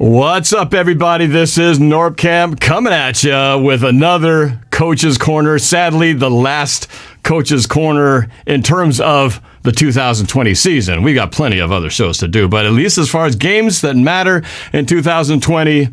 What's up, everybody? This is NorbCam coming at you with another Coach's Corner. Sadly, the last Coach's Corner in terms of the 2020 season. We got plenty of other shows to do, but at least as far as games that matter in 2020,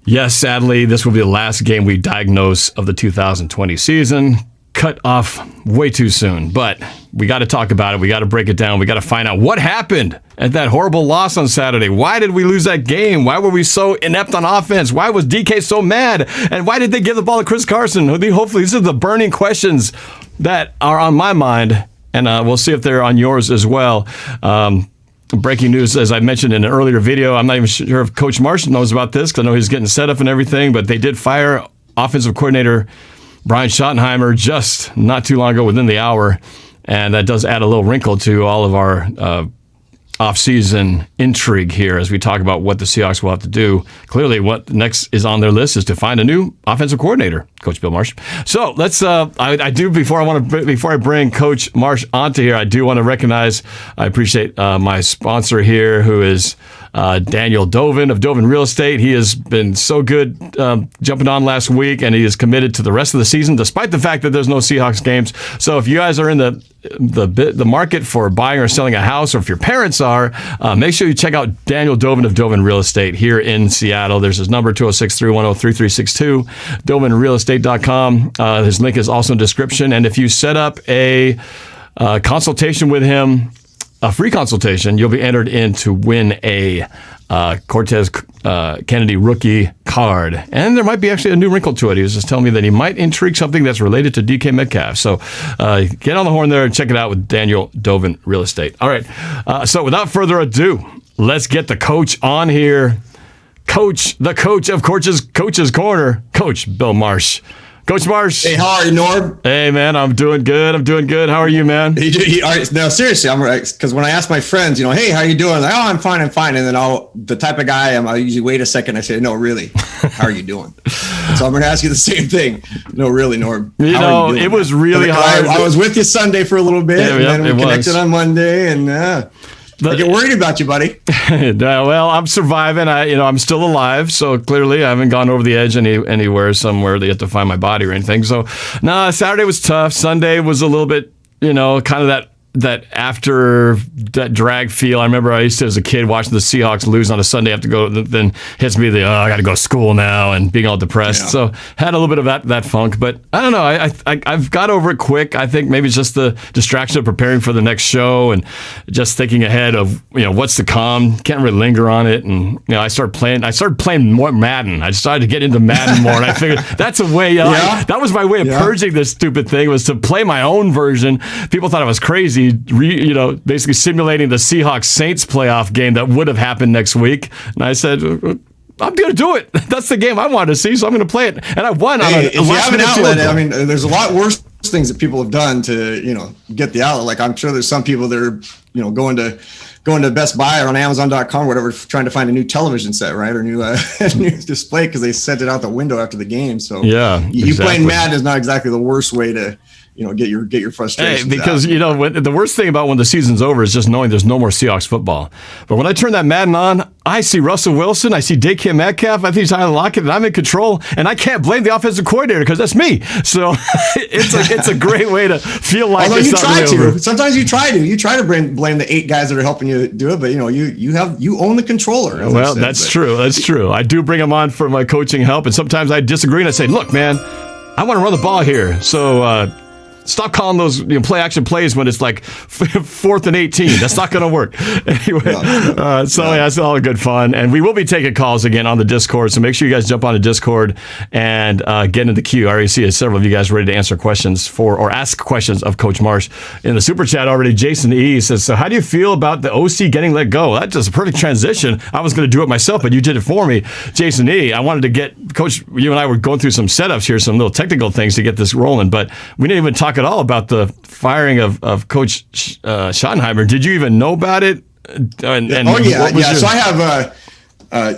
yes, sadly, this will be the last game we diagnose of the 2020 season. Cut off way too soon, but we got to talk about it. We got to break it down. We got to find out what happened at that horrible loss on Saturday. Why did we lose that game? Why were we so inept on offense? Why was DK so mad? And why did they give the ball to Chris Carson? Hopefully, these are the burning questions that are on my mind, and we'll see if they're on yours as well. Breaking news, as I mentioned in an earlier video, I'm not even sure if Coach Marsh knows about this because I know he's getting set up and everything, but they did fire offensive coordinator Brian Schottenheimer just not too long ago, within the hour, and that does add a little wrinkle to all of our off-season intrigue here as we talk about what the Seahawks will have to do. Clearly, what next is on their list is to find a new offensive coordinator, Coach Bill Marsh. So let's. Before I bring Coach Marsh onto here, I do want to recognize. I appreciate my sponsor here, who is Daniel Dovin of Dovin Real Estate. He has been so good jumping on last week, and he is committed to the rest of the season, despite the fact that there's no Seahawks games. So if you guys are in the market for buying or selling a house, or if your parents are, make sure you check out Daniel Dovin of Dovin Real Estate here in Seattle. There's his number, 206-310-3362, dovinrealestate.com. His link is also in the description. And if you set up a consultation with him, a free consultation, you'll be entered in to win a Cortez Kennedy rookie card. And there might be actually a new wrinkle to it. He was just telling me that he might intrigue something that's related to DK Metcalf. So get on the horn there and check it out with Daniel Dovin Real Estate. All right. So without further ado, let's get the coach on here. The coach of Coach's Corner, Coach Bill Marsh. Coach Marsh. Hey, how are you, Norb? Hey, man, I'm doing good. How are you, man? No, seriously, I'm right. Because when I ask my friends, hey, how are you doing? Like, oh, I'm fine. And then the type of guy I am, I usually wait a second. I say, no, really, how are you doing? So I'm going to ask you the same thing. No, really, Norb. How are you doing? It was really hard. I was with you Sunday for a little bit, and then we connected on Monday, and I get worried about you, buddy. Well, I'm surviving. I'm still alive, so clearly I haven't gone over the edge anywhere somewhere that you have to find my body or anything. So, no, Saturday was tough. Sunday was a little bit, kind of that after that drag feel. I remember I used to, as a kid, watching the Seahawks lose on a Sunday, have to go, then hits me I got to go to school now, and being all depressed. Yeah. So had a little bit of that funk, but I don't know. I've got over it quick. I think maybe it's just the distraction of preparing for the next show and just thinking ahead of what's to come. Can't really linger on it, and I started playing more Madden. I decided to get into Madden more, and I figured that's a way. That was my way of purging this stupid thing, was to play my own version. People thought I was crazy. Basically simulating the Seahawks Saints playoff game that would have happened next week. And I said, I'm going to do it. That's the game I wanted to see, so I'm going to play it. And I won on a if you have an outlet, there's a lot worse things that people have done to, get the outlet. Like, I'm sure there's some people that are, going to Best Buy or on Amazon.com or whatever, trying to find a new television set, right? Or new display because they sent it out the window after the game. So you playing Madden is not exactly the worst way to get your frustrations. Hey, because the worst thing about when the season's over is just knowing there's no more Seahawks football. But when I turn that Madden on, I see Russell Wilson, I see DK Metcalf, I see Tyler Lockett, and I'm in control, and I can't blame the offensive coordinator because that's me. So it's a great way to feel like. Although sometimes you try to blame the 8 guys that are helping you do it, but you own the controller. Well, that's true. I do bring them on for my coaching help, and sometimes I disagree and I say, look, man, I want to run the ball here, so. Stop calling those play action plays when it's like 4th and 18. That's not going to work. Anyway, it's all good fun. And we will be taking calls again on the Discord. So make sure you guys jump on the Discord and get into the queue. I already see several of you guys ready to answer questions or ask questions of Coach Marsh. In the super chat already, Jason E. says, so how do you feel about the OC getting let go? That's just a perfect transition. I was going to do it myself, but you did it for me. Jason E., I wanted to get, Coach, you and I were going through some setups here, some little technical things to get this rolling, but we didn't even talk at all about the firing of Coach Schottenheimer. Did you even know about it?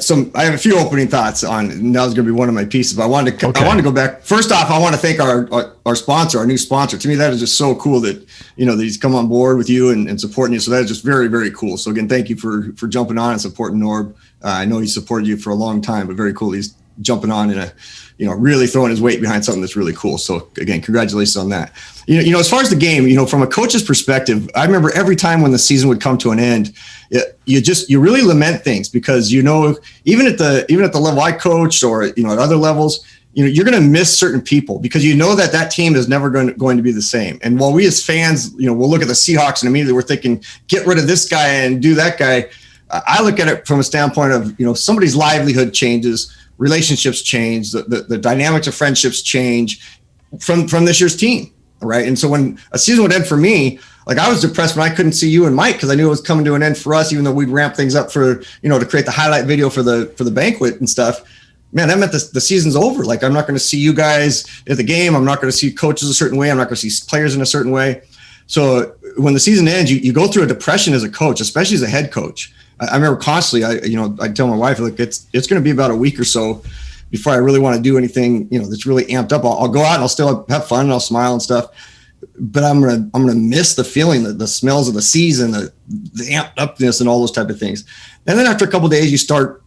So I have a few opening thoughts on, and that was going to be one of my pieces. But I wanted to go back. First off, I want to thank our sponsor, our new sponsor. To me, that is just so cool that that he's come on board with you and supporting you. So that is just very, very cool. So again, thank you for jumping on and supporting Norb. I know he supported you for a long time, but very cool. He's jumping on and really throwing his weight behind something that's really cool. So again, congratulations on that. As far as the game, from a coach's perspective, I remember every time when the season would come to an end, you really lament things because, even at the level I coached or, at other levels, you're going to miss certain people because that team is never going to be the same. And while we as fans, we'll look at the Seahawks and immediately we're thinking, get rid of this guy and do that guy. I look at it from a standpoint of, somebody's livelihood changes, relationships change, the dynamics of friendships change from this year's team. Right. And so when a season would end for me, like I was depressed when I couldn't see you and Mike because I knew it was coming to an end for us, even though we'd ramp things up for, to create the highlight video for the banquet and stuff. Man, that meant the season's over. Like, I'm not going to see you guys at the game. I'm not going to see coaches a certain way. I'm not going to see players in a certain way. So when the season ends, you go through a depression as a coach, especially as a head coach. I remember constantly, I tell my wife, look, it's going to be about a week or so before I really want to do anything, that's really amped up. I'll go out and I'll still have fun and I'll smile and stuff. But I'm gonna miss the feeling, the smells of the season, the amped upness and all those type of things. And then after a couple of days, you start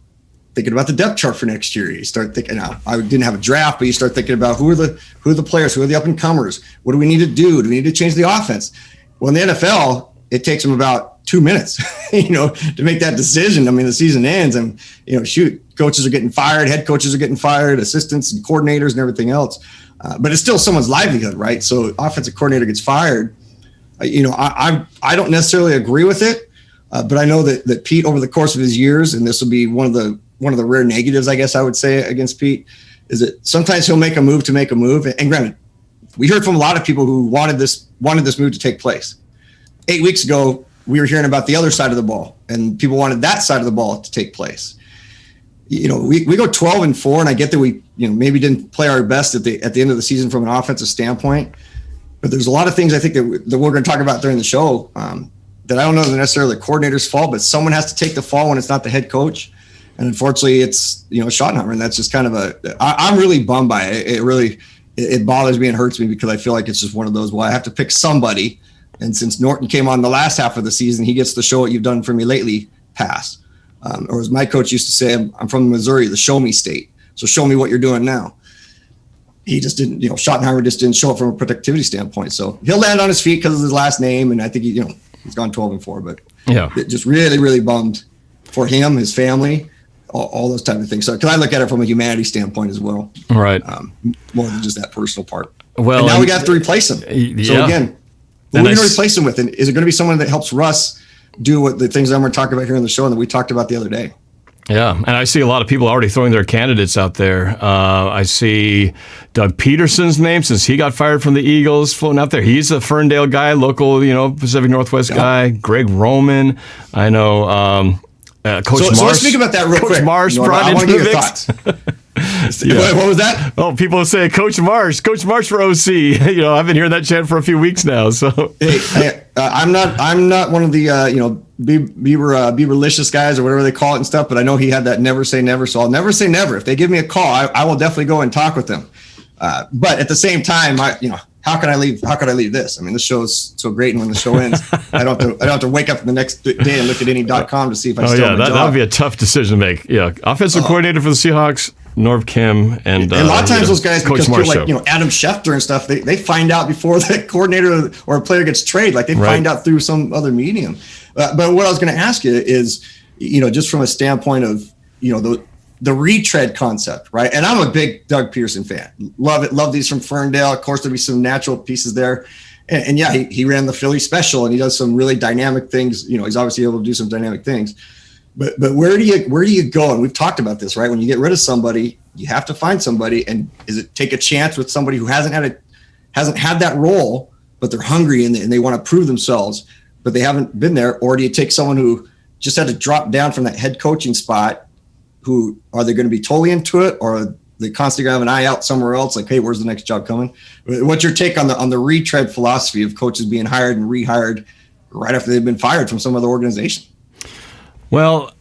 thinking about the depth chart for next year. You start thinking, now I didn't have a draft, but you start thinking about who are the players, who are the up and comers? What do we need to do? Do we need to change the offense? Well, in the NFL, it takes them about 2 minutes, to make that decision. I mean, the season ends and, coaches are getting fired, head coaches are getting fired, assistants and coordinators and everything else. But it's still someone's livelihood, right? So offensive coordinator gets fired. I don't necessarily agree with it, but I know that Pete, over the course of his years, and this will be one of the rare negatives, I guess I would say against Pete, is that sometimes he'll make a move to make a move. And granted, we heard from a lot of people who wanted this move to take place. 8 weeks ago, we were hearing about the other side of the ball, and people wanted that side of the ball to take place. We go 12-4, and I get that we maybe didn't play our best at the end of the season from an offensive standpoint, but there's a lot of things I think that we're going to talk about during the show that I don't know that necessarily the coordinator's fault, but someone has to take the fall when it's not the head coach, and unfortunately it's Schottenheimer, and that's just kind of I'm really bummed by it. It bothers me and hurts me because I feel like it's just one of those. Well, I have to pick somebody, and since Norton came on the last half of the season, he gets to show what you've done for me lately. Pass. Or as my coach used to say, I'm from Missouri, the show me state. So show me what you're doing now. He just didn't, Schottenheimer just didn't show up from a productivity standpoint. So he'll land on his feet because of his last name. And I think he's gone 12-4, but it just really, really bummed for him, his family, all those type of things. So, cause I look at it from a humanity standpoint as well. Right. More than just that personal part. Well, and now we have to replace him. So again, what are we going to replace him with? And is it going to be someone that helps Russ do what the things I'm going to talk about here on the show and that we talked about the other day? Yeah, and I see a lot of people already throwing their candidates out there. I see Doug Peterson's name, since he got fired from the Eagles, floating out there. He's a Ferndale guy, local, Pacific Northwest guy. Greg Roman, I know. Coach Marsh. So let's speak about that real quick. Coach Marsh brought into the mix. What was that? Oh, people say Coach Marsh for OC. I've been hearing that chant for a few weeks now. So hey, I'm not one of the Bieberlicious guys or whatever they call it and stuff, but I know he had that never say never. So I'll never say never. If they give me a call, I will definitely go and talk with them. But at the same time, how can I leave? How could I leave this? I mean, this show's so great, and when the show ends, I don't have to wake up the next day and look at any.com to see if I still have a job. That would be a tough decision to make. Yeah, offensive coordinator for the Seahawks, NorbCam, and a lot of times those guys, Coach because Marsh people like Adam Schefter and stuff, they find out before the coordinator or a player gets traded. Like they find out through some other medium. But what I was going to ask you is, just from a standpoint of the retread concept, right? And I'm a big Doug Peterson fan. Love it. Love these from Ferndale. Of course, there'll be some natural pieces there. And yeah, he ran the Philly special, and he does some really dynamic things. He's obviously able to do some dynamic things. But where do you go? And we've talked about this, right? When you get rid of somebody, you have to find somebody. And is it take a chance with somebody who hasn't had that role, but they're hungry and they want to prove themselves, but they haven't been there? Or do you take someone who just had to drop down from that head coaching spot? Who are they going to be totally into it, or are they constantly going to have an eye out somewhere else? Like, hey, where's the next job coming? What's your take on the retread philosophy of coaches being hired and rehired right after they've been fired from some other organization? Well,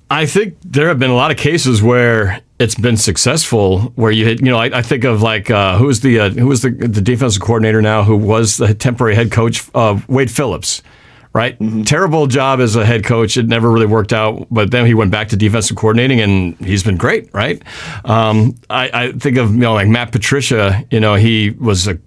I think there have been a lot of cases where it's been successful. Where I think of like who was the defensive coordinator now, who was the temporary head coach, Wade Phillips. right? Terrible job as a head coach. It never really worked out. But then he went back to defensive coordinating, and he's been great, right? I think of like Matt Patricia. He was a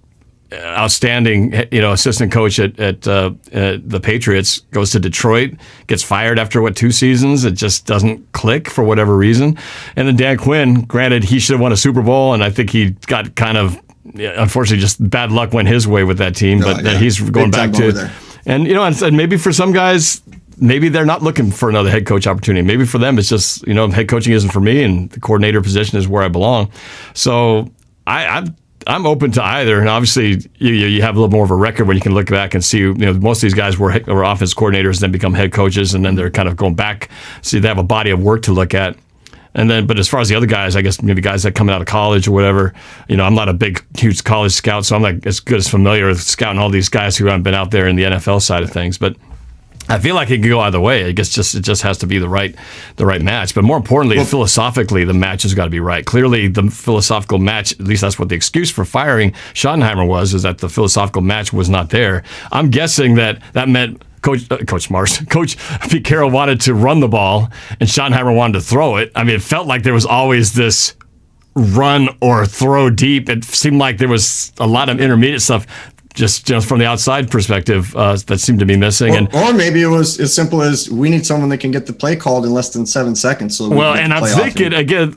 outstanding, assistant coach at the Patriots, goes to Detroit, gets fired after 2 seasons. It just doesn't click for whatever reason. And then Dan Quinn, granted, he should have won a Super Bowl, and I think he got kind of, unfortunately, just bad luck went his way with that team. But he's going back to, and and maybe for some guys, maybe they're not looking for another head coach opportunity. Maybe for them, it's just head coaching isn't for me, and the coordinator position is where I belong. So I'm open to either, and obviously you have a little more of a record when you can look back and see. Most of these guys were offense coordinators, then become head coaches, and then they're kind of going back. So they have a body of work to look at. And then, but as far as the other guys, I guess maybe guys that come out of college or whatever. I'm not a huge college scout, so I'm not as good as familiar with scouting all these guys who haven't been out there in the NFL side of things, but I feel like it could go either way. I guess it just has to be the right match. But more importantly, philosophically, the match has got to be right. Clearly, the philosophical match, at least that's what the excuse for firing Schottenheimer was, is that the philosophical match was not there. I'm guessing that meant Coach Marsh, Coach Pete Carroll wanted to run the ball, and Schottenheimer wanted to throw it. I mean, it felt like there was always this run or throw deep. It seemed like there was a lot of intermediate stuff. Just from the outside perspective, that seemed to be missing. Or maybe it was as simple as we need someone that can get the play called in less than 7 seconds. So and I'm thinking again,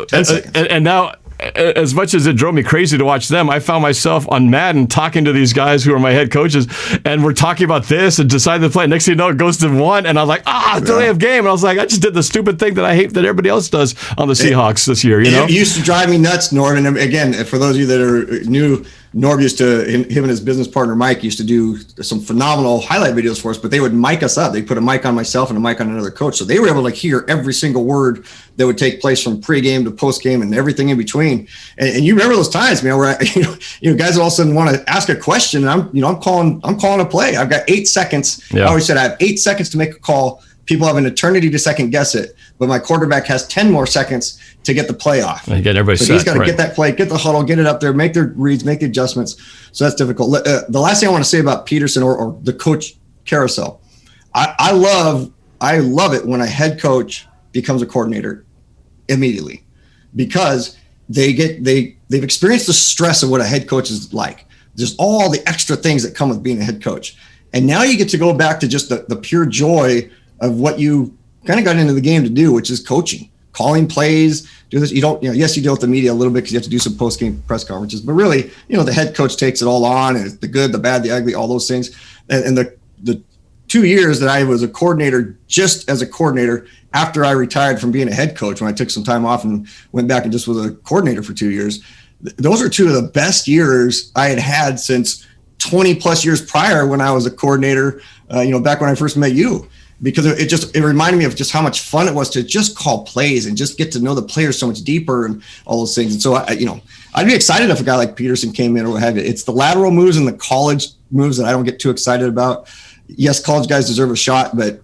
and now, as much as it drove me crazy to watch them, I found myself on Madden talking to these guys who are my head coaches, and we're talking about this and deciding to play. Next thing you know, it goes to 1, and I was like, delay of game. And I was like, I just did the stupid thing that I hate that everybody else does on the Seahawks this year. It used to drive me nuts, Norb. And again, for those of you that are new, Norb used to, him and his business partner Mike used to do some phenomenal highlight videos for us, but they would mic us up. They'd put a mic on myself and a mic on another coach. So they were able to hear every single word that would take place from pregame to postgame and everything in between. And you remember those times, man, where guys all of a sudden want to ask a question, and I'm calling a play. I've got 8 seconds. Yeah. I always said I have 8 seconds to make a call. People have an eternity to second guess it, but my quarterback has 10 more seconds to get the play off. And get everybody set, he's got to get that play, get the huddle, get it up there, make their reads, make the adjustments. So that's difficult. The last thing I want to say about Peterson or the coach carousel, I love it when a head coach becomes a coordinator immediately, because they've experienced the stress of what a head coach is like. There's all the extra things that come with being a head coach. And now you get to go back to just the pure joy of what you kind of got into the game to do, which is coaching, calling plays, do this. Yes, you deal with the media a little bit because you have to do some post-game press conferences, but really, the head coach takes it all on, and it's the good, the bad, the ugly, all those things. And the 2 years that I was a coordinator, just as a coordinator, after I retired from being a head coach, when I took some time off and went back and just was a coordinator for 2 years, those are 2 of the best years I had since 20 plus years prior when I was a coordinator, back when I first met you. Because it reminded me of just how much fun it was to just call plays and just get to know the players so much deeper and all those things. And so I'd be excited if a guy like Peterson came in or what have you. It's the lateral moves and the college moves that I don't get too excited about. Yes, college guys deserve a shot, but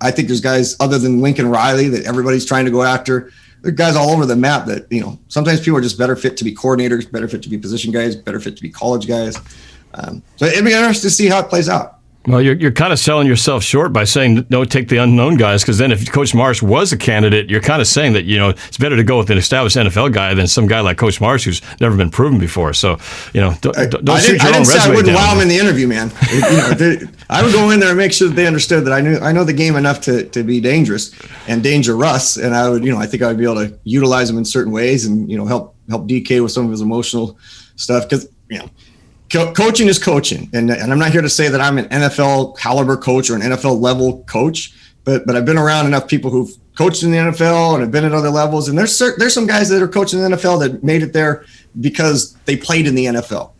I think there's guys other than Lincoln Riley that everybody's trying to go after. There are guys all over the map that sometimes people are just better fit to be coordinators, better fit to be position guys, better fit to be college guys. So it'd be interesting to see how it plays out. Well, you're kind of selling yourself short by saying no, take the unknown guys, because then if Coach Marsh was a candidate, you're kind of saying that it's better to go with an established NFL guy than some guy like Coach Marsh who's never been proven before. So don't shoot your own resume. I didn't say I wouldn't wow them in the interview, man. I would go in there and make sure that they understood that I know the game enough to be dangerous and dangerous, and I think I would be able to utilize them in certain ways and help DK with some of his emotional stuff, because coaching is coaching, and I'm not here to say that I'm an NFL caliber coach or an NFL level coach, but I've been around enough people who've coached in the NFL and have been at other levels, and there's some guys that are coaching in the NFL that made it there because they played in the NFL,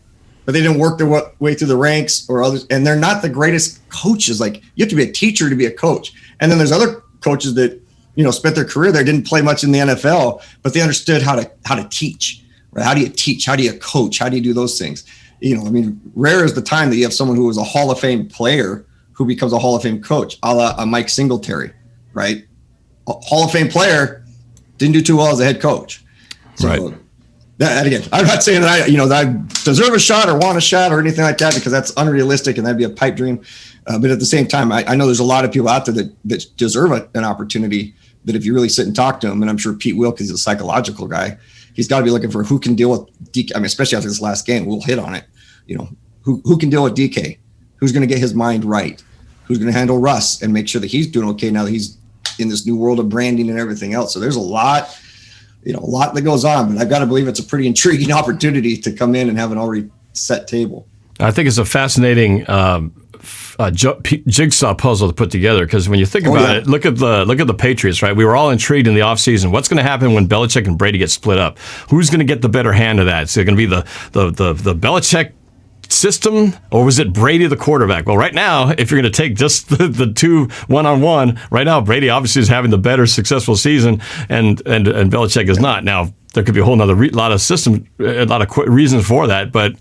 but they didn't work their way through the ranks or others, and they're not the greatest coaches. Like, you have to be a teacher to be a coach, and then there's other coaches that spent their career there, didn't play much in the NFL, but they understood how to teach. Right? How do you teach? How do you coach? How do you do those things? Rare is the time that you have someone who was a Hall of Fame player who becomes a Hall of Fame coach, a la Mike Singletary, right? A Hall of Fame player didn't do too well as a head coach. So, right. That, again, I'm not saying that I deserve a shot or want a shot or anything like that, because that's unrealistic and that'd be a pipe dream. But at the same time, I know there's a lot of people out there that deserve an opportunity, that if you really sit and talk to them, and I'm sure Pete will, because he's a psychological guy, he's got to be looking for who can deal with DK. I mean, especially after this last game, we'll hit on it. Who can deal with DK? Who's going to get his mind right? Who's going to handle Russ and make sure that he's doing okay now that he's in this new world of branding and everything else? So there's a lot that goes on, but I've got to believe it's a pretty intriguing opportunity to come in and have an already set table. I think it's a fascinating jigsaw puzzle to put together, because when you think about it, look at the Patriots, right? We were all intrigued in the offseason. What's going to happen when Belichick and Brady get split up? Who's going to get the better hand of that? Is it going to be the Belichick system, or was it Brady the quarterback? Well, right now, if you're going to take just the two one-on-one, right now Brady obviously is having the better successful season, and Belichick is not. Now there could be a whole nother lot of reasons for that, but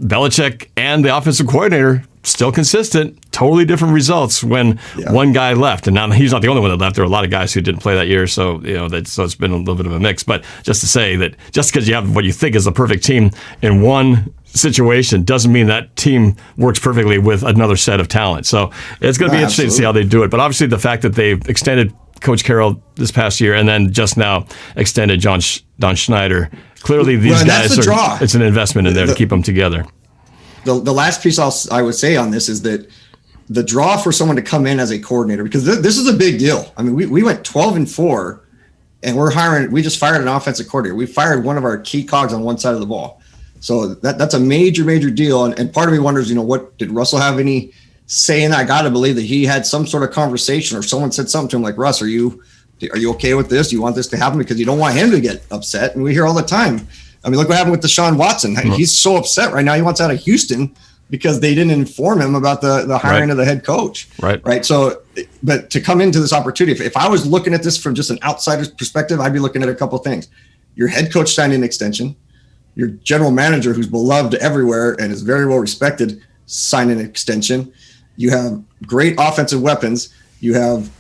Belichick and the offensive coordinator still consistent, totally different results when one guy left. And now he's not the only one that left. There are a lot of guys who didn't play that year, so it's been a little bit of a mix. But just to say that just because you have what you think is the perfect team in one situation doesn't mean that team works perfectly with another set of talent. So it's going to be interesting to see how they do it. But obviously the fact that they've extended Coach Carroll this past year and then just now extended Don Schneider, clearly these guys it's an investment in there to keep them together. The last piece I would say on this is that the draw for someone to come in as a coordinator, because this is a big deal. I mean, we went 12-4, and we just fired an offensive coordinator. We fired one of our key cogs on one side of the ball. So that's a major, major deal. And part of me wonders, what did Russell have any say in that? I got to believe that he had some sort of conversation, or someone said something to him like, Russ, are you okay with this? Do you want this to happen? Because you don't want him to get upset. And we hear all the time. I mean, look what happened with Deshaun Watson. He's so upset right now. He wants out of Houston because they didn't inform him about the hiring of the head coach. Right. So, but to come into this opportunity, if I was looking at this from just an outsider's perspective, I'd be looking at a couple of things. Your head coach signed an extension. Your general manager, who's beloved everywhere and is very well respected, signed an extension. You have great offensive weapons. You have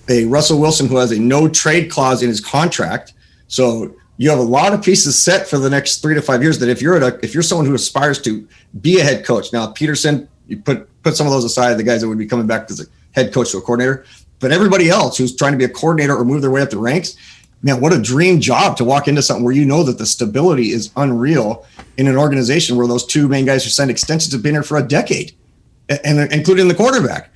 a Russell Wilson who has a no trade clause in his contract. So you have a lot of pieces set for the next 3 to 5 years that if you're someone who aspires to be a head coach. Now, Peterson, you put some of those aside, the guys that would be coming back as a head coach to a coordinator, but everybody else who's trying to be a coordinator or move their way up the ranks, man, what a dream job to walk into something where that the stability is unreal in an organization where those two main guys who signed extensions have been here for a decade, and including the quarterback.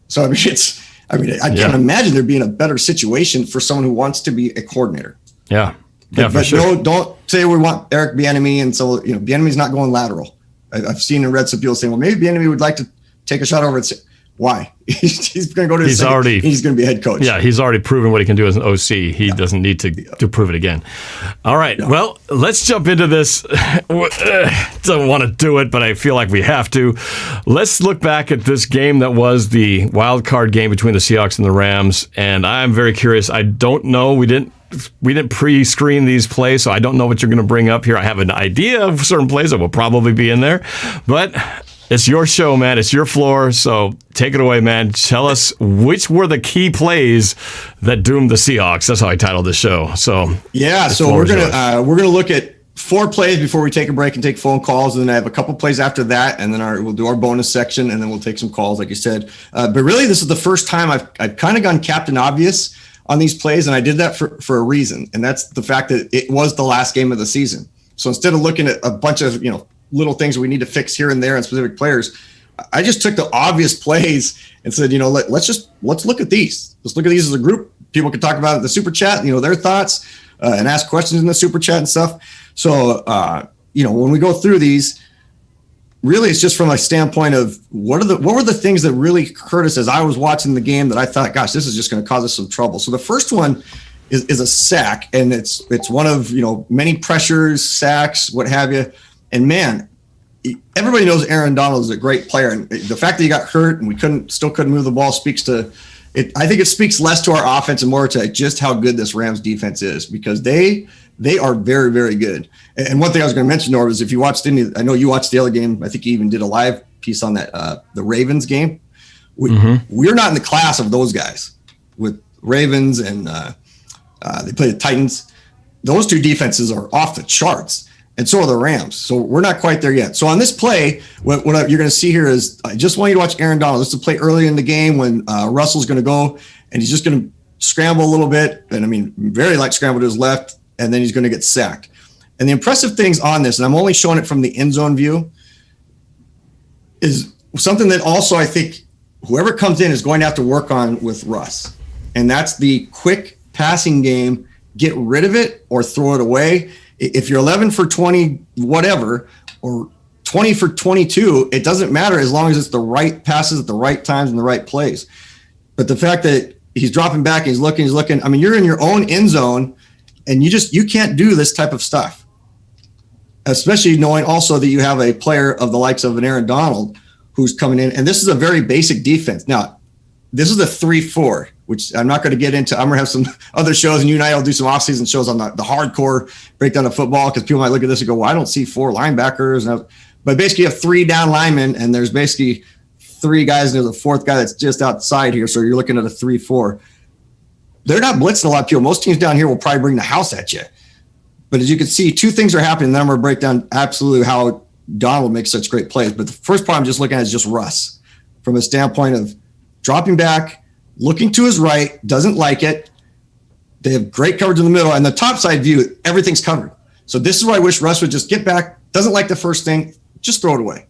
So, I can't imagine there being a better situation for someone who wants to be a coordinator. Yeah. Yeah, but sure. Don't say we want Eric Bieniemy, and so Bieniemy's not going lateral. I've seen and read some people saying, well, maybe Bieniemy would like to take a shot over and say, why? He's going to go to he's going to be a head coach. Yeah, he's already proven what he can do as an OC. He doesn't need to prove it again. All right, well, let's jump into this. Don't want to do it, but I feel like we have to. Let's look back at this game that was the wild card game between the Seahawks and the Rams, and I'm very curious. I don't know. We didn't pre-screen these plays, so I don't know what you're going to bring up here. I have an idea of certain plays that will probably be in there, but it's your show, man. It's your floor, so take it away, man. Tell us which were the key plays that doomed the Seahawks. That's how I titled the show. So we're gonna look at 4 plays before we take a break and take phone calls, and then I have a couple plays after that, and then we'll do our bonus section, and then we'll take some calls, like you said. But really, this is the first time I've kind of gone Captain Obvious on these plays, and I did that for a reason, and that's the fact that it was the last game of the season. So instead of looking at a bunch of little things we need to fix here and there on specific players, I just took the obvious plays and said, let's look at these. Let's look at these as a group. People can talk about it in the super chat, their thoughts, and ask questions in the super chat and stuff. So when we go through these, really, it's just from a standpoint of what were the things that really hurt us as I was watching the game that I thought, gosh, this is just going to cause us some trouble. So the first one is a sack, and it's one of many pressures, sacks, what have you. And man, everybody knows Aaron Donald is a great player, and the fact that he got hurt and we still couldn't move the ball speaks to it. I think it speaks less to our offense and more to just how good this Rams defense is, because they are very, very good. And one thing I was going to mention, Norb, is if you watched I know you watched the other game. I think you even did a live piece on that, the Ravens game. We're not in the class of those guys with Ravens, and they play the Titans. Those two defenses are off the charts. And so are the Rams. So we're not quite there yet. So on this play, what you're going to see here is I just want you to watch Aaron Donald. This is a play early in the game when Russell's going to go, and he's just going to scramble a little bit. And I mean, very light scramble to his left, and then he's going to get sacked. And the impressive things on this, and I'm only showing it from the end zone view, is something that also I think whoever comes in is going to have to work on with Russ. And that's the quick passing game. Get rid of it or throw it away. If you're 11 for 20, whatever, or 20 for 22, it doesn't matter as long as it's the right passes at the right times and the right plays. But the fact that he's dropping back, he's looking. I mean, you're in your own end zone, and you can't do this type of stuff, especially knowing also that you have a player of the likes of an Aaron Donald who's coming in. And this is a very basic defense. Now, this is a 3-4. Which I'm not going to get into. I'm going to have some other shows, and you and I will do some off-season shows on the hardcore breakdown of football, because people might look at this and go, well, I don't see 4 linebackers. But basically you have 3 down linemen, and there's basically 3 guys, and there's a 4th guy that's just outside here. So you're looking at a 3-4. They're not blitzing a lot of people. Most teams down here will probably bring the house at you. But as you can see, 2 things are happening. Then I'm going to break down absolutely how Donald makes such great plays. But the first part I'm just looking at is just Russ from a standpoint of dropping back, looking to his right, doesn't like it. They have great coverage in the middle, and the top side view, everything's covered. So this is why I wish Russ would just get back. Doesn't like the first thing, just throw it away.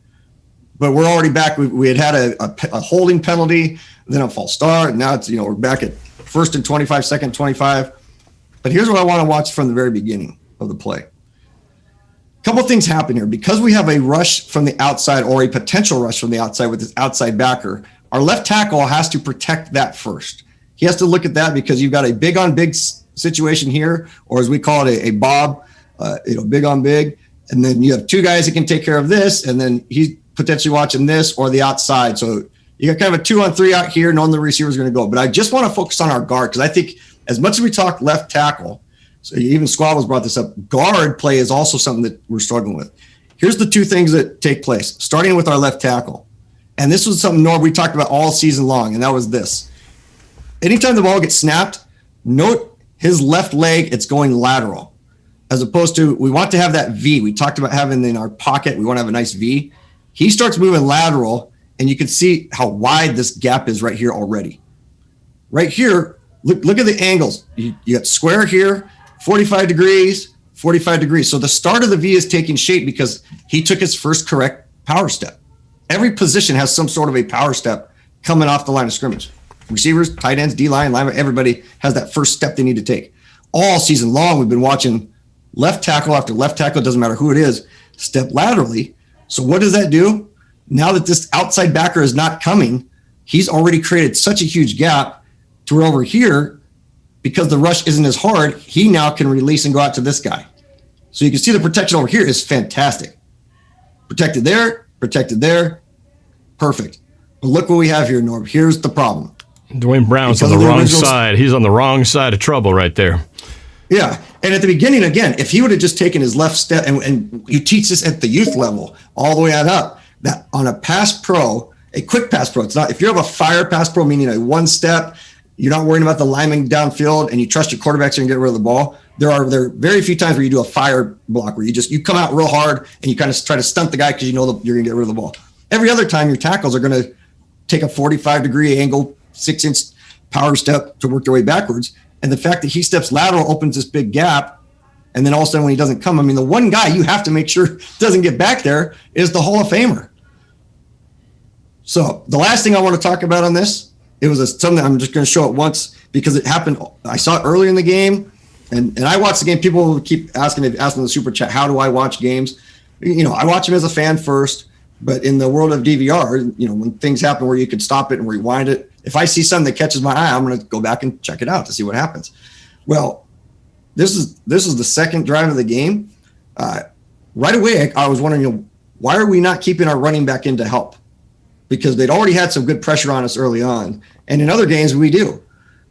But we're already back. We had a holding penalty, then a false start, and now it's we're back at 1st and 25, 2nd 25. But here's what I want to watch from the very beginning of the play. A couple things happen here. Because we have a rush from the outside, or a potential rush from the outside with this outside backer, our left tackle has to protect that first. He has to look at that because you've got a big on big situation here, or as we call it, a bob, big on big. And then you have 2 guys that can take care of this, and then he's potentially watching this or the outside. So you got kind of a 2-on-3 out here, knowing the receiver is going to go. But I just want to focus on our guard, because I think as much as we talk left tackle, so even Squabbles brought this up, guard play is also something that we're struggling with. Here's the 2 things that take place, starting with our left tackle. And this was something, Norb, we talked about all season long, and that was this. Anytime the ball gets snapped, note his left leg, it's going lateral, as opposed to we want to have that V. We talked about having in our pocket, we want to have a nice V. He starts moving lateral, and you can see how wide this gap is right here already. Right here, look at the angles. You got square here, 45 degrees, 45 degrees. So the start of the V is taking shape because he took his first correct power step. Every position has some sort of a power step coming off the line of scrimmage. Receivers, tight ends, D-line, linebacker, everybody has that first step they need to take. All season long, we've been watching left tackle after left tackle, it doesn't matter who it is, step laterally. So what does that do? Now that this outside backer is not coming, he's already created such a huge gap to where over here, because the rush isn't as hard, he now can release and go out to this guy. So you can see the protection over here is fantastic. Protected there, perfect. But look what we have here, Norb. Here's the problem. Dwayne Brown's on the wrong side. He's on the wrong side of trouble right there. Yeah. And at the beginning, again, if he would have just taken his left step, and you teach this at the youth level all the way on up, that on a pass pro, a quick pass pro, it's not, if you have a fire pass pro, meaning a 1 step, you're not worrying about the lineman downfield, and you trust your quarterbacks and get rid of the ball. There are very few times where you do a fire block where you come out real hard and you kind of try to stunt the guy because you know you're going to get rid of the ball. Every other time, your tackles are going to take a 45-degree angle, 6-inch power step to work their way backwards. And the fact that he steps lateral opens this big gap. And then all of a sudden when he doesn't come, I mean, the one guy you have to make sure doesn't get back there is the Hall of Famer. So the last thing I want to talk about on this, it was something I'm just going to show it once because it happened. I saw it early in the game, and I watched the game. People keep asking in the super chat, how do I watch games? I watch them as a fan first, but in the world of DVR, when things happen where you can stop it and rewind it, if I see something that catches my eye, I'm going to go back and check it out to see what happens. Well, this is the second drive of the game. Right away, I was wondering, why are we not keeping our running back in to help? Because they'd already had some good pressure on us early on. And in other games, we do.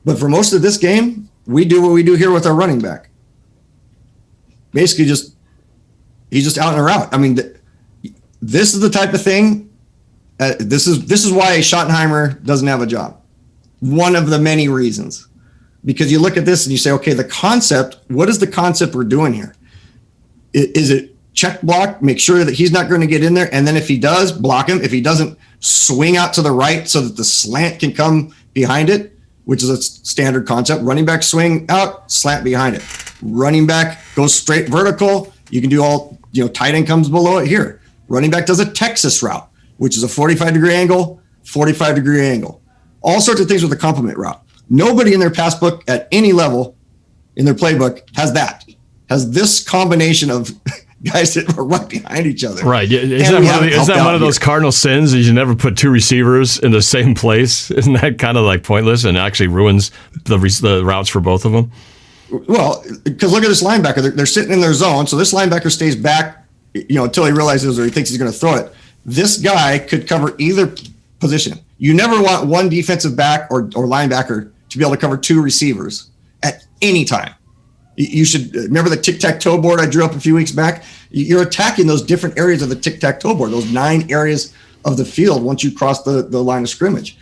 But for most of this game, we do what we do here with our running back. Basically, he's just out and out. I mean, this is the type of thing. This is why Schottenheimer doesn't have a job. One of the many reasons. Because you look at this and you say, okay, the concept, what is the concept we're doing here? Is it check block, make sure that he's not going to get in there. And then if he does, block him. If he doesn't, swing out to the right so that the slant can come behind it, which is a standard concept. Running back swing out, slant behind it. Running back goes straight vertical. You can do all, tight end comes below it here. Running back does a Texas route, which is a 45-degree angle, 45-degree angle. All sorts of things with a complement route. Nobody in their pass book at any level in their playbook has this combination of guys that are right behind each other. Right. Is that one of those cardinal sins? Is you never put two receivers in the same place? Isn't that kind of like pointless and actually ruins the routes for both of them? Well, because look at this linebacker. They're sitting in their zone. So this linebacker stays back, until he realizes or he thinks he's going to throw it. This guy could cover either position. You never want one defensive back or linebacker to be able to cover two receivers at any time. You should remember the tic-tac-toe board I drew up a few weeks back. You're attacking those different areas of the tic-tac-toe board, those 9 areas of the field once you cross the line of scrimmage.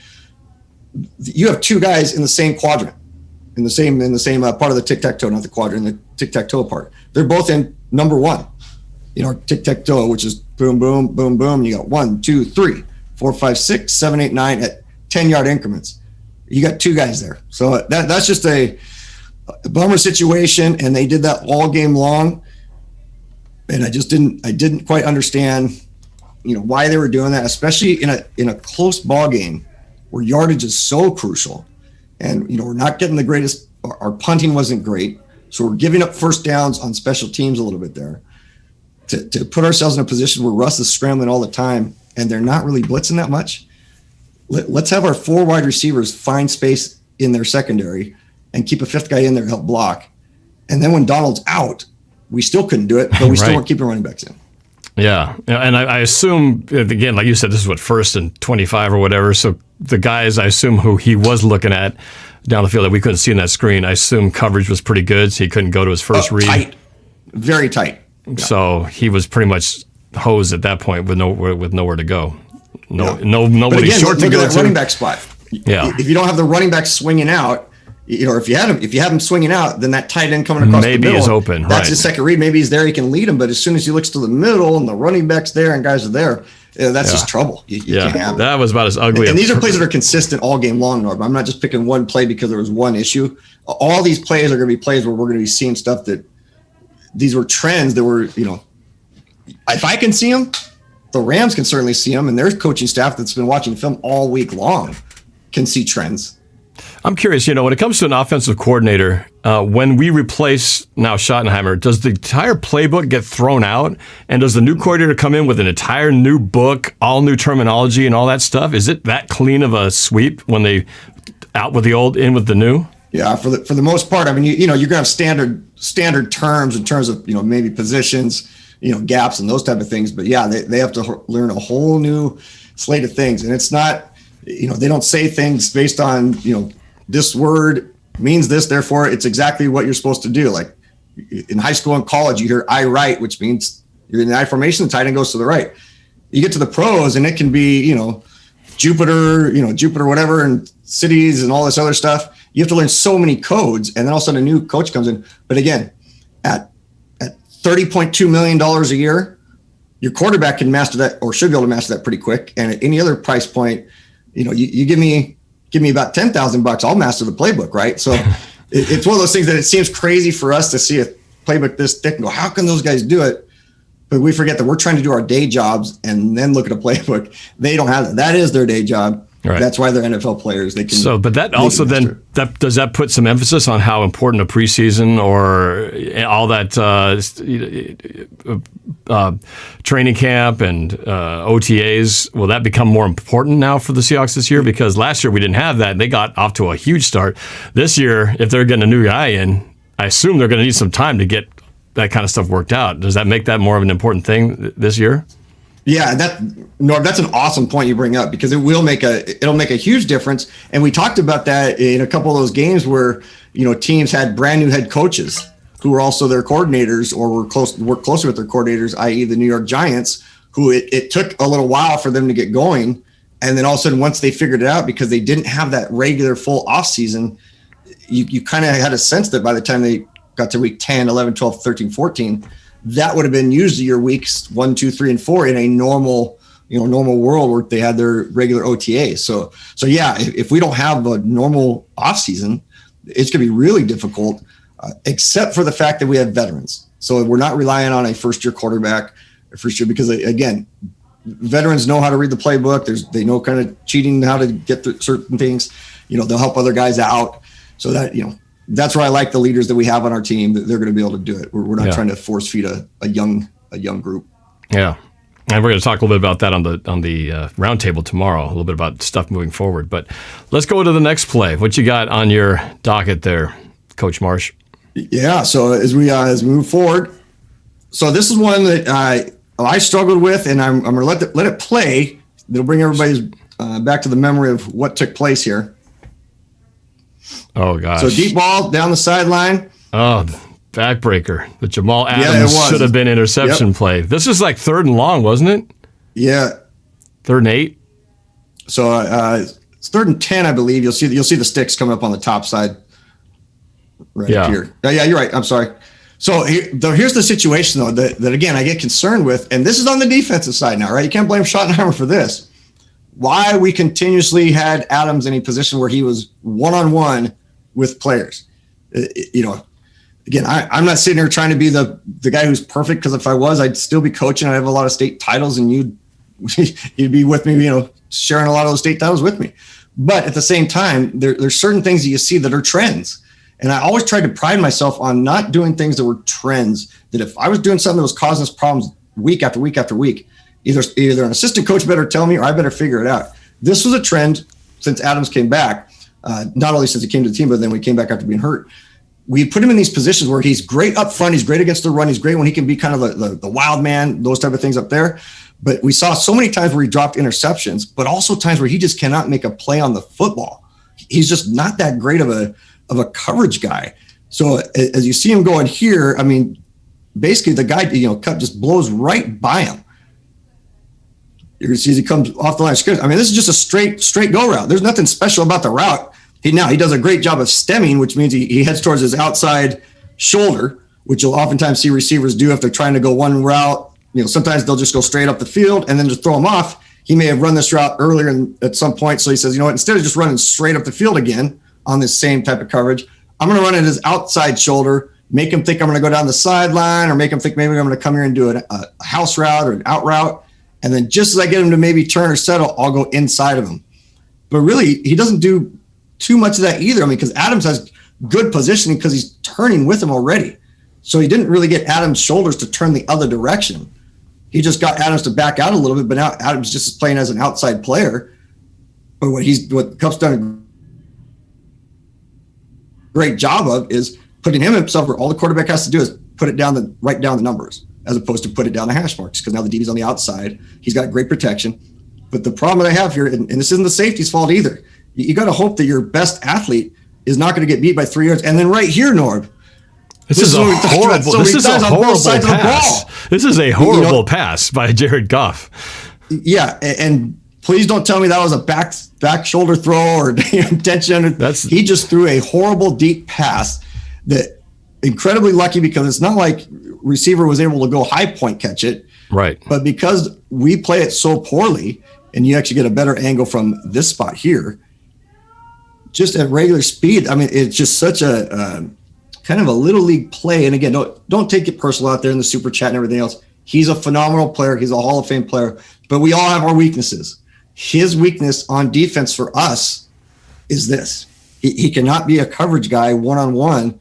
You have two guys in the same quadrant, in the same part of the tic-tac-toe, not the quadrant, the tic-tac-toe part. They're both in number 1. Tic-tac-toe, which is boom, boom, boom, boom. You got 1, 2, 3, 4, 5, 6, 7, 8, 9 at 10-yard increments. You got two guys there. So that's just a bummer situation, and they did that all game long. And I didn't quite understand, why they were doing that, especially in a close ball game where yardage is so crucial. And, we're not getting the greatest, our punting wasn't great. So we're giving up first downs on special teams a little bit there to put ourselves in a position where Russ is scrambling all the time and they're not really blitzing that much. Let's have our 4 wide receivers find space in their secondary and keep a 5th guy in there to help block. And then when Donald's out, we still couldn't do it, but we still weren't keeping running backs in. Yeah. And I assume, again, like you said, this is what, 1st and 25 or whatever. So the guys, I assume, who he was looking at down the field that we couldn't see in that screen, I assume coverage was pretty good, so he couldn't go to his first read. Tight. Very tight. Yeah. So he was pretty much hosed at that point with nowhere to go. Nobody short to go to. Look at that running back spot. Yeah. If you don't have the running back swinging out, if you have him swinging out, then that tight end coming across the middle, is open. That's his second read. Maybe he's there, he can lead him. But as soon as he looks to the middle and the running back's there and guys are there, that's just trouble. You can't have that was about as ugly. And these are plays that are consistent all game long, Norb. I'm not just picking one play because there was one issue. All these plays are going to be plays where we're going to be seeing stuff that these were trends that were, if I can see them, the Rams can certainly see them, and their coaching staff that's been watching film all week long can see trends. I'm curious, when it comes to an offensive coordinator, when we replace now Schottenheimer, does the entire playbook get thrown out? And does the new coordinator come in with an entire new book, all new terminology and all that stuff? Is it that clean of a sweep when they out with the old, in with the new? Yeah, for the most part. I mean, you're going to have standard terms in terms of, maybe positions, gaps and those type of things. But yeah, they have to learn a whole new slate of things. And it's not, they don't say things based on, this word means this, therefore it's exactly what you're supposed to do. Like in high school and college, you hear I right, which means you're in the I formation, the tight end goes to the right. You get to the pros and it can be, Jupiter, whatever, and cities and all this other stuff. You have to learn so many codes, and then all of a sudden a new coach comes in. But again, at $30.2 million a year, your quarterback can master that, or should be able to master that pretty quick. And at any other price point, you give me about $10,000, I'll master the playbook, right? So it's one of those things that it seems crazy for us to see a playbook this thick and go, how can those guys do it? But we forget that we're trying to do our day jobs and then look at a playbook. They don't have that. That is their day job. Right. That's why they're NFL players. They can. So, but that also then does that put some emphasis on how important a preseason or all that training camp and OTAs, will that become more important now for the Seahawks this year? Because last year we didn't have that, and they got off to a huge start. This year, if they're getting a new guy in, I assume they're going to need some time to get that kind of stuff worked out. Does that make that more of an important thing this year? Yeah, that's an awesome point you bring up, because it'll make a huge difference. And we talked about that in a couple of those games where, teams had brand new head coaches who were also their coordinators or worked closer with their coordinators, i.e. the New York Giants, who it took a little while for them to get going. And then all of a sudden, once they figured it out, because they didn't have that regular full off season, you kind of had a sense that by the time they got to week 10, 11, 12, 13, 14, that would have been usually your weeks 1, 2, 3, and 4 in a normal world where they had their regular OTA. So yeah, if we don't have a normal off season, it's going to be really difficult, except for the fact that we have veterans. So we're not relying on a first-year quarterback because again, veterans know how to read the playbook. They know kind of cheating, how to get through certain things. They'll help other guys out. So that, that's where I like the leaders that we have on our team, that they're going to be able to do it. We're not trying to force feed a young group. Yeah. And we're going to talk a little bit about that on the roundtable tomorrow, a little bit about stuff moving forward. But let's go to the next play. What you got on your docket there, Coach Marsh? Yeah. So as we move forward, so this is one that I struggled with, and I'm going to let it play. It'll bring everybody's back to the memory of what took place here. Oh gosh! So deep ball down the sideline. Oh, backbreaker. The Jamal Adams should have been interception play. This is like 3rd and long, wasn't it? Yeah. 3rd and 8. So it's 3rd and 10, I believe. You'll see the sticks coming up on the top side. Right up here. Yeah, you're right. I'm sorry. So here's the situation though that again I get concerned with, and this is on the defensive side now, right? You can't blame Schottenheimer for this. Why we continuously had Adams in a position where he was one-on-one with players. Again, I'm not sitting here trying to be the guy who's perfect, because if I was, I'd still be coaching. I'd have a lot of state titles, and you'd be with me, sharing a lot of those state titles with me. But at the same time, there's certain things that you see that are trends. And I always tried to pride myself on not doing things that were trends, that if I was doing something that was causing us problems week after week after week, either an assistant coach better tell me or I better figure it out. This was a trend since Adams came back, not only since he came to the team, but then we came back after being hurt. We put him in these positions where he's great up front. He's great against the run. He's great when he can be kind of the wild man, those type of things up there. But we saw so many times where he dropped interceptions, but also times where he just cannot make a play on the football. He's just not that great of a coverage guy. So as you see him going here, I mean, basically the guy, cut just blows right by him. You're going to see as he comes off the line of scrimmage. I mean, this is just a straight go route. There's nothing special about the route. He does a great job of stemming, which means he heads towards his outside shoulder, which you'll oftentimes see receivers do if they're trying to go one route. Sometimes they'll just go straight up the field and then just throw him off. He may have run this route earlier at some point. So he says, instead of just running straight up the field again on this same type of coverage, I'm going to run at his outside shoulder, make him think I'm going to go down the sideline, or make him think maybe I'm going to come here and do a house route or an out route. And then just as I get him to maybe turn or settle, I'll go inside of him. But really, he doesn't do too much of that either. I mean, because Adams has good positioning because he's turning with him already. So he didn't really get Adams' shoulders to turn the other direction. He just got Adams to back out a little bit, but now Adams just is playing as an outside player. But what Cup's done a great job of is putting himself where all the quarterback has to do is write down the numbers, as opposed to put it down the hash marks, because now the DB's on the outside. He's got great protection. But the problem that I have here, and this isn't the safety's fault either, you got to hope that your best athlete is not going to get beat by 3 yards. And then right here, Norb, this is a horrible pass. This is a horrible pass by Jared Goff. Yeah, and please don't tell me that was a back shoulder throw or intention. He just threw a horrible deep pass that incredibly lucky, because it's not like receiver was able to go high point catch it. Right. But because we play it so poorly, and you actually get a better angle from this spot here, just at regular speed, I mean, it's just such a kind of a little league play. And again, don't take it personal out there in the super chat and everything else. He's a phenomenal player. He's a Hall of Fame player, but we all have our weaknesses. His weakness on defense for us is this. He cannot be a coverage guy one-on-one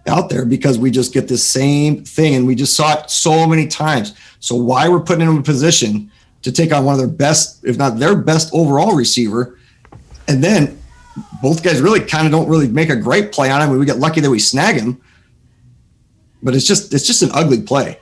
out there, because we just get the same thing. And we just saw it so many times. So why we're putting him in a position to take on one of their best, if not their best overall receiver. And then both guys really kind of don't really make a great play on him. We get lucky that we snag him, but it's just an ugly play.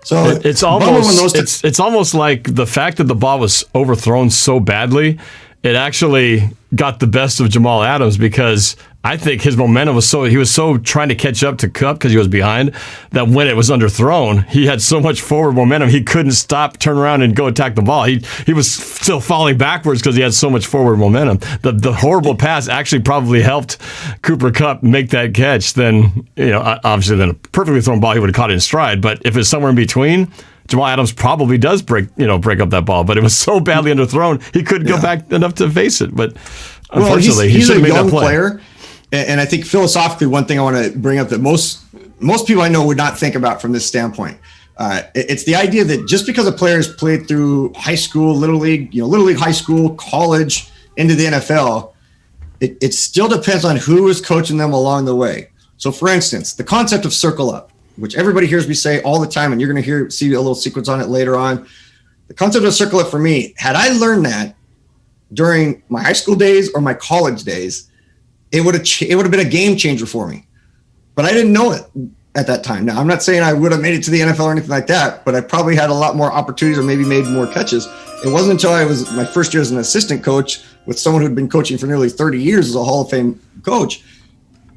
So it's almost like the fact that the ball was overthrown so badly it actually got the best of Jamal Adams because I think his momentum was he was so trying to catch up to Kupp because he was behind that when it was underthrown, he had so much forward momentum he couldn't stop, turn around, and go attack the ball. He was still falling backwards because he had so much forward momentum. The horrible pass actually probably helped Cooper Kupp make that catch. Then, obviously, then a perfectly thrown ball, he would have caught it in stride. But if it's somewhere in between, Jamal Adams probably does break up that ball, but it was so badly underthrown he couldn't go back enough to face it. But unfortunately, he's he should have made a young that play. Player, and I think philosophically, one thing I want to bring up that most people I know would not think about from this standpoint, it's the idea that just because a player has played through high school, little league, high school, college, into the NFL, it still depends on who is coaching them along the way. So, for instance, the concept of circle up, which everybody hears me say all the time, and you're going to see a little sequence on it later on. The concept of circle up for me, had I learned that during my high school days or my college days, it would have been a game changer for me. But I didn't know it at that time. Now, I'm not saying I would have made it to the NFL or anything like that, but I probably had a lot more opportunities or maybe made more catches. It wasn't until I was my first year as an assistant coach with someone who'd been coaching for nearly 30 years as a Hall of Fame coach.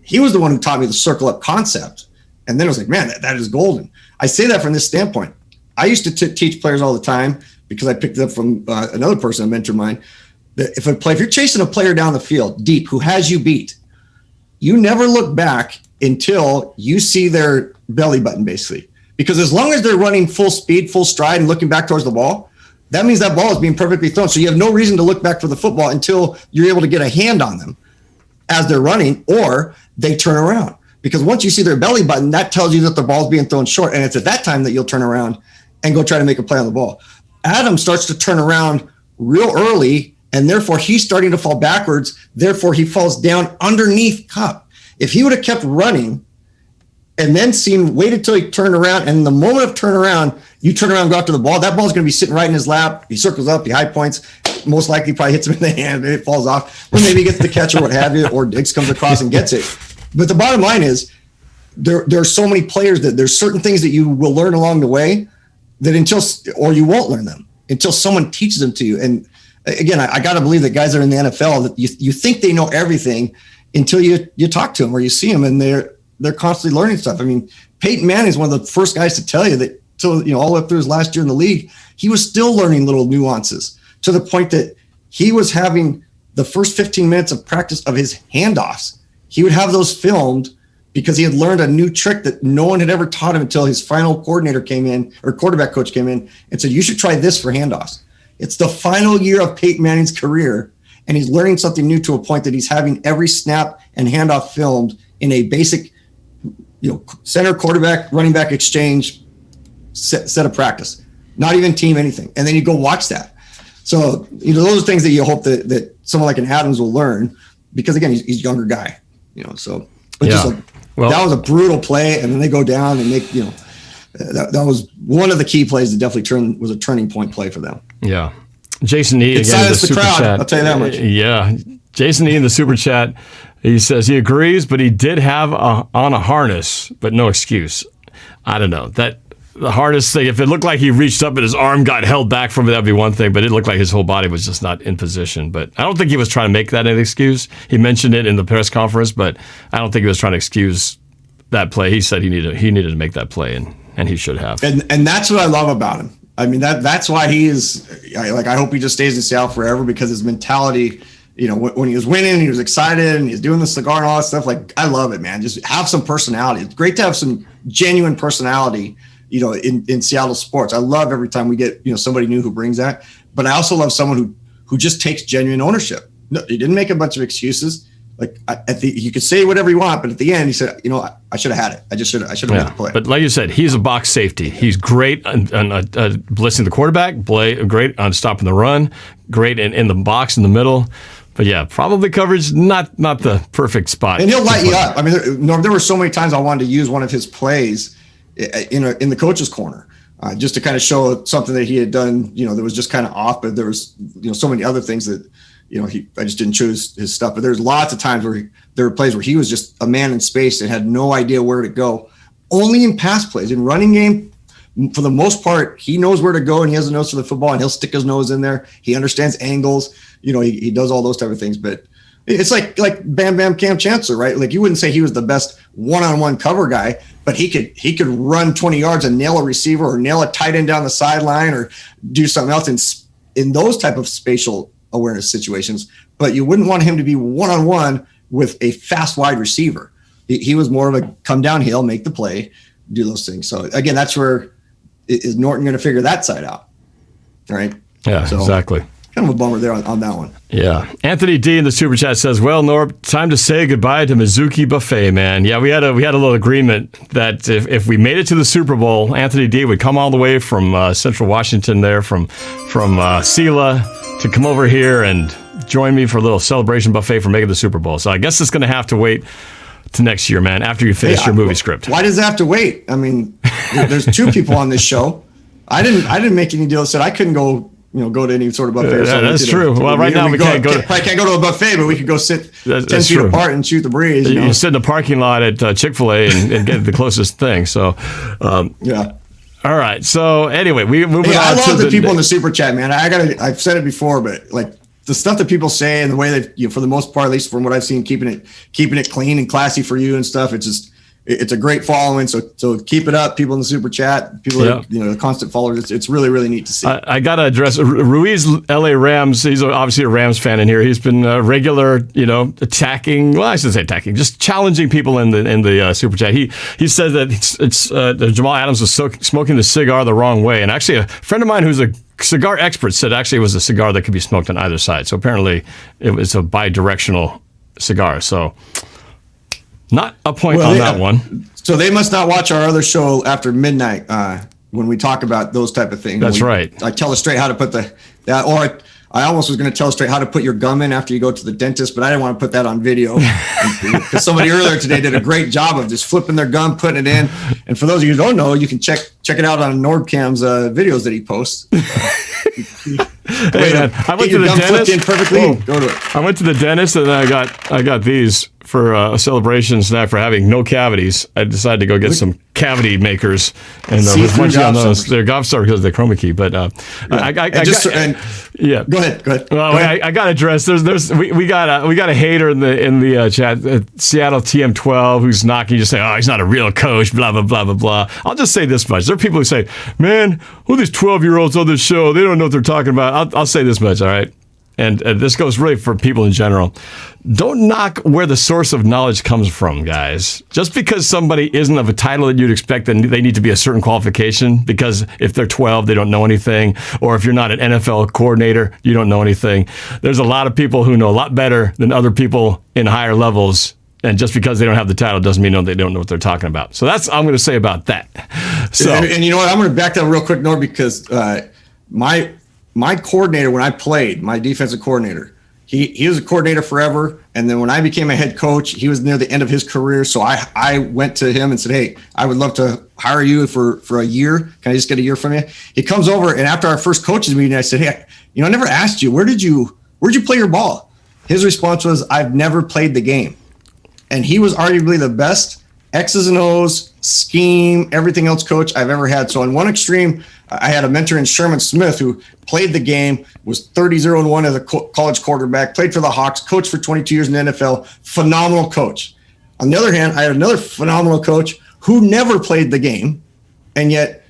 He was the one who taught me the circle up concept. And then I was like, man, that is golden. I say that from this standpoint. I used to teach players all the time because I picked it up from another person, a mentor of mine, that if you're chasing a player down the field deep who has you beat, you never look back until you see their belly button, basically. Because as long as they're running full speed, full stride, and looking back towards the ball, that means that ball is being perfectly thrown. So you have no reason to look back for the football until you're able to get a hand on them as they're running or they turn around. Because once you see their belly button, that tells you that the ball's being thrown short. And it's at that time that you'll turn around and go try to make a play on the ball. Adam starts to turn around real early, and therefore he's starting to fall backwards. Therefore, he falls down underneath Kupp. If he would have kept running and then waited till he turned around, and the moment of turnaround, you turn around and go after the ball, that ball's going to be sitting right in his lap. He circles up, he high points, most likely probably hits him in the hand, maybe it falls off, or maybe he gets the catch or what have you, or Diggs comes across and gets it. But the bottom line is there are so many players that there's certain things that you will learn along the way that or you won't learn them until someone teaches them to you. And again, I got to believe that guys that are in the NFL, that you think they know everything until you talk to them or you see them, and they're constantly learning stuff. I mean, Peyton Manning is one of the first guys to tell you that till all the way up through his last year in the league, he was still learning little nuances to the point that he was having the first 15 minutes of practice of his handoffs. He would have those filmed because he had learned a new trick that no one had ever taught him until his final coordinator came in, or quarterback coach came in and said, you should try this for handoffs. It's the final year of Peyton Manning's career, and he's learning something new to a point that he's having every snap and handoff filmed in a basic, center quarterback, running back exchange set of practice, not even team anything. And then you go watch that. So, those are things that you hope that someone like an Adams will learn, because again, he's a younger guy, so. But that was a brutal play, and then they go down and make, that was one of the key plays that definitely was a turning point play for them. Yeah. Jason E. It again, the super crowd, chat. I'll tell you that much. Yeah. Jason E. in the super chat, he says he agrees, but he did have on a harness, but no excuse. I don't know. The harness thing, if it looked like he reached up and his arm got held back from it, that'd be one thing, but it looked like his whole body was just not in position. But I don't think he was trying to make that an excuse. He mentioned it in the press conference, but I don't think he was trying to excuse that play. He said he needed to make that play, and he should have. And that's what I love about him. I mean, that's why he is, I hope he just stays in Seattle forever, because his mentality, when he was winning, he was excited, and he's doing the cigar and all that stuff. Like, I love it, man. Just have some personality. It's great to have some genuine personality, in Seattle sports. I love every time we get, somebody new who brings that, but I also love someone who just takes genuine ownership. No, he didn't make a bunch of excuses. Like, you could say whatever you want, but at the end he said, I should have had it. I should have made the play. But like you said, he's a box safety. He's great on blitzing the quarterback, great on stopping the run, great in the box in the middle. But yeah, probably coverage, not the perfect spot. And he'll light you up. I mean, there were so many times I wanted to use one of his plays in the coach's corner, just to kind of show something that he had done, that was just kind of off. But there was, so many other things that, I just didn't choose his stuff. But there's lots of times where there were plays where he was just a man in space and had no idea where to go. Only in pass plays. In running game, for the most part, he knows where to go and he has a nose for the football and he'll stick his nose in there. He understands angles. He does all those type of things. But it's like Bam Bam Cam Chancellor, right? Like you wouldn't say he was the best one-on-one cover guy, but he could run 20 yards and nail a receiver or nail a tight end down the sideline or do something else in those type of spatial awareness situations. But you wouldn't want him to be one-on-one with a fast wide receiver. He was more of a come downhill, make the play, do those things. So again, that's where is Norton going to figure that side out, right? Yeah, so, exactly. Kind of a bummer there on that one. Yeah. Anthony D in the super chat says, "Well, Norb, time to say goodbye to Mizuki Buffet, man." Yeah, we had a little agreement that if we made it to the Super Bowl, Anthony D would come all the way from Central Washington there, from Sela to come over here and join me for a little celebration buffet for making the Super Bowl. So I guess it's going to have to wait to next year, man, after you finish your movie script. Why does it have to wait? I mean, there's two people on this show. I didn't make any deal that said I couldn't go to any sort of buffet. Yeah, that's true. Well, right now we can't go. Probably can't go to a buffet, but we could go sit 10 feet apart and shoot the breeze. You sit in the parking lot at Chick-fil-A and get the closest thing. So, yeah. All right. So anyway, we moving on. I love the people in the super chat, man. I've said it before, but like the stuff that people say and the way that for the most part, at least from what I've seen, keeping it clean and classy for you and stuff. It's a great following. So keep it up, people in the super chat, people that the constant followers. It's really, really neat to see. I got to address Ruiz LA Rams. He's obviously a Rams fan in here. He's been regular, attacking. Well, I shouldn't say attacking, just challenging people in the super chat. He said that it's Jamal Adams was smoking the cigar the wrong way. And actually, a friend of mine who's a cigar expert said actually it was a cigar that could be smoked on either side. So apparently, it was a bi-directional cigar. So. Not a point on that one. So they must not watch our other show after midnight when we talk about those type of things. That's right. I tell us straight how to put or I almost was going to tell us straight how to put your gum in after you go to the dentist, but I didn't want to put that on video because somebody earlier today did a great job of just flipping their gum, putting it in. And for those of you who don't know, you can check it out on NorbCam's videos that he posts. Hey man, I went to the dentist. Perfectly. Go to it. I went to the dentist and I got these for a celebration snack for having no cavities. I decided to go get some cavity makers and was munching on those. They're Golfstar because they're chroma key. But Go ahead. Well, I got to address. We got a hater in the chat. Seattle TM12 who's knocking. Just saying, oh, he's not a real coach. Blah blah blah blah blah. I'll just say this much. There are people who say, man, who are these 12-year-olds on this show? They don't know what they're talking about. I'll say this much. All right. And this goes really for people in general. Don't knock where the source of knowledge comes from, guys. Just because somebody isn't of a title that you'd expect, then they need to be a certain qualification. Because if they're 12, they don't know anything. Or if you're not an NFL coordinator, you don't know anything. There's a lot of people who know a lot better than other people in higher levels. And just because they don't have the title doesn't mean they don't know what they're talking about. So that's all I'm going to say about that. So, and you know what? I'm going to back that real quick, Norb, because my coordinator when I played, my defensive coordinator, he was a coordinator forever. And then when I became a head coach, he was near the end of his career. So I went to him and said, hey, I would love to hire you for a year. Can I just get a year from you? He comes over, and after our first coaches meeting, I said, hey, I never asked you, where'd you play your ball? His response was, I've never played the game. And he was arguably the best X's and O's, scheme, everything else coach I've ever had. So on one extreme, I had a mentor in Sherman Smith who played the game, was 30-0-1 as a college quarterback, played for the Hawks, coached for 22 years in the NFL, phenomenal coach. On the other hand, I had another phenomenal coach who never played the game, and yet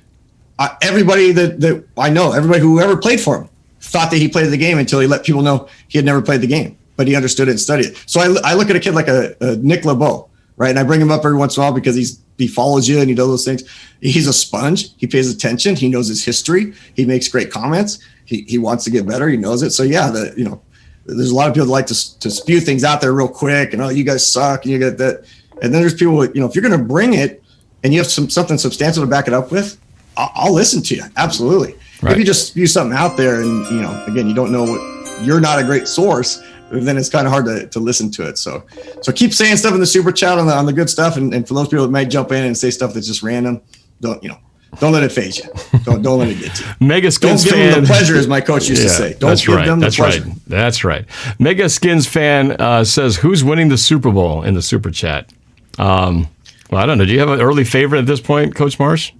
everybody that I know, everybody who ever played for him, thought that he played the game until he let people know he had never played the game, but he understood it and studied it. So I look at a kid like a Nick LeBeau, right? And I bring him up every once in a while because he follows you and he does those things. He's a sponge. He pays attention. He knows his history. He makes great comments. He wants to get better. He knows it. So yeah, there's a lot of people that like to spew things out there real quick and, oh, you guys suck. And you get that. And then there's people, if you're going to bring it and you have something substantial to back it up with, I'll listen to you. Absolutely. Right. If you just spew something out there and, again, you don't know you're not a great source, then it's kind of hard to listen to it. So keep saying stuff in the super chat on the good stuff. And for those people that might jump in and say stuff that's just random, don't let it phase you. Don't let it get you. Mega Skins don't give them the pleasure, as my coach used to say. Don't give them the pleasure. That's right. Mega Skins fan says, who's winning the Super Bowl in the super chat? Well, I don't know. Do you have an early favorite at this point, Coach Marsh?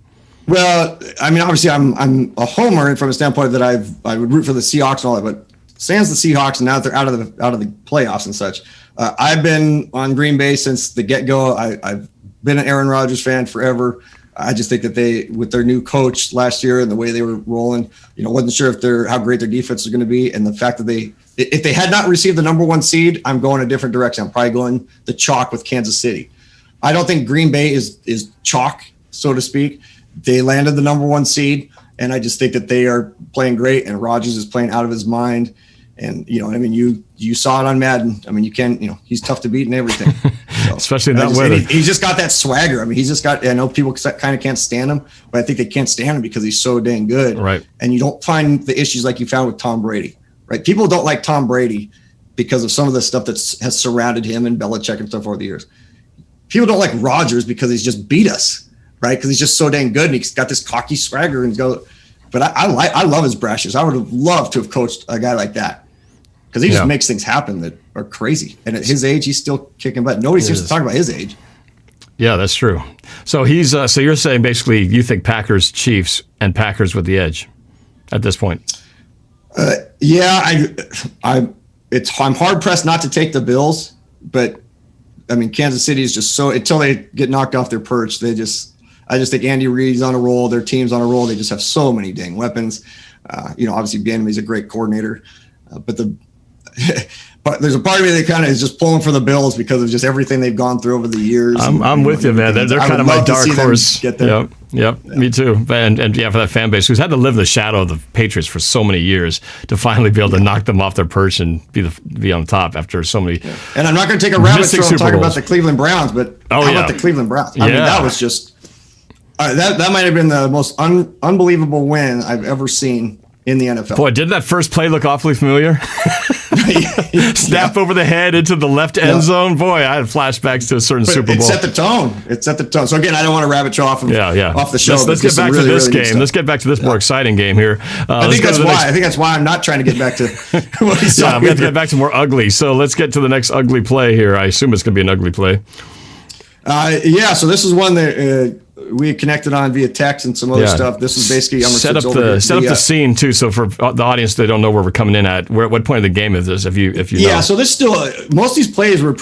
Well, I mean, obviously, I'm a homer from a standpoint that I would root for the Seahawks and all that, but sans the Seahawks, and now that they're out of the playoffs and such, I've been on Green Bay since the get-go. I've been an Aaron Rodgers fan forever. I just think that they, with their new coach last year and the way they were rolling, wasn't sure how great their defense was going to be, and the fact that if they had not received the number 1 seed, I'm going a different direction. I'm probably going the chalk with Kansas City. I don't think Green Bay is chalk, so to speak. They landed the number 1 seed, and I just think that they are playing great, and Rodgers is playing out of his mind. And, you saw it on Madden. I mean, he's tough to beat and everything. So, especially in that weather. He's just got that swagger. I mean, I know people kind of can't stand him, but I think they can't stand him because he's so dang good. Right. And you don't find the issues like you found with Tom Brady, right? People don't like Tom Brady because of some of the stuff that has surrounded him and Belichick and stuff over the years. People don't like Rodgers because he's just beat us, right? Because he's just so dang good and he's got this cocky swagger and but I love his brashness. I would have loved to have coached a guy like that. Because he just makes things happen that are crazy. And at his age, he's still kicking butt. Nobody seems to talk about his age. Yeah, that's true. So so you're saying basically you think Packers, Chiefs, and Packers with the edge at this point? Yeah, I'm hard pressed not to take the Bills, but I mean Kansas City is just so, until they get knocked off their perch, I just think Andy Reid's on a roll, their team's on a roll. They just have so many dang weapons. Obviously Bieniemy's a great coordinator, but there's a part of me that kind of is just pulling for the Bills because of just everything they've gone through over the years. I'm with you, man. They're kind of my dark horse. Get there. Yep, me too. And for that fan base who's had to live the shadow of the Patriots for so many years to finally be able to knock them off their perch and be on top after so many. Yeah. And I'm not going to take a rabbit trail and talk about the Cleveland Browns, but how about the Cleveland Browns? I mean, that was just that might have been the most unbelievable win I've ever seen in the NFL. Boy, didn't that first play look awfully familiar? Snap over the head into the left end zone. Boy, I had flashbacks to a certain Super Bowl. It set the tone. So again, I don't want to rabbit trail off the show. Let's get back to this game. Let's get back to this more exciting game here. I think that's why I'm not trying to get back to what we saw. We have to get back to more ugly. So let's get to the next ugly play here. I assume it's going to be an ugly play. So this is one that we connected on via text and some other stuff. This is basically set up the scene too. So for the audience, they don't know where we're coming in at. What point of the game is this? If you know. Yeah. So this still most of these plays were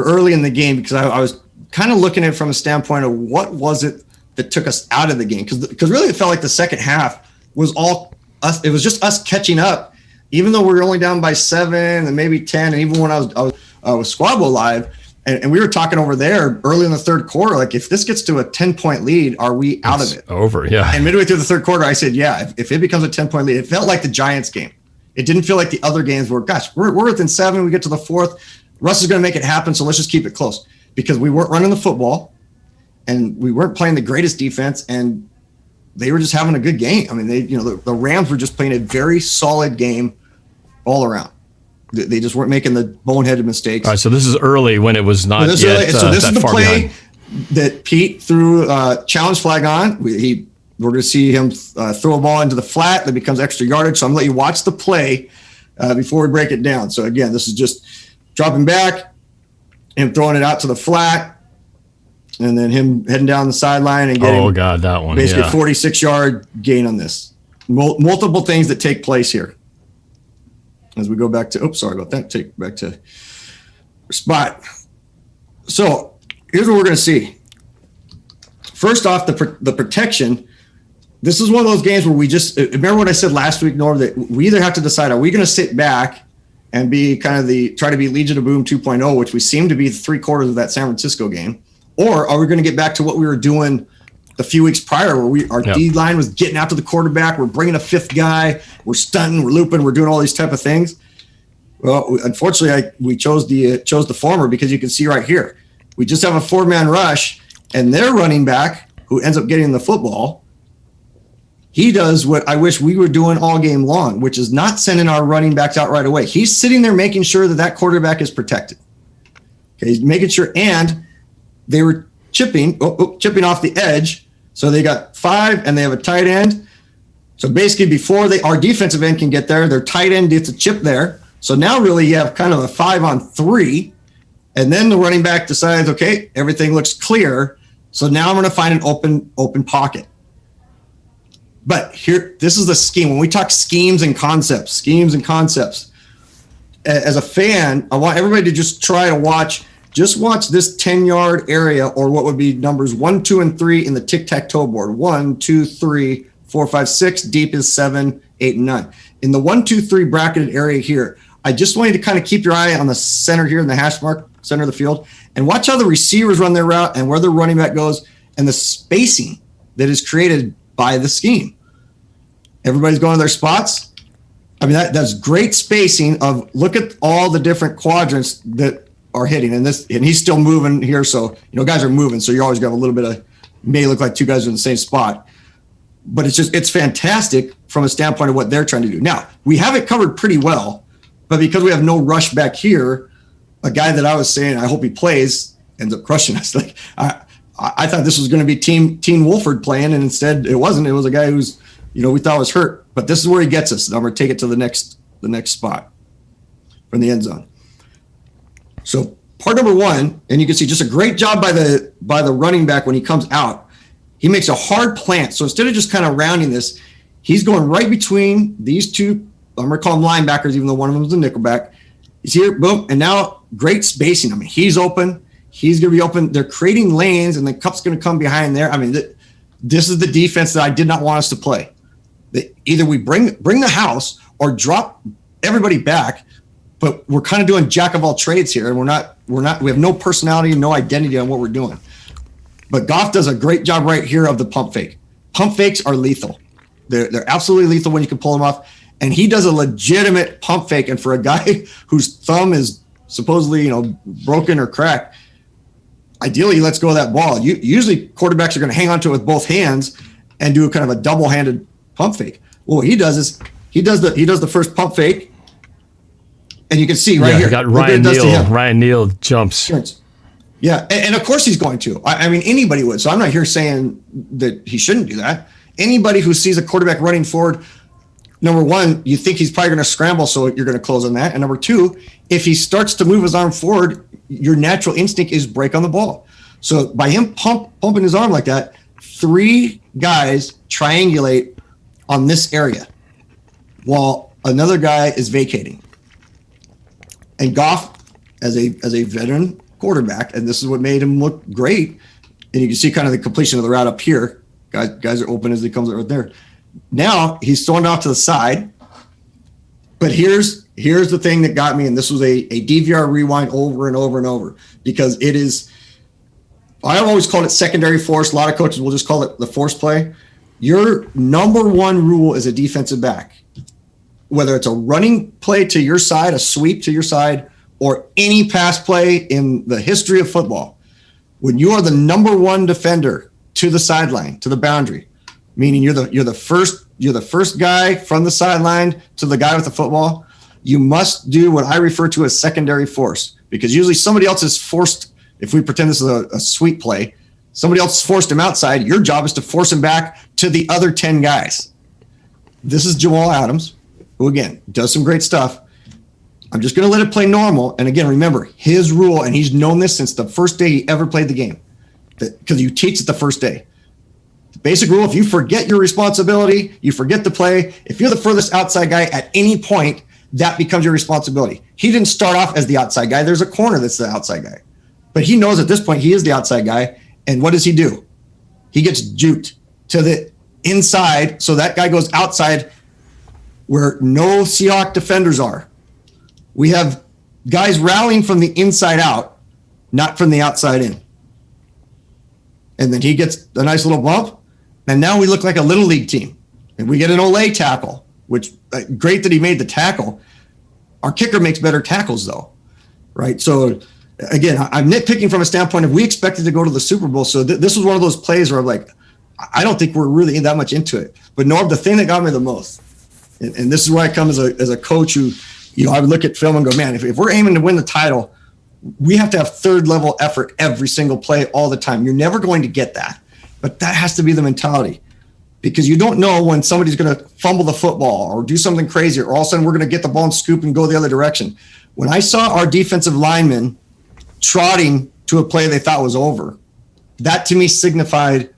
early in the game because I was kind of looking at it from a standpoint of what was it that took us out of the game because really it felt like the second half was all us. It was just us catching up, even though we were only down by 7 and maybe 10. And even when I was Squabble live. And we were talking over there early in the third quarter, like if this gets to a 10-point lead, are we out of it? Over, yeah. And midway through the third quarter, I said, yeah, if it becomes a 10-point lead, it felt like the Giants game. It didn't feel like the other games were, gosh, we're within 7. We get to the fourth. Russ is going to make it happen, so let's just keep it close. Because we weren't running the football, and we weren't playing the greatest defense, and they were just having a good game. I mean, the Rams were just playing a very solid game all around. They just weren't making the boneheaded mistakes. All right, so this is early when it was not yet so this is the play behind. That Pete threw challenge flag on. We're going to see him throw a ball into the flat that becomes extra yardage. So I'm going to let you watch the play before we break it down. So again, this is just dropping back and throwing it out to the flat, and then him heading down the sideline and getting that one basically 46-yard gain on this. Multiple things that take place here. As we go back to, sorry about that. Take back to spot. So here's what we're going to see. First off, the protection. This is one of those games where we just remember what I said last week, Norb, that we either have to decide, are we going to sit back and be kind of try to be Legion of Boom 2.0, which we seem to be 3/4 of that San Francisco game, or are we going to get back to what we were doing a few weeks prior where our D line was getting after the quarterback. We're bringing a fifth guy. We're stunting. We're looping. We're doing all these type of things. Well, unfortunately, we chose the former because you can see right here. We just have a 4-man rush, and their running back, who ends up getting the football, he does what I wish we were doing all game long, which is not sending our running backs out right away. He's sitting there making sure that quarterback is protected. Okay, he's making sure, and they were chipping off the edge. So they got 5 and they have a tight end. So basically before our defensive end can get there, their tight end gets a chip there. So now really you have kind of a 5-on-3. And then the running back decides, okay, everything looks clear. So now I'm going to find an open pocket. But here, this is the scheme. When we talk schemes and concepts, as a fan, I want everybody to just try to watch this 10-yard area, or what would be numbers 1, 2, and 3 in the tic-tac-toe board. 1, 2, 3, 4, 5, 6. Deep is 7, 8, and 9. In the 1, 2, 3 bracketed area here, I just want you to kind of keep your eye on the center here in the hash mark, center of the field, and watch how the receivers run their route and where the running back goes and the spacing that is created by the scheme. Everybody's going to their spots. I mean, that's great spacing of, look at all the different quadrants that are hitting, and he's still moving here. So, guys are moving. So you're always going to have a little bit of, may look like two guys are in the same spot, but it's fantastic from a standpoint of what they're trying to do. Now, we have it covered pretty well, but because we have no rush back here, a guy that I was saying, I hope he plays, ends up crushing us. Like, I thought this was going to be Teen Wolford playing, and instead it wasn't. It was a guy who's, we thought was hurt. But this is where he gets us. I'm going to take it to the next spot from the end zone. So part number 1, and you can see just a great job by the running back when he comes out. He makes a hard plant. So instead of just kind of rounding this, he's going right between these two. I'm going to call them linebackers, even though one of them is a nickelback. He's here, boom, and now great spacing. I mean, he's open. He's going to be open. They're creating lanes, and the cup's going to come behind there. I mean, this is the defense that I did not want us to play. Either we bring the house or drop everybody back, but we're kind of doing jack of all trades here, and we have no personality, no identity on what we're doing. But Goff does a great job right here of the pump fake. Pump fakes are lethal. They're absolutely lethal when you can pull them off. And he does a legitimate pump fake, and for a guy whose thumb is supposedly broken or cracked, ideally he lets go of that ball. Usually quarterbacks are going to hang on to it with both hands and do a kind of a double-handed pump fake. Well, what he does is he does the first pump fake, and you can see right here. Got Ryan Neal. Ryan Neal jumps. Yeah, and of course he's going to. I mean, anybody would. So I'm not here saying that he shouldn't do that. Anybody who sees a quarterback running forward, number 1, you think he's probably going to scramble, so you're going to close on that. And number 2, if he starts to move his arm forward, your natural instinct is break on the ball. So by him pumping his arm like that, 3 guys triangulate on this area while another guy is vacating. And Goff, as a veteran quarterback, and this is what made him look great, and you can see kind of the completion of the route up here. Guys are open as he comes right there. Now he's throwing off to the side, but here's the thing that got me, and this was a DVR rewind over and over and over, because it is, I've always called it secondary force. A lot of coaches will just call it the force play. Your number 1 rule as a defensive back, whether it's a running play to your side, a sweep to your side, or any pass play in the history of football, when you are the number 1 defender to the sideline, to the boundary, meaning you're the first guy from the sideline to the guy with the football, you must do what I refer to as secondary force, because usually somebody else is forced. If we pretend this is a sweep play, somebody else forced him outside. Your job is to force him back to the other 10 guys. This is Jamal Adams, who, again, does some great stuff. I'm just going to let it play normal. And again, remember, his rule, and he's known this since the first day he ever played the game, because you teach it the first day. The basic rule, if you forget your responsibility, you forget the play, if you're the furthest outside guy at any point, that becomes your responsibility. He didn't start off as the outside guy. There's a corner that's the outside guy. But he knows at this point he is the outside guy. And what does he do? He gets juked to the inside, so that guy goes outside where no Seahawks defenders are. We have guys rallying from the inside out, not from the outside in. And then he gets a nice little bump, and now we look like a little league team. And we get an Olay tackle, which great that he made the tackle. Our kicker makes better tackles, though, right? So again, I'm nitpicking from a standpoint of we expected to go to the Super Bowl. So this was one of those plays where I'm like, I don't think we're really that much into it. But Norb, the thing that got me the most, and this is where I come as a coach who, I would look at film and go, man, if we're aiming to win the title, we have to have 3rd level effort every single play all the time. You're never going to get that. But that has to be the mentality, because you don't know when somebody's going to fumble the football or do something crazy, or all of a sudden we're going to get the ball and scoop and go the other direction. When I saw our defensive linemen trotting to a play they thought was over, that to me signified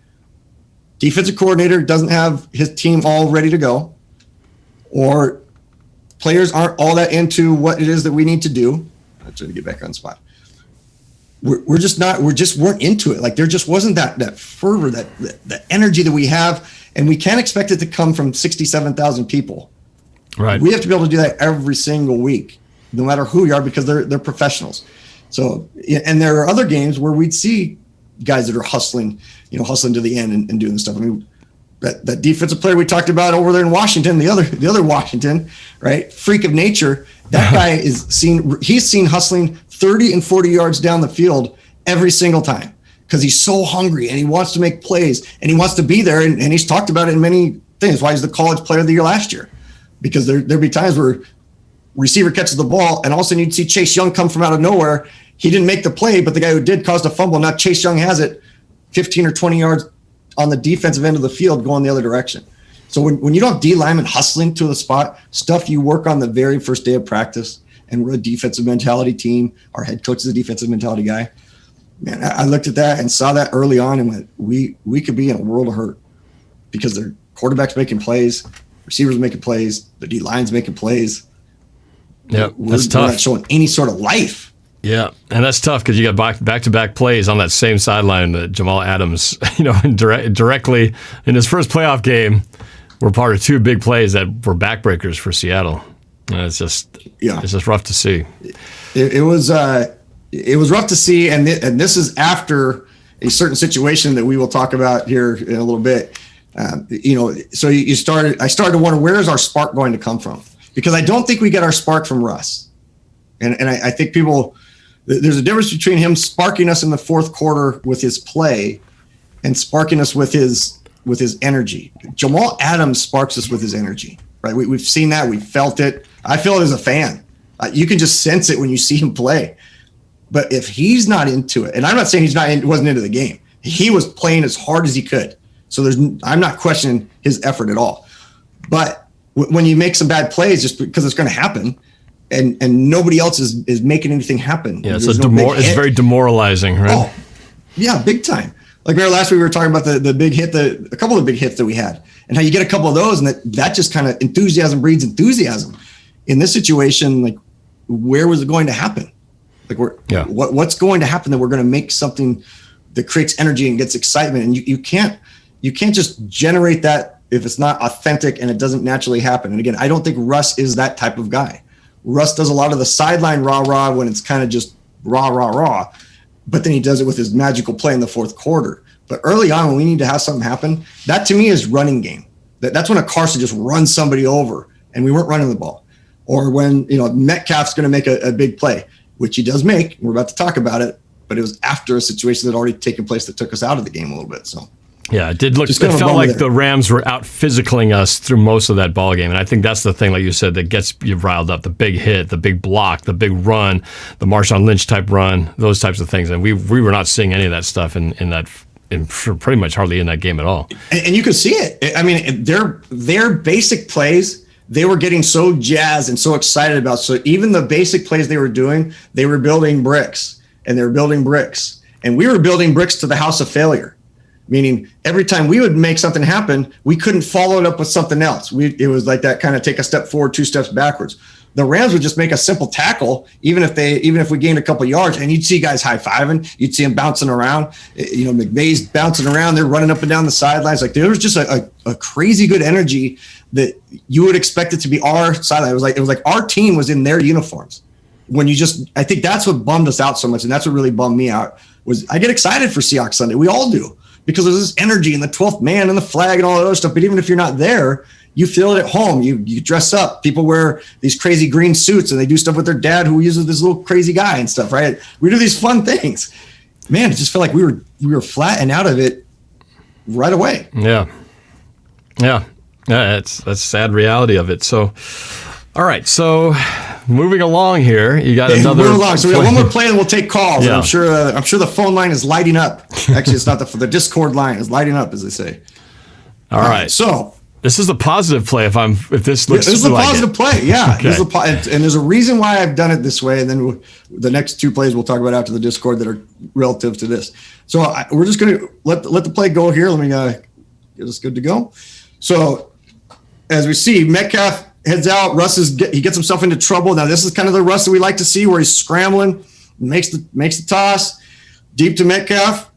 defensive coordinator doesn't have his team all ready to go, or players aren't all that into what it is that we need to do. I'm trying to get back on the spot. We just weren't into it. Like there just wasn't that fervor, that energy that we have, and we can't expect it to come from 67,000 people. Right. We have to be able to do that every single week, no matter who we are, because they're professionals. So, and there are other games where we'd see guys that are hustling to the end and doing stuff. I mean, that defensive player we talked about over there in Washington, the other Washington, right? Freak of nature. That guy he's seen hustling 30 and 40 yards down the field every single time because he's so hungry and he wants to make plays and he wants to be there. And he's talked about it in many things. Why he's the college player of the year last year, because there'd be times where receiver catches the ball and all of a sudden you'd see Chase Young come from out of nowhere. He didn't make the play, but the guy who did caused a fumble. Now Chase Young has it 15 or 20 yards on the defensive end of the field going the other direction. So when you don't have D linemen hustling to the spot, stuff you work on the very first day of practice, and we're a defensive mentality team, our head coach is a defensive mentality guy. Man, I looked at that and saw that early on and went, we could be in a world of hurt because their quarterback's making plays, receivers making plays, the D line's making plays. Yeah, that's tough. We're not showing any sort of life. Yeah, and that's tough because you got back-to-back plays on that same sideline that Jamal Adams, directly in his first playoff game, were part of two big plays that were backbreakers for Seattle. And it's just rough to see. It was rough to see, and this is after a certain situation that we will talk about here in a little bit. So I started to wonder, where is our spark going to come from? Because I don't think we get our spark from Russ, and I think there's a difference between him sparking us in the fourth quarter with his play and sparking us with his energy. Jamal Adams sparks us with his energy, right? We've seen that. We've felt it. I feel it as a fan. You can just sense it when you see him play. But if he's not into it, and I'm not saying wasn't into the game. He was playing as hard as he could. So I'm not questioning his effort at all. But when you make some bad plays, just because it's going to happen, and nobody else is making anything happen. Yeah, it's very demoralizing, right? Oh, yeah, big time. Like remember last week we were talking about the big hit, a couple of big hits that we had, and how you get a couple of those, and that just kind of enthusiasm breeds enthusiasm. In this situation, like where was it going to happen? Like what's going to happen that we're going to make something that creates energy and gets excitement, and you can't just generate that if it's not authentic and it doesn't naturally happen. And again, I don't think Russ is that type of guy. Russ does a lot of the sideline rah-rah when it's kind of just rah-rah-rah, but then he does it with his magical play in the fourth quarter. But early on, when we need to have something happen, that to me is running game. That's when a Carson just runs somebody over and we weren't running the ball. Or when Metcalf's going to make a big play, which he does make. We're about to talk about it, but it was after a situation that had already taken place that took us out of the game a little bit. So. Yeah, it did look. It felt like the Rams were out physicaling us through most of that ball game, and I think that's the thing, like you said, that gets you riled up: the big hit, the big block, the big run, the Marshawn Lynch type run, those types of things. And we were not seeing any of that stuff in pretty much hardly in that game at all. And you could see it. I mean, their basic plays, they were getting so jazzed and so excited about. So even the basic plays they were doing, they were building bricks, and and we were building bricks to the house of failure. Meaning every time we would make something happen, we couldn't follow it up with something else. It was like that kind of take a step forward, 2 steps backwards. The Rams would just make a simple tackle, even if we gained a couple yards, and you'd see guys high-fiving, you'd see them bouncing around. McVay's bouncing around, they're running up and down the sidelines. Like there was just a crazy good energy that you would expect it to be our sideline. It was like our team was in their uniforms. I think that's what bummed us out so much, and that's what really bummed me out. Was I get excited for Seahawks Sunday. We all do. Because there's this energy and the 12th man and the flag and all that other stuff. But even if you're not there, you feel it at home. You dress up. People wear these crazy green suits and they do stuff with their dad who uses this little crazy guy and stuff, right? We do these fun things. Man, it just felt like we were flat and out of it right away. Yeah. That's a sad reality of it. So, all right. So moving along here, you got another. Moving along. So we got one more play and we'll take calls. Yeah. I'm sure the phone line is lighting up. Actually, it's not the Discord line is lighting up, as they say. All right. So this is a positive play. If this looks. This is a positive play. Yeah. Okay. And there's a reason why I've done it this way. And then the next 2 plays we'll talk about after the Discord that are relative to this. So we're just going to let the play go here. Let me get us good to go. So as we see, Metcalf heads out. He gets himself into trouble. Now this is kind of the Russ that we like to see, where he's scrambling, makes the toss deep to Metcalf.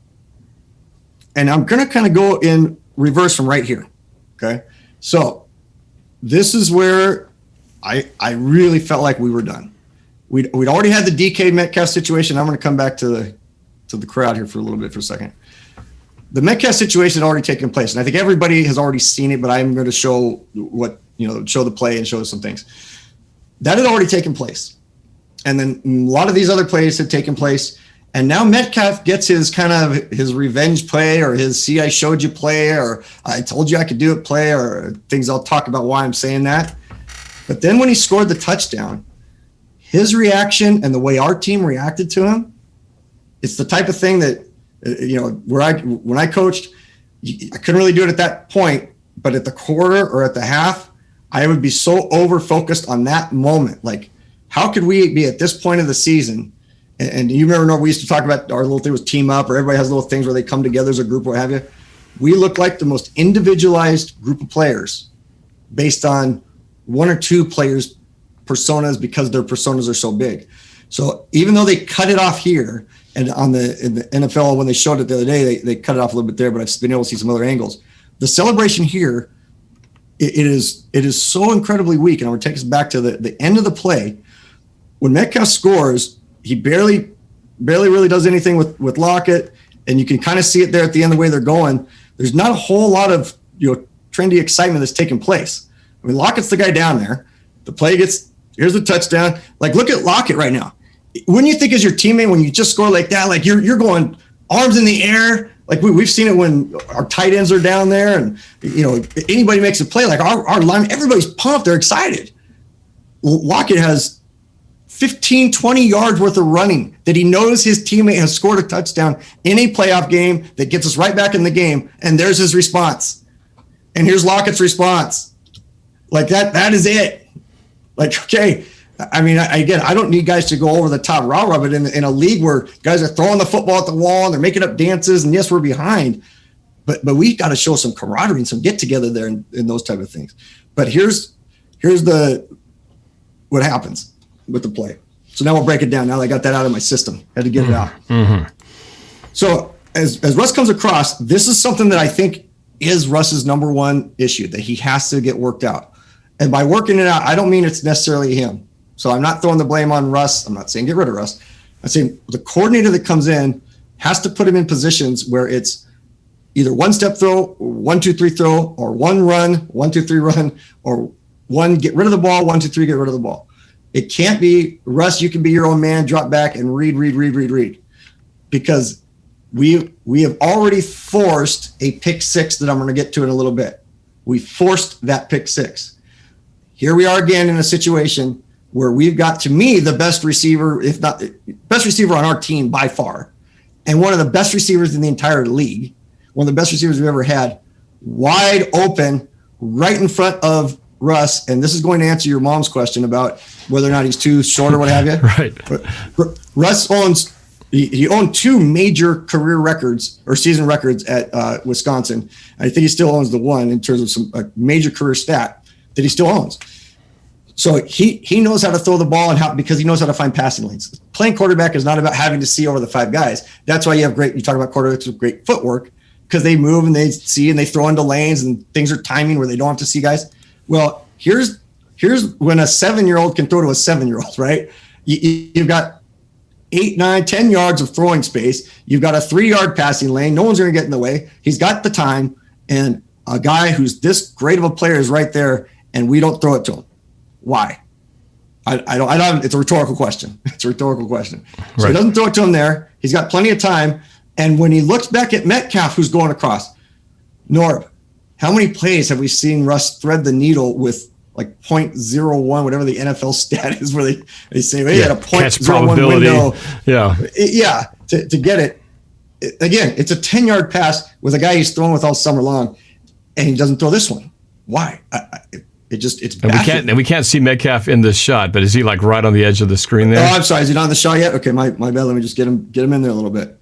And I'm going to kind of go in reverse from right here. Okay. So this is where I really felt like we were done. We'd already had the DK Metcalf situation. I'm going to come back to the crowd here for a second. The Metcalf situation had already taken place, and I think everybody has already seen it, but I'm going to show show the play and show some things. That had already taken place. And then a lot of these other plays had taken place, and now Metcalf gets his revenge play, or his "see, I showed you" play, or "I told you I could do it" play, or things. I'll talk about why I'm saying that. But then when he scored the touchdown, his reaction and the way our team reacted to him, it's the type of thing that, when I coached, I couldn't really do it at that point, but at the quarter or at the half, I would be so over-focused on that moment. Like, how could we be at this point of the season? And you remember, we used to talk about our little thing was team up, or everybody has little things where they come together as a group or what have you. We look like the most individualized group of players based on one or two players' personas, because their personas are so big. So even though they cut it off here, and in the NFL, when they showed it the other day, they cut it off a little bit there, but I've been able to see some other angles. The celebration here, it is so incredibly weak. And I'm going to take us back to the end of the play. When Metcalf scores, he barely really does anything with Lockett, and you can kind of see it there at the end, the way they're going. There's not a whole lot of trendy excitement that's taking place. I mean, Lockett's the guy down there. The play here's the touchdown. Like, look at Lockett right now. When you think as your teammate, when you just score like that, like you're going arms in the air. Like we've seen it when our tight ends are down there, and anybody makes a play, like our line, everybody's pumped, they're excited. Lockett has 15, 20 yards worth of running that he knows his teammate has scored a touchdown in a playoff game that gets us right back in the game, and there's his response. And here's Lockett's response. Like that is it. Like, okay. I mean, again, I don't need guys to go over the top rah-rah, but in a league where guys are throwing the football at the wall and they're making up dances, and yes, we're behind, but we got to show some camaraderie and some get together there in those type of things. But here's what happens with the play. So now we'll break it down. Now that I got that out of my system, had to get it out. Mm-hmm. So as Russ comes across, this is something that I think is Russ's number one issue that he has to get worked out. And by working it out, I don't mean it's necessarily him. So I'm not throwing the blame on Russ. I'm not saying get rid of Russ. I'm saying the coordinator that comes in has to put him in positions where it's either one step throw, 1, 2, 3 throw, or one run, 1, 2, 3 run, or one get rid of the ball, 1, 2, 3 get rid of the ball. It can't be, Russ, you can be your own man, drop back and read. Because we have already forced a pick six that I'm going to get to in a little bit. We forced that pick six. Here we are again in a situation where we've got, to me, the best receiver, if not best receiver on our team by far, and one of the best receivers in the entire league, one of the best receivers we've ever had, wide open, right in front of Russ. And this is going to answer your mom's question about whether or not he's too short or what have you. Right. Russ owns, he owned 2 major career records or season records at Wisconsin. I think he still owns the one in terms of some major career stat that he still owns. So he knows how to throw the ball because he knows how to find passing lanes. Playing quarterback is not about having to see over the 5 guys. That's why you talk about quarterbacks with great footwork, because they move and they see and they throw into lanes and things are timing where they don't have to see guys. Well, here's when a 7-year-old can throw to a 7-year-old, right? You've got 8, 9, 10 yards of throwing space. You've got a 3-yard passing lane. No one's going to get in the way. He's got the time, and a guy who's this great of a player is right there, and we don't throw it to him. Why? I don't. It's a rhetorical question. So right. He doesn't throw it to him there. He's got plenty of time. And when he looks back at Metcalf, who's going across, Norb, how many plays have we seen Russ thread the needle with like 0.01, whatever the NFL stat is, where they say, well, he had a 0.01 window. Yeah. To get it. Again, it's a 10-yard pass with a guy he's thrown with all summer long, and he doesn't throw this one. Why? It's and we can't see Metcalf in this shot, but is he like right on the edge of the screen there? Oh, I'm sorry. Is he not on the shot yet? Okay, my bad. Let me just get him in there a little bit.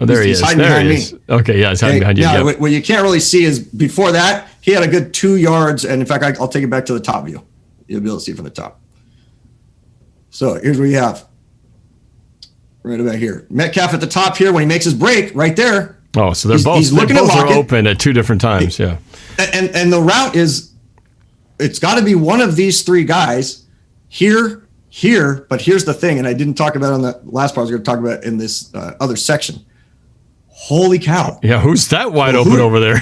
Oh, there he is. Hiding there behind he me. is. Okay, yeah, he's hiding behind you. Now, Yep. what you can't really see is before that, he had a good 2 yards. And in fact, I'll take it back to the top view. You'll be able to see from the top. So here's what you have. Right about here. Metcalf at the top here when he makes his break, right there. Oh, so they're both are open at 2 different times. Yeah. And the route is, it's got to be one of these 3 guys here. But here's the thing, and I didn't talk about it on the last part. I was going to talk about it in this other section. Holy cow! Yeah, who's that wide open over there?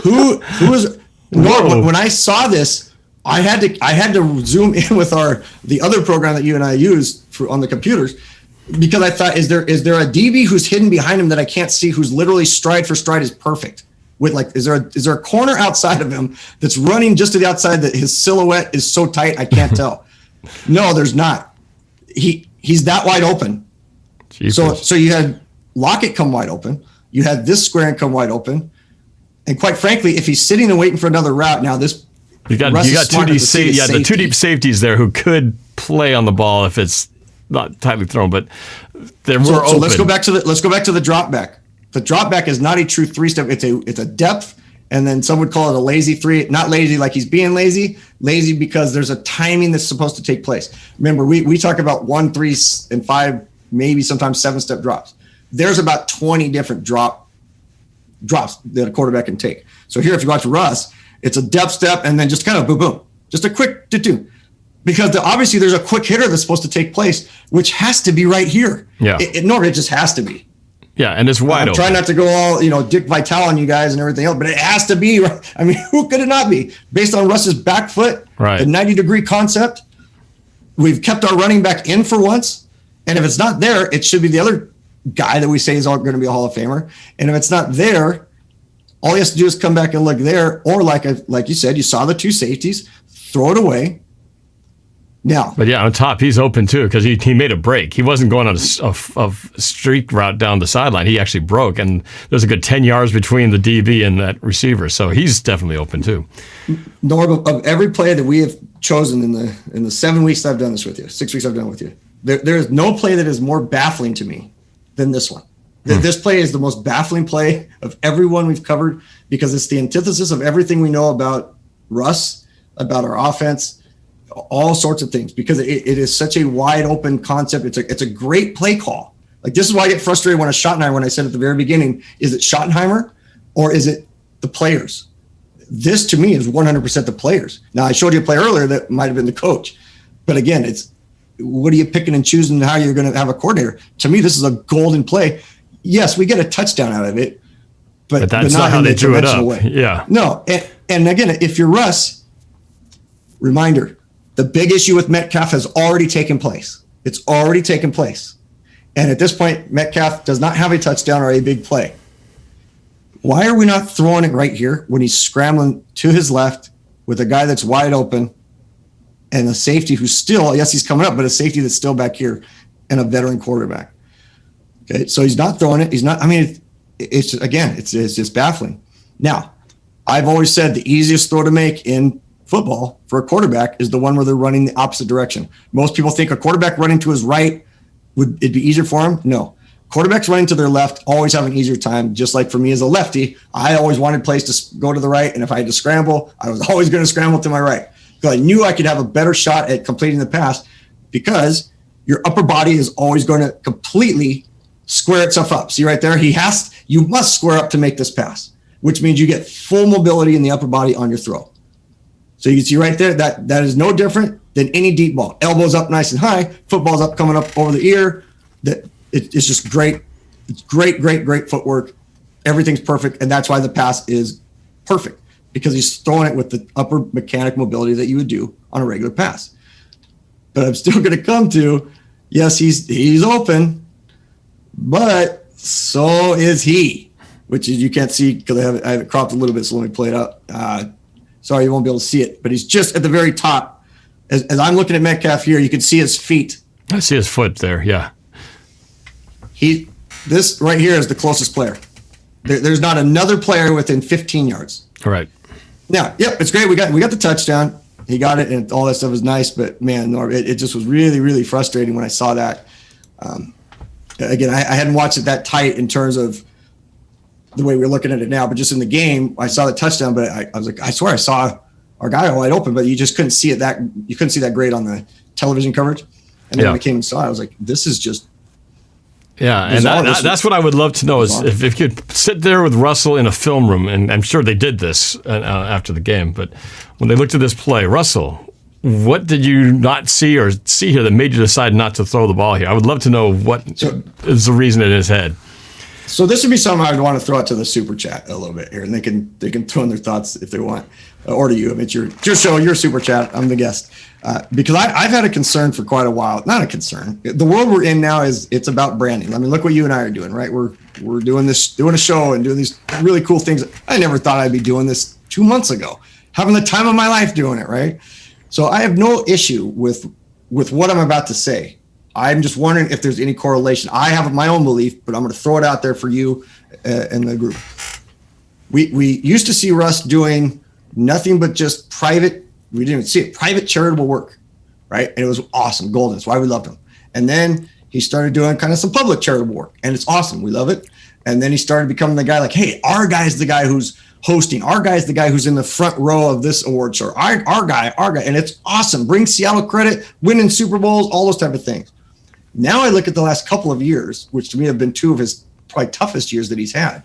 who is? When I saw this, I had to zoom in with the other program that you and I use on the computers, because I thought, is there a DB who's hidden behind him that I can't see, who's literally stride for stride is perfect? With is there a corner outside of him that's running just to the outside that his silhouette is so tight I can't tell? No, there's not. He's that wide open. Jeepers. So you had Lockett come wide open. You had this square and come wide open. And quite frankly, if he's sitting and waiting for another route, now this you got 2 deep the 2 deep safeties there who could play on the ball if it's not tightly thrown, but they're more open. So let's go back to the drop back. The drop back is not a true 3-step. It's a depth, and then some would call it a lazy 3. Not lazy like he's being lazy because there's a timing that's supposed to take place. Remember, we talk about 1, 3, and 5, maybe sometimes 7-step drops. There's about 20 different drops that a quarterback can take. So here, if you watch Russ, it's a depth step and then just kind of boom, boom, just a quick do. Because obviously there's a quick hitter that's supposed to take place, which has to be right here. Yeah. It just has to be. Yeah, and it's wide open. Try not to go all, Dick Vitale on you guys and everything else, but it has to be. I mean, who could it not be? Based on Russ's back foot, right. The 90-degree concept, we've kept our running back in for once. And if it's not there, it should be the other guy that we say is going to be a Hall of Famer. And if it's not there, all he has to do is come back and look there, or like you said, you saw the 2 safeties, throw it away. Now, but yeah, on top, he's open too because he made a break. He wasn't going on a streak route down the sideline. He actually broke, and there's a good 10 yards between the DB and that receiver, so he's definitely open too. Norb, of every play that we have chosen in the 7 weeks that I've done this with you, 6 weeks I've done with you, there is no play that is more baffling to me than this one. This play is the most baffling play of everyone we've covered because it's the antithesis of everything we know about Russ, about our offense, all sorts of things, because it is such a wide open concept. It's a great play call. Like, this is why I get frustrated when when I said at the very beginning, is it Schottenheimer or is it the players? This to me is 100% the players. Now, I showed you a play earlier that might have been the coach, but again, it's what are you picking and choosing how you're going to have a coordinator? To me, this is a golden play. Yes, we get a touchdown out of it, but that's not how they drew it up. Way. Yeah. No. And again, if you're Russ, reminder, the big issue with Metcalf has already taken place. It's already taken place. And at this point, Metcalf does not have a touchdown or a big play. Why are we not throwing it right here when he's scrambling to his left with a guy that's wide open and a safety who's still, yes, he's coming up, but a safety that's still back here and a veteran quarterback? Okay, so he's not throwing it. He's not, it's just baffling. Now, I've always said the easiest throw to make in football for a quarterback is the one where they're running the opposite direction. Most people think a quarterback running to his right it'd be easier for him. No, quarterbacks running to their left always have an easier time. Just like for me as a lefty, I always wanted plays to go to the right. And if I had to scramble, I was always going to scramble to my right because I knew I could have a better shot at completing the pass because your upper body is always going to completely square itself up. See right there? You must square up to make this pass, which means you get full mobility in the upper body on your throw. So you can see right there that is no different than any deep ball. Elbows up nice and high, football's up coming up over the ear. It's just great. It's great footwork. Everything's perfect, and that's why the pass is perfect because he's throwing it with the upper mechanic mobility that you would do on a regular pass. But I'm still going to come to, yes, he's open, but so is he, which you can't see because I have it cropped a little bit, so let me play it up. Sorry, you won't be able to see it, but he's just at the very top. As I'm looking at Metcalf here, you can see his feet. I see his foot there, yeah. This right here is the closest player. There's not another player within 15 yards. All right. Now, yep, it's great. We got the touchdown. He got it, and all that stuff was nice. But man, Norb, it just was really, really frustrating when I saw that. again, I hadn't watched it that tight in terms of the way we're looking at it now, but just in the game, I saw the touchdown, but I was like, I swear I saw our guy wide open, but you just couldn't see it you couldn't see that great on the television coverage. And then when I came and saw it, I was like, this is just. Yeah, and that's what I would love to know is if you could sit there with Russell in a film room, and I'm sure they did this after the game, but when they looked at this play, Russell, what did you not see or see here that made you decide not to throw the ball here? I would love to know what is the reason in his head. So this would be something I would want to throw out to the super chat a little bit here, and they can throw in their thoughts if they want, or to you. I mean, it's your show, your super chat. I'm the guest because I've had a concern for quite a while. Not a concern. The world we're in now it's about branding. I mean, look what you and I are doing, right? We're doing a show and doing these really cool things. I never thought I'd be doing this 2 months ago, having the time of my life doing it, right? So I have no issue with what I'm about to say. I'm just wondering if there's any correlation. I have my own belief, but I'm going to throw it out there for you and the group. We used to see Russ doing nothing but just private. We didn't even see it. Private charitable work, right? And it was awesome, golden. That's why we loved him. And then he started doing kind of some public charitable work, and it's awesome. We love it. And then he started becoming the guy like, hey, our guy's the guy who's hosting. Our guy's the guy who's in the front row of this award show. Our guy. And it's awesome. Bring Seattle credit, winning Super Bowls, all those type of things. Now I look at the last couple of years, which to me have been two of his probably toughest years that he's had.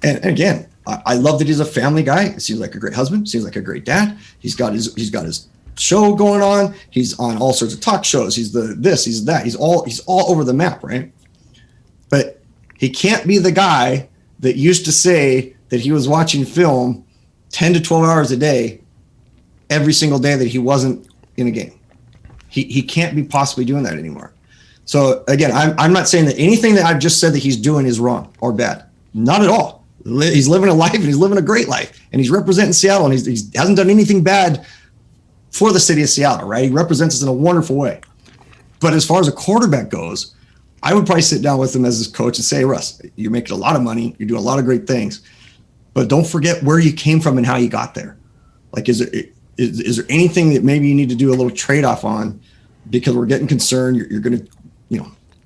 And again, I love that he's a family guy. He seems like a great husband. Seems like a great dad. He's got his show going on. He's on all sorts of talk shows. He's he's that. He's all over the map, right? But he can't be the guy that used to say that he was watching film 10 to 12 hours a day every single day that he wasn't in a game. He can't be possibly doing that anymore. So again, I'm not saying that anything that I've just said that he's doing is wrong or bad. Not at all. He's living a life and he's living a great life, and he's representing Seattle, and he hasn't done anything bad for the city of Seattle, right? He represents us in a wonderful way. But as far as a quarterback goes, I would probably sit down with him as his coach and say, Russ, you're making a lot of money. You're doing a lot of great things, but don't forget where you came from and how you got there. Like, is there anything that maybe you need to do a little trade-off on, because we're getting concerned. You're going to,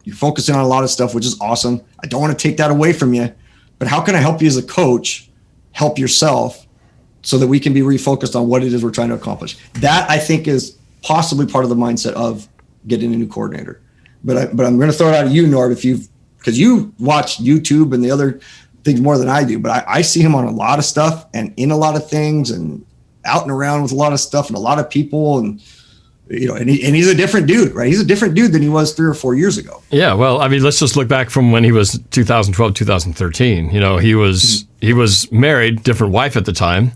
you're focusing on a lot of stuff, which is awesome. I don't want to take that away from you, but how can I help you as a coach help yourself so that we can be refocused on what it is we're trying to accomplish? That, I think, is possibly part of the mindset of getting a new coordinator. But I'm going to throw it out to you, Norb, because you watch YouTube and the other things more than I do, but I see him on a lot of stuff and in a lot of things and out and around with a lot of stuff and a lot of people, and and he's a different dude, right? He's a different dude than he was 3 or 4 years ago. Yeah, well, I mean, let's just look back from when he was 2012, 2013. He was married, different wife at the time.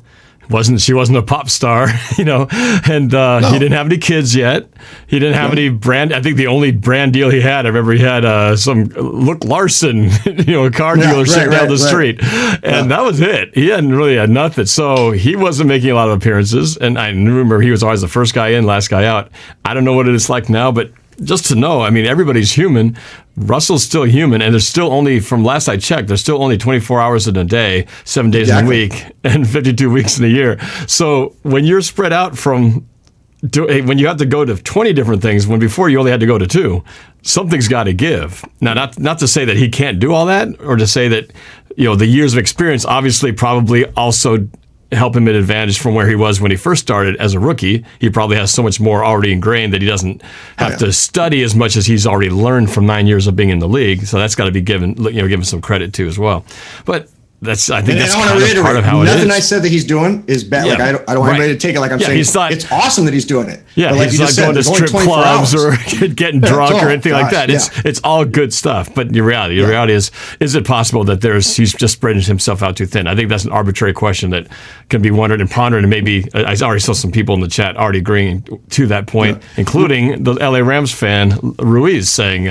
She wasn't a pop star, and no. He didn't have any kids yet. He didn't have any brand. I think the only brand deal he had, I remember he had some Rawson, a car dealership down the street. And that was it. He hadn't really had nothing. So he wasn't making a lot of appearances. And I remember he was always the first guy in, last guy out. I don't know what it is like now, but just to know, I mean, everybody's human. Russell's still human, and there's still only, from last I checked, there's still only 24 hours in a day, 7 days in a week, and 52 weeks in a year. So when you're spread out when you have to go to 20 different things, when before you only had to go to 2, something's got to give. Now, not to say that he can't do all that, or to say that, the years of experience obviously probably also help him at advantage from where he was when he first started as a rookie. He probably has so much more already ingrained that he doesn't have to study as much as he's already learned from 9 years of being in the league. So that's got to be given some credit to as well. But I think that's part of how it is. Nothing I said that he's doing is bad. Yeah. Like I don't want anybody to take it like I'm saying it's awesome that he's doing it. Yeah, but he's not going to strip clubs or getting drunk or anything like that. It's all good stuff. But the reality is it possible that he's just spreading himself out too thin? I think that's an arbitrary question that can be wondered and pondered. And maybe I already saw some people in the chat already agreeing to that point, including the LA Rams fan Ruiz saying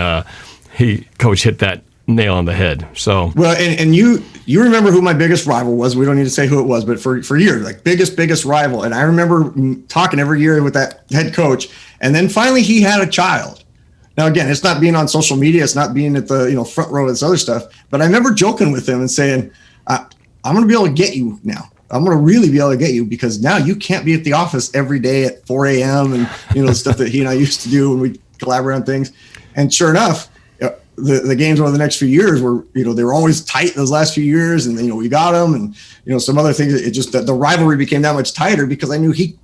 Coach hit that nail on the head. So and you remember who my biggest rival was. We don't need to say who it was, but for years, like biggest rival. And I remember talking every year with that head coach. And then finally he had a child. Now again, it's not being on social media, it's not being at the front row of this other stuff. But I remember joking with him and saying, I'm going to be able to get you now. I'm going to really be able to get you, because now you can't be at the office every day at 4 a.m. and the stuff that he and I used to do when we collaborate on things. And sure enough, the games over the next few years were, they were always tight those last few years, and then, we got them, and, some other things. It just, the rivalry became that much tighter because I knew he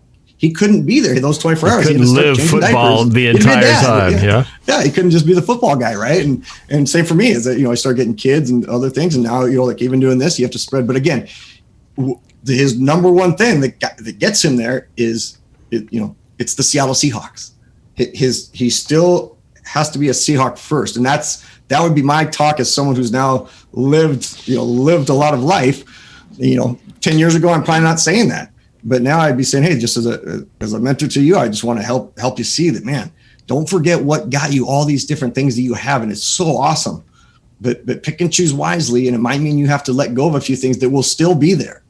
couldn't be there those 24 hours. He couldn't live football the entire time. Yeah. He couldn't just be the football guy. Right. And same for me is that, I started getting kids and other things. And now, like even doing this, you have to spread. But again, his number one thing that gets him there is, it's the Seattle Seahawks. He still has to be a Seahawk first. And that would be my talk as someone who's now lived a lot of life. 10 years ago, I'm probably not saying that. But now I'd be saying, hey, just as a mentor to you, I just want to help you see that, man, don't forget what got you all these different things that you have. And it's so awesome. But pick and choose wisely. And it might mean you have to let go of a few things that will still be there.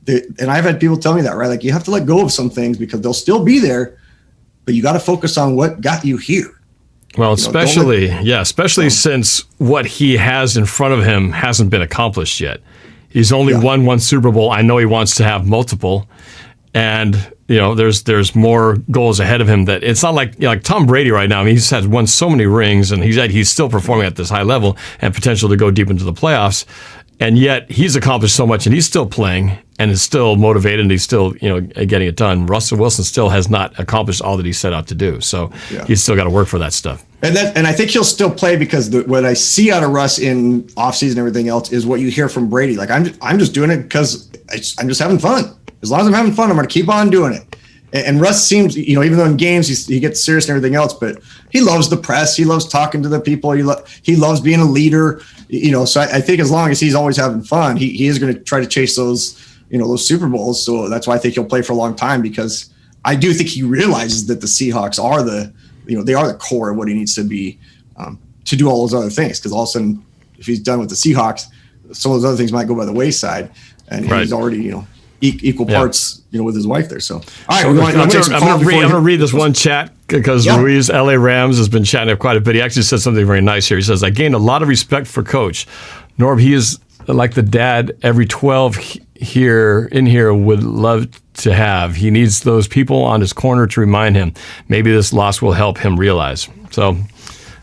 And I've had people tell me that, right? Like, you have to let go of some things because they'll still be there, but you got to focus on what got you here. Well, especially since what he has in front of him hasn't been accomplished yet. He's only won one Super Bowl. I know he wants to have multiple. And, there's more goals ahead of him that it's not like, like Tom Brady right now. I mean, he's won so many rings and he's still performing at this high level and potential to go deep into the playoffs. And yet he's accomplished so much and he's still playing and is still motivated and he's still, getting it done. Russell Wilson still has not accomplished all that he set out to do. So he's still got to work for that stuff. And I think he'll still play because what I see out of Russ in offseason and everything else is what you hear from Brady. Like, I'm just doing it because I'm just having fun. As long as I'm having fun, I'm going to keep on doing it. And Russ seems, even though in games he gets serious and everything else, but he loves the press. He loves talking to the people. He loves being a leader. So I think as long as he's always having fun, he is going to try to chase those Super Bowls. So that's why I think he'll play for a long time, because I do think he realizes that the Seahawks are they are the core of what he needs to be to do all those other things. Because all of a sudden, if he's done with the Seahawks, some of those other things might go by the wayside, and he's already equal parts with his wife there. So all right, I'm going to read this one chat because Ruiz, LA Rams, has been chatting up quite a bit. He actually said something very nice here. He says, I gained a lot of respect for Coach Norb. He is like the dad every 12 here would love to have. He needs those people on his corner to remind him. Maybe this loss will help him realize. So,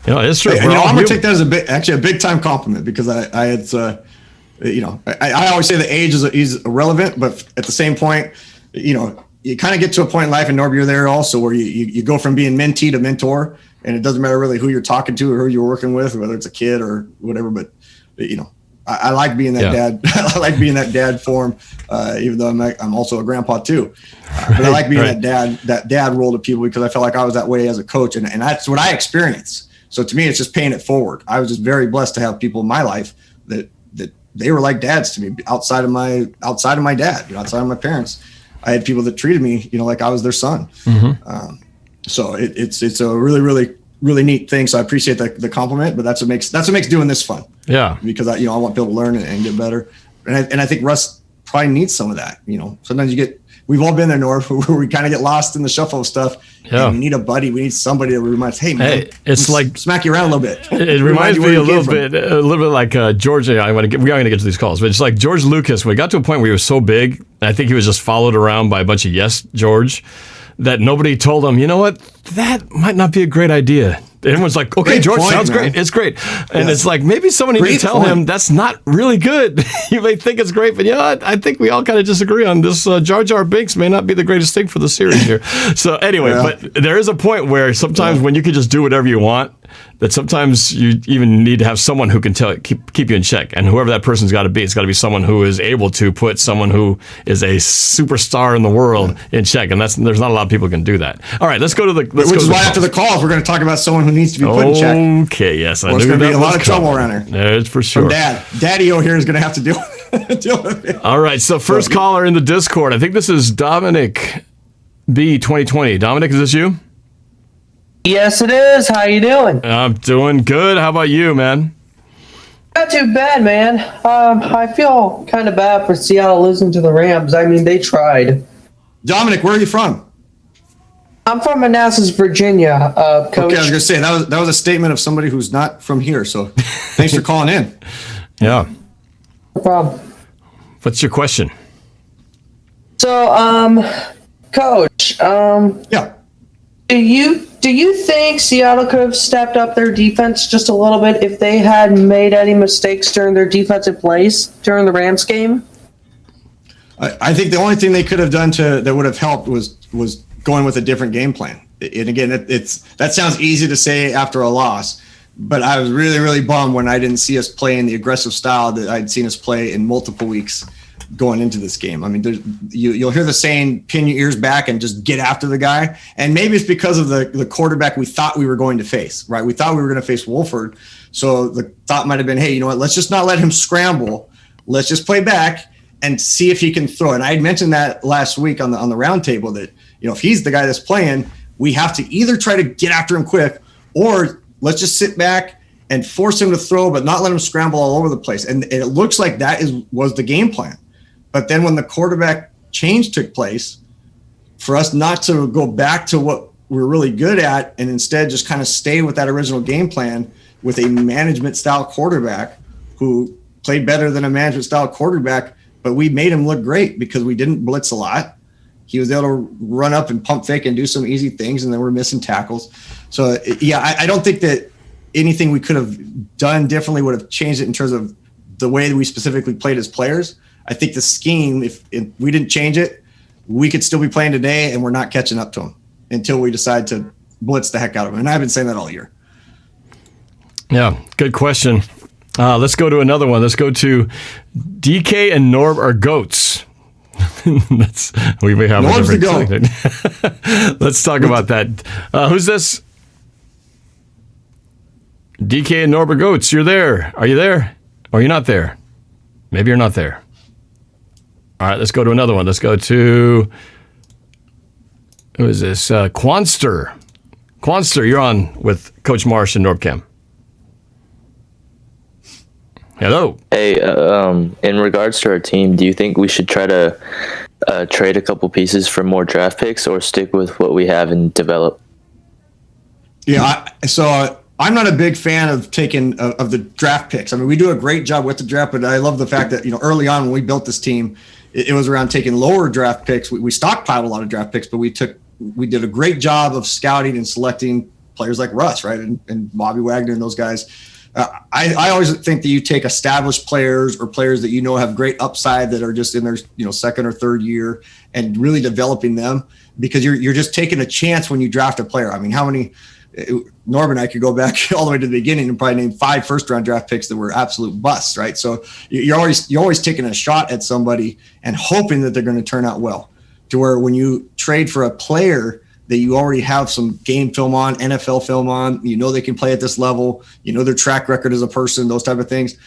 it's true. Hey, I'm going to take that as a big time compliment, because I always say the age is irrelevant, but at the same point, you kind of get to a point in life, and Norb, you're there also, where you go from being mentee to mentor, and it doesn't matter really who you're talking to or who you're working with, whether it's a kid or whatever. But I like being that dad. I like being that dad form, even though I'm also a grandpa too. But I like being that dad role to people, because I felt like I was that way as a coach, and that's what I experienced. So to me, it's just paying it forward. I was just very blessed to have people in my life that they were like dads to me, outside of my dad, outside of my parents. I had people that treated me, like I was their son. Mm-hmm. So it's a really, really, really neat thing. So I appreciate the compliment, but that's what makes doing this fun. Yeah. Because I want people to learn and get better. And I think Russ probably needs some of that. Sometimes we've all been there, Norb, where we kind of get lost in the shuffle of stuff. Yeah. And we need a buddy. We need somebody that reminds, hey, man, it's like smack you around a little bit. It reminds me a little bit like George. We are going to get to these calls, but it's like George Lucas. We got to a point where he was so big, I think he was just followed around by a bunch of yes, George, that nobody told him, you know what, that might not be a great idea. Everyone's like, okay, great George, point, sounds man. Great. It's great. And it's like, maybe someone needs to tell him that's not really good. You may think it's great, but I think we all kind of disagree on this. Jar Jar Binks may not be the greatest thing for the series here. So anyway, but there is a point where sometimes when you can just do whatever you want, that sometimes you even need to have someone who can keep you in check. And whoever that person's got to be, it's got to be someone who is able to put someone who is a superstar in the world in check. And there's not a lot of people who can do that. All right, let's go to the Which is why after the calls, we're going to talk about someone who needs to be put in check. Okay, yes. There's going to be a lot of trouble around here. There's for sure. From Daddy-O here is going to have to deal with it. All right, so first caller in the Discord. I think this is Dominic B 2020. Dominic, is this you? Yes, it is. How you doing? I'm doing good. How about you, man? Not too bad, man. I feel kind of bad for Seattle losing to the Rams. I mean, they tried. Dominic, where are you from? I'm from Manassas, Virginia, Coach. Okay, I was going to say, that was a statement of somebody who's not from here, so thanks for calling in. Yeah. No problem. What's your question? So, Coach, yeah. do you Do you think Seattle could have stepped up their defense just a little bit if they had made any mistakes during their defensive plays during the Rams game? I think the only thing they could have done that would have helped was going with a different game plan. And again, that sounds easy to say after a loss, but I was really, really bummed when I didn't see us playing the aggressive style that I'd seen us play in multiple weeks going into this game. I mean, you'll hear the saying, pin your ears back and just get after the guy. And maybe it's because of the quarterback we thought we were going to face, right? We thought we were going to face Wolford. So the thought might've been, hey, you know what, let's just not let him scramble. Let's just play back and see if he can throw. And I had mentioned that last week on the round table that, you know, if he's the guy that's playing, we have to either try to get after him quick, or let's just sit back and force him to throw, but not let him scramble all over the place. And it looks like that was the game plan. But then when the quarterback change took place, for us not to go back to what we're really good at and instead just kind of stay with that original game plan with a management style quarterback who played better than a management style quarterback, but we made him look great because we didn't blitz a lot. He was able to run up and pump fake and do some easy things, and then we're missing tackles. So, yeah, I don't think that anything we could have done differently would have changed it in terms of the way that we specifically played as players. I think the scheme, if we didn't change it, we could still be playing today, and we're not catching up to them until we decide to blitz the heck out of them. And I've been saying that all year. Yeah, good question. Let's go to another one. Let's go to DK and Norb are goats. We may have Norb's a different thing. Let's talk about that. Who's this? DK and Norb are goats. You're there. Are you there? Or you're not there? Maybe you're not there. All right, let's go to another one. Let's go to, who is this? Quanster. Quanster, you're on with Coach Marsh and NorbCam. Hello. Hey, in regards to our team, do you think we should try to trade a couple pieces for more draft picks, or stick with what we have and develop? Yeah, so I'm not a big fan of taking of the draft picks. I mean, we do a great job with the draft, but I love the fact that, you know, early on when we built this team, it was around taking lower draft picks. We stockpiled a lot of draft picks, but we did a great job of scouting and selecting players like Russ, right, and Bobby Wagner and those guys. I always think that you take established players or players that you know have great upside that are just in their, you know, second or third year, and really developing them, because you're just taking a chance when you draft a player. I mean, how many Norb and I could go back all the way to the beginning and probably name 5 first-round draft picks that were absolute busts, right? So you're always taking a shot at somebody and hoping that they're going to turn out well. To where when you trade for a player that you already have some game film on, NFL film on, you know they can play at this level, you know their track record as a person, those type of things.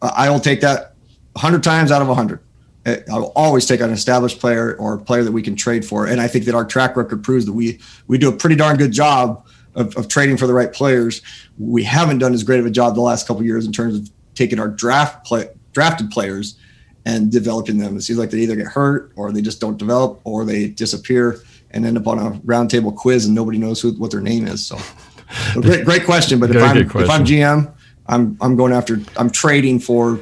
I will take that 100 times out of 100. I will always take an established player or a player that we can trade for. And I think that our track record proves that we do a pretty darn good job of trading for the right players. We haven't done as great of a job the last couple of years in terms of taking our drafted players and developing them. It seems like they either get hurt or they just don't develop, or they disappear and end up on a roundtable quiz and nobody knows what their name is. So great question. But if I'm GM, I'm trading for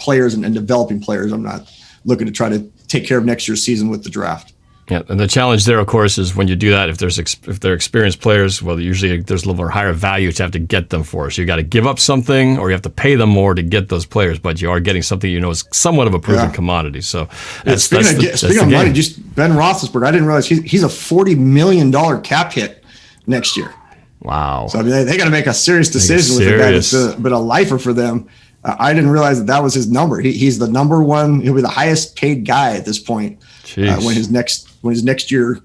players and developing players. I'm not looking to try to take care of next year's season with the draft. Yeah, and the challenge there, of course, is when you do that, if they're experienced players, well, usually there's a little more higher value to have to get them for. So you got to give up something, or you have to pay them more to get those players, but you are getting something you know is somewhat of a proven commodity. So speaking of money, just Ben Roethlisberger, I didn't realize he's a $40 million cap hit next year. Wow. So I mean, they got to make a serious decision with the guy that's been a lifer for them. I didn't realize that was his number. He's the number one. He'll be the highest paid guy at this point when his next year,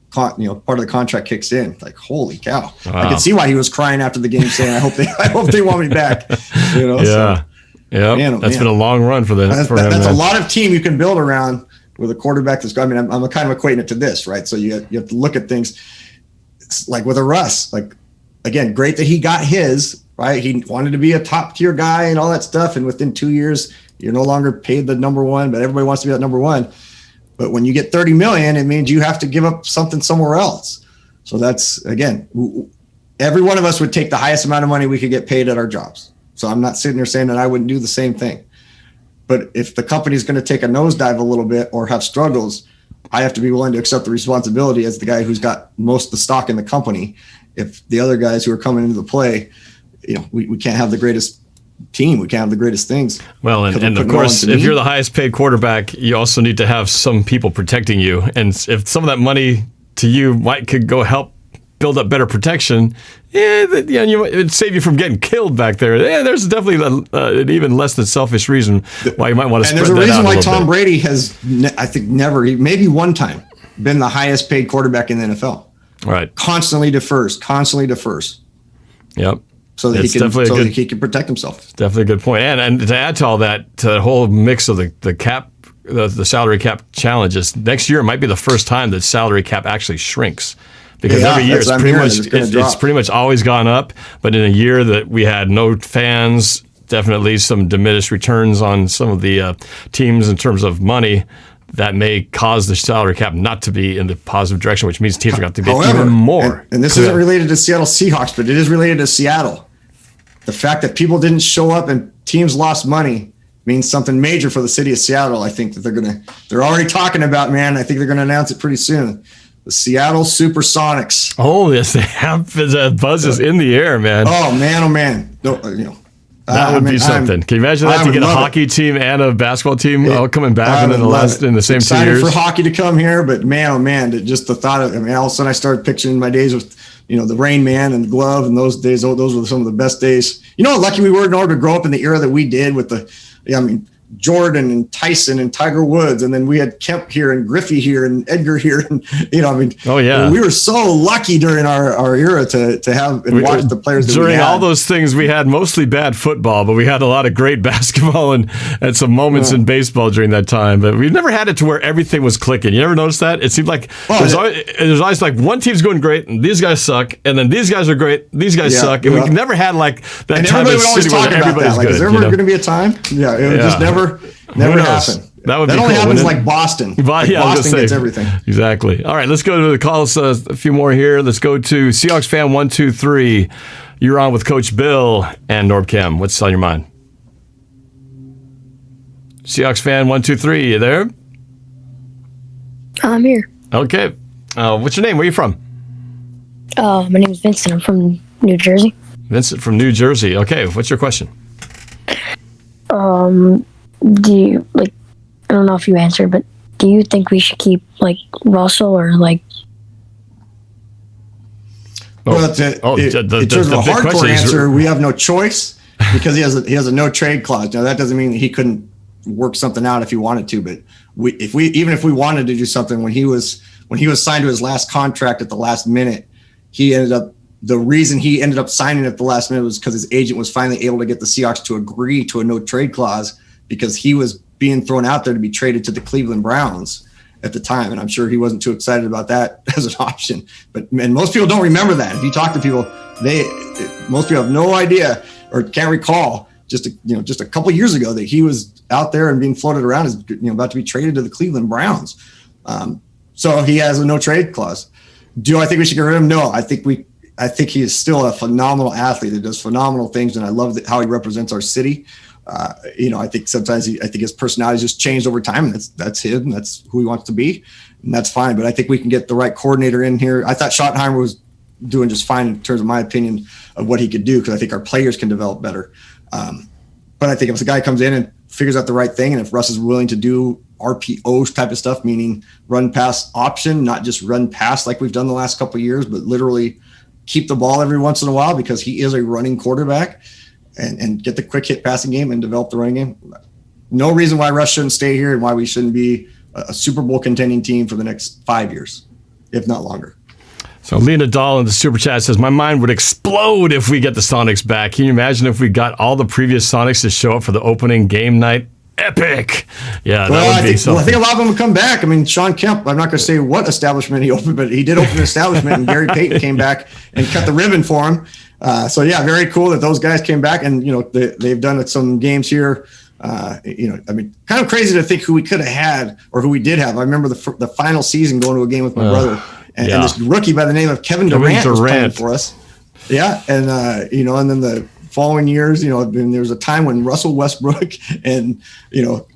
part of the contract kicks in. Like, holy cow! Wow. I can see why he was crying after the game, saying, "I hope they want me back." You know, yeah, yeah. That's been a long run for him. That's a lot of team you can build around with a quarterback that's. I mean, I'm kind of equating it to this, right? So you have to look at things. It's like with a Russ, like again, great that he got his. Right, he wanted to be a top tier guy and all that stuff, and within 2 years, you're no longer paid the number one. But everybody wants to be that number one. But when you get $30 million, it means you have to give up something somewhere else. So that's, again, every one of us would take the highest amount of money we could get paid at our jobs. So I'm not sitting there saying that I wouldn't do the same thing. But if the company's going to take a nosedive a little bit or have struggles, I have to be willing to accept the responsibility as the guy who's got most of the stock in the company. If the other guys who are coming into the play, we can't have the greatest team. We can't have the greatest things. Well, and of course, if you're the highest paid quarterback, you also need to have some people protecting you. And if some of that money to you could go help build up better protection, it'd save you from getting killed back there. Yeah, there's definitely an even less than selfish reason why you might want to spread that out. And there's a reason why Tom Brady has, I think, never, maybe one time, been the highest paid quarterback in the NFL. Right. Constantly defers. Yep. So that he can protect himself. It's definitely a good point. And to add to all that, to the whole mix of the cap, the salary cap challenges, next year might be the first time that salary cap actually shrinks. Because every year it's pretty much always gone up. But in a year that we had no fans, definitely some diminished returns on some of the teams in terms of money, that may cause the salary cap not to be in the positive direction, which means teams are going to get even more. And this isn't related to Seattle Seahawks, but it is related to Seattle. The fact that people didn't show up and teams lost money means something major for the city of Seattle. I think that they're already talking about, man. I think they're going to announce it pretty soon. The Seattle Supersonics. Oh, yes, they have. The buzz is in the air, man. Oh man. No, that would be something. Can you imagine that, to get a hockey team and a basketball team all coming back in the same 2 years? Excited for hockey to come here, but man, oh man, just the thought of, all of a sudden I started picturing my days with, the Rain Man and the glove, and those days, those were some of the best days. You know how lucky we were in order to grow up in the era that we did with Jordan and Tyson and Tiger Woods, and then we had Kemp here and Griffey here and Edgar here, and oh yeah, we were so lucky during our era to have and watch the players. During all those things, we had mostly bad football, but we had a lot of great basketball and some moments in baseball during that time. But we never had it to where everything was clicking. You ever notice that? It seemed like there's always like one team's going great and these guys suck, and then these guys are great, these guys suck, and we never had like that and time of city where everybody's good. Is there ever going to be a time? Yeah, it would just never happen. That would be only cool, happens like Boston. Boston gets everything. Exactly. All right, let's go to the calls. A few more here. Let's go to Seahawks fan 123. You're on with Coach Bill and NorbCam. What's on your mind? Seahawks fan 123. You there? I'm here. Okay. What's your name? Where are you from? My name is Vincent. I'm from New Jersey. Vincent from New Jersey. Okay. What's your question? Do you, I don't know if you answered, but do you think we should keep Russell or Well, in terms of a hardcore answer, we have no choice because he has a no trade clause. Now that doesn't mean that he couldn't work something out if he wanted to, but if we wanted to do something when he was signed to his last contract at the last minute, the reason he ended up signing at the last minute was because his agent was finally able to get the Seahawks to agree to a no trade clause, because he was being thrown out there to be traded to the Cleveland Browns at the time. And I'm sure he wasn't too excited about that as an option, and most people don't remember that. If you talk to people, most people have no idea or can't recall just a couple of years ago that he was out there and being floated around as about to be traded to the Cleveland Browns. So he has a no trade clause. Do I think we should get rid of him? No, I think he is still a phenomenal athlete that does phenomenal things, and I love how he represents our city. I think sometimes I think his personality just changed over time, and that's him. That's who he wants to be, and that's fine. But I think we can get the right coordinator in here. I thought Schottenheimer was doing just fine in terms of my opinion of what he could do, because I think our players can develop better. But I think if the guy comes in and figures out the right thing, and if Russ is willing to do RPO type of stuff, meaning run pass option, not just run pass like we've done the last couple of years, but literally keep the ball every once in a while, because he is a running quarterback, and get the quick hit passing game and develop the running game. No reason why Russ shouldn't stay here and why we shouldn't be a Super Bowl contending team for the next 5 years, if not longer. So Lena Dahl in the Super Chat says, my mind would explode if we get the Sonics back. Can you imagine if we got all the previous Sonics to show up for the opening game night? Epic. Yeah, that would be something. Well, I think a lot of them would come back. I mean, Sean Kemp, I'm not going to say what establishment he opened, but he did open an establishment, and Gary Payton came back and cut the ribbon for him. So yeah, very cool that those guys came back, and they've done some games here. I mean, kind of crazy to think who we could have had or who we did have. I remember the final season going to a game with my brother, and this rookie by the name of Kevin Durant was playing for us. Yeah, and and then the following years, there was a time when Russell Westbrook and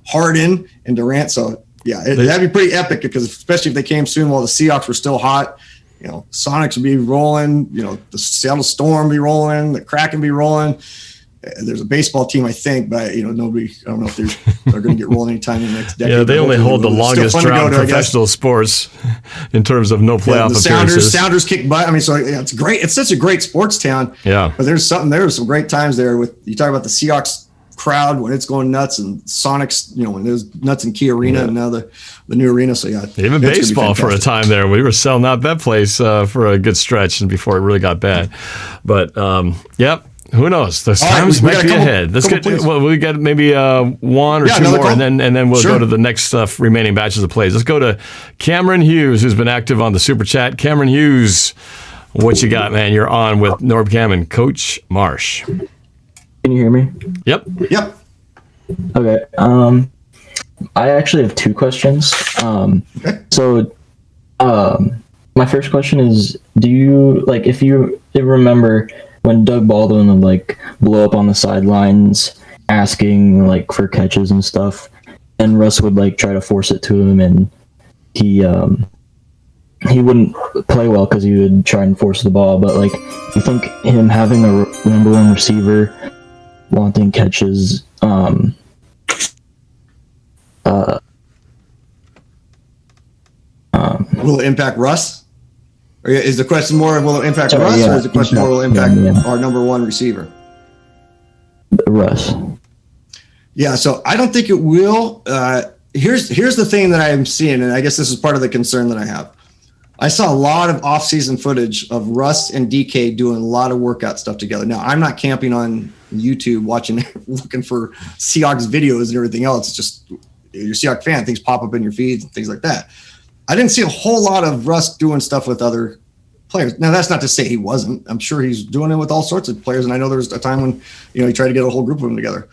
Harden and Durant. So Yeah, that'd be pretty epic because especially if they came soon while the Seahawks were still hot. Sonics would be rolling. The Seattle Storm be rolling. The Kraken be rolling. There's a baseball team, I think, but nobody. I don't know if they're going to get rolling anytime in the next decade. Yeah, they only hold the longest drought in professional sports in terms of no playoff appearances. Sounders kick butt. I mean, so it's great. It's such a great sports town. Yeah, but there were some great times there. With you talk about the Seahawks crowd when it's going nuts, and Sonics, when it was nuts in Key Arena, and now the new arena. So yeah, even baseball for a time there. We were selling out that place for a good stretch, and before it really got bad. But yep. Who knows? Those times might be ahead. Let's get. Well, we got maybe one or two more, and then we'll go to the next remaining batches of plays. Let's go to Cameron Hughes, who's been active on the Super Chat. Cameron Hughes, what you got, man? You're on with NorbCam and Coach Marsh. Can you hear me? Yep. Okay. I actually have two questions. So, my first question is: do you if you remember when Doug Baldwin would blow up on the sidelines asking for catches and stuff, and Russ would try to force it to him, and he wouldn't play well because he would try and force the ball. But you think him having a number one receiver wanting catches will it impact Russ? Or is the question more will it impact Russ, or is the question more will it impact our number one receiver? Russ. Yeah, so I don't think it will. Here's the thing that I'm seeing, and I guess this is part of the concern that I have. I saw a lot of off-season footage of Russ and DK doing a lot of workout stuff together. Now, I'm not camping on YouTube looking for Seahawks videos and everything else. It's just you're a Seahawks fan, things pop up in your feeds and things like that. I didn't see a whole lot of Russ doing stuff with other players. Now, that's not to say he wasn't. I'm sure he's doing it with all sorts of players, and I know there was a time when he tried to get a whole group of them together.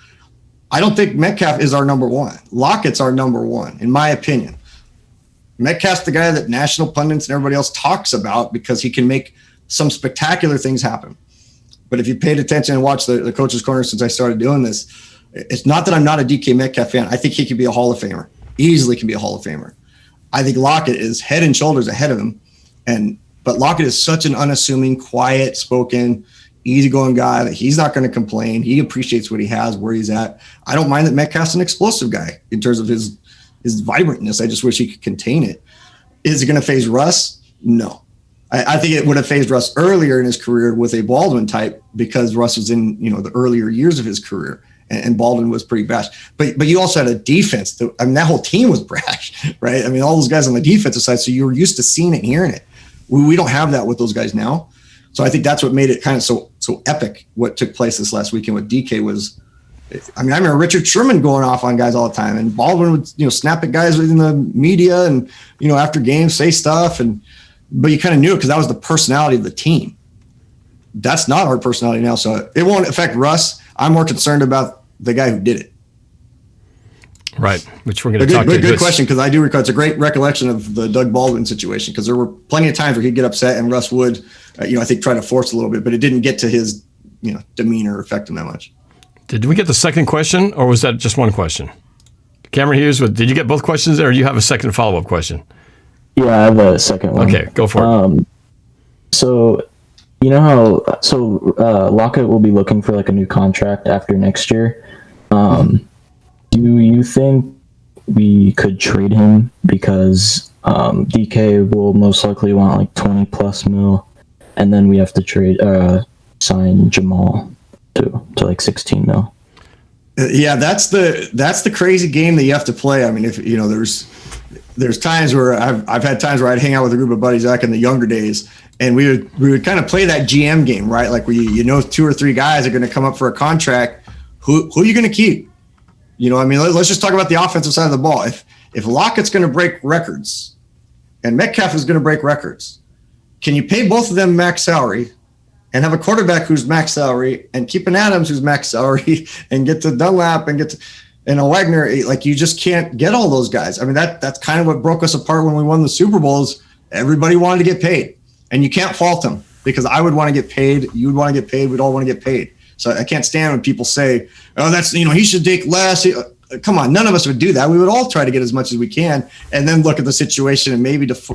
I don't think Metcalf is our number one. Lockett's our number one, in my opinion. Metcalf's the guy that national pundits and everybody else talks about because he can make some spectacular things happen. But if you paid attention and watched the Coach's Corner since I started doing this, it's not that I'm not a DK Metcalf fan. I think he could be a Hall of Famer. Easily can be a Hall of Famer. I think Lockett is head and shoulders ahead of him. But Lockett is such an unassuming, quiet spoken, easygoing guy that he's not going to complain. He appreciates what he has, where he's at. I don't mind that Metcalf's an explosive guy in terms of his vibrantness. I just wish he could contain it. Is it going to phase Russ? No. I think it would have phased Russ earlier in his career with a Baldwin type because Russ was in the earlier years of his career. And Baldwin was pretty brash. But you also had a defense. That whole team was brash, right? I mean, all those guys on the defensive side, so you were used to seeing it and hearing it. We don't have that with those guys now. So I think that's what made it kind of so epic what took place this last weekend with DK was, I remember Richard Sherman going off on guys all the time, and Baldwin would, snap at guys in the media and, after games say stuff. But you kind of knew it because that was the personality of the team. That's not our personality now. So it won't affect Russ. I'm more concerned about the guy who did it. Right, which we're going to talk about. Good question, because I do recall it's a great recollection of the Doug Baldwin situation because there were plenty of times where he'd get upset and Russ would, I think try to force a little bit, but it didn't get to his, demeanor or affect him that much. Did we get the second question, or was that just one question? Cameron Hughes, did you get both questions there, or do you have a second follow-up question? Yeah, I have a second one. Okay, go for it. So, Lockett will be looking for a new contract after next year. Do you think we could trade him because DK will most likely want 20 plus mil, and then we have to sign Jamal to 16 mil? Yeah, that's the crazy game that you have to play. I mean, if there's times where I've had times where I'd hang out with a group of buddies back in the younger days, and we would kind of play that GM game, right? Like where 2 or 3 guys are going to come up for a contract. Who are you going to keep? Let's just talk about the offensive side of the ball. If Lockett's going to break records and Metcalf is going to break records, can you pay both of them max salary and have a quarterback who's max salary and keep an Adams who's max salary and get to Dunlap and a Wagner? You just can't get all those guys. I mean, that's kind of what broke us apart when we won the Super Bowls. Everybody wanted to get paid, and you can't fault them because I would want to get paid. You would want to get paid. We'd all want to get paid. So I can't stand when people say, "Oh, that's he should take less." come on, none of us would do that. We would all try to get as much as we can and then look at the situation and maybe if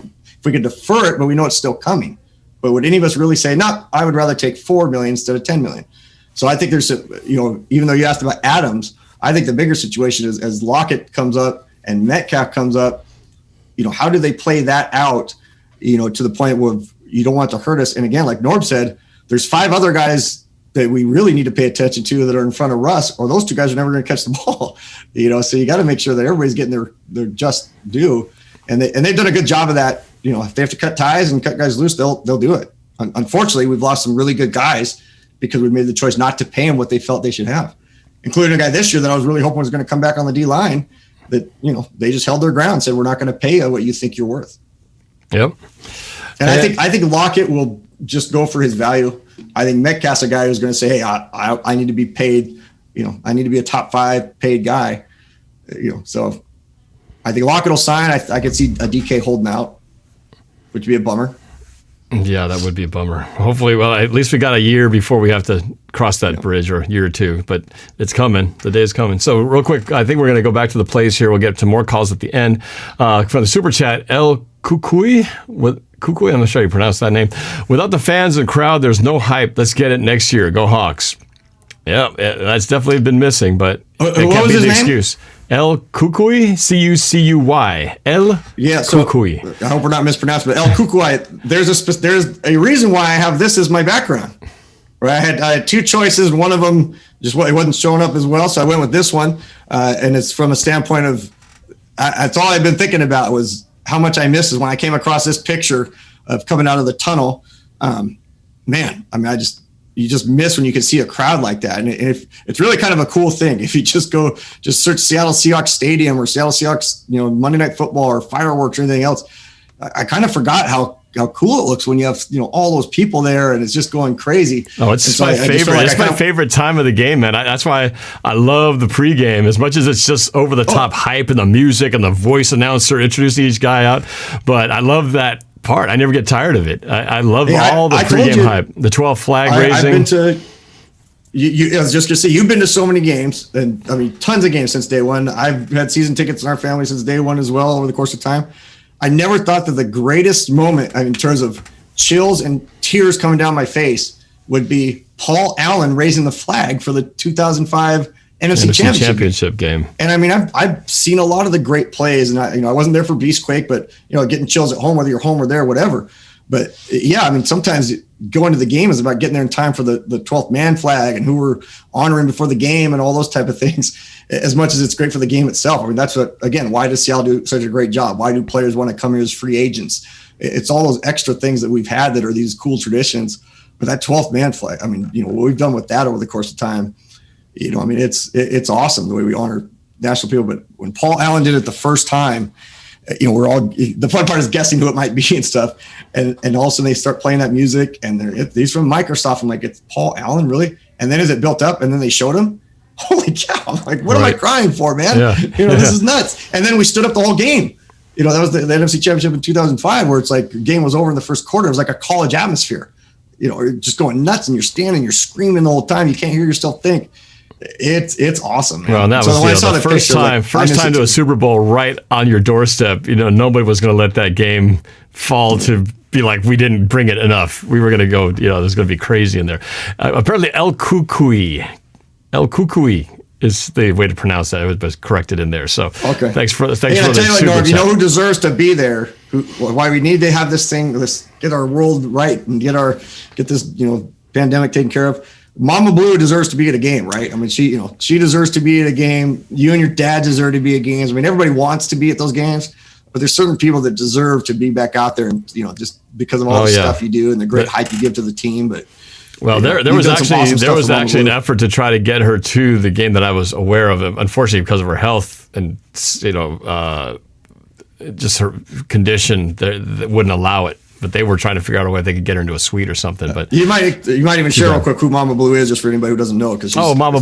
we could defer it, but we know it's still coming. But would any of us really say, no, I would rather take 4 million instead of 10 million? So I think there's, even though you asked about Adams, I think the bigger situation is as Lockett comes up and Metcalf comes up, how do they play that out, to the point where you don't want it to hurt us? And again, like Norb said, there's 5 other guys that we really need to pay attention to that are in front of Russ, or those 2 guys are never going to catch the ball. So you got to make sure that everybody's getting their just due. And they've done a good job of that. If they have to cut ties and cut guys loose, they'll do it. Unfortunately, we've lost some really good guys because we made the choice not to pay them what they felt they should have, including a guy this year that I was really hoping was going to come back on the D line. That they just held their ground and said, we're not going to pay you what you think you're worth. Yep. And I think Lockett will just go for his value. I think Metcalf's a guy who's going to say, hey, I need to be paid. I need to be a top 5 paid guy. So I think Lockett will sign. I could see a DK holding out, which would be a bummer. Yeah, that would be a bummer. Hopefully, well, at least we got a year before we have to cross that bridge, or a year or 2, but it's coming. The day is coming. So real quick, I think we're going to go back to the plays here. We'll get to more calls at the end. From the Super Chat, El Kukui, I'm not sure how you pronounce that name. Without the fans and crowd, there's no hype. Let's get it next year. Go Hawks. Yeah, that's definitely been missing, but it can't be the excuse. El Kukui, Cucuy. El Kukui. I hope we're not mispronouncing, but El Kukui. There's a reason why I have this as my background. Right, I had 2 choices. One of them it wasn't showing up as well, so I went with this one. And it's from a standpoint of that's all I've been thinking about was how much I miss is when I came across this picture of coming out of the tunnel. You just miss when you can see a crowd like that. And it's really kind of a cool thing. If you just search Seattle Seahawks Stadium or Seattle Seahawks, Monday Night Football or fireworks or anything else, I kind of forgot how cool it looks when you have, all those people there and it's just going crazy. Oh, it's my favorite. It's my favorite time of the game, man. That's why I love the pregame as much as it's just over the top hype and the music and the voice announcer introducing each guy out. But I love that part. I never get tired of it. I love all the pregame hype, the 12 flag raising. I've been to, I was just going to say, you've been to so many games, and tons of games since day one. I've had season tickets in our family since day one as well over the course of time. I never thought that the greatest moment in terms of chills and tears coming down my face would be Paul Allen raising the flag for the 2005 NFC Championship game. And I've seen a lot of the great plays, and I wasn't there for Beastquake, but getting chills at home, whether you're home or there, whatever. But yeah, sometimes going to the game is about getting there in time for the 12th man flag and who we're honoring before the game and all those type of things, as much as it's great for the game itself. That's why does Seattle do such a great job? Why do players want to come here as free agents? It's all those extra things that we've had that are these cool traditions. But that 12th man flag, what we've done with that over the course of time, it's awesome the way we honor national people. But when Paul Allen did it the first time, we're all, the fun part is guessing who it might be and stuff. And all of a sudden they start playing that music and these from Microsoft. I'm like, it's Paul Allen, really? And then as it built up and then they showed him, holy cow, I'm like, what am I crying for, man? Yeah. This is nuts. And then we stood up the whole game. That was the NFC Championship in 2005, where it's like the game was over in the first quarter. It was like a college atmosphere, just going nuts, and you're standing, you're screaming the whole time. You can't hear yourself think. It's awesome, man. Well, and that was the first time to a Super Bowl right on your doorstep. Nobody was going to let that game fall to be like, we didn't bring it enough. We were going to go, there's going to be crazy in there. Apparently, El Kukui is the way to pronounce that. It was corrected in there. So thanks for the super chat. You know who deserves to be there? Why we need to have this thing, get our world right and get this pandemic taken care of. Mama Blue deserves to be at a game, right? She deserves to be at a game. You and your dad deserve to be at games. Everybody wants to be at those games, but there's certain people that deserve to be back out there, and just because of all the stuff you do and the great hype you give to the team. But there was actually an effort to try to get her to the game that I was aware of. Unfortunately, because of her health and just her condition, that wouldn't allow it. but they were trying to figure out a way they could get her into a suite or something. But you might even share real quick who Mama Blue is, just for anybody who doesn't know. Mama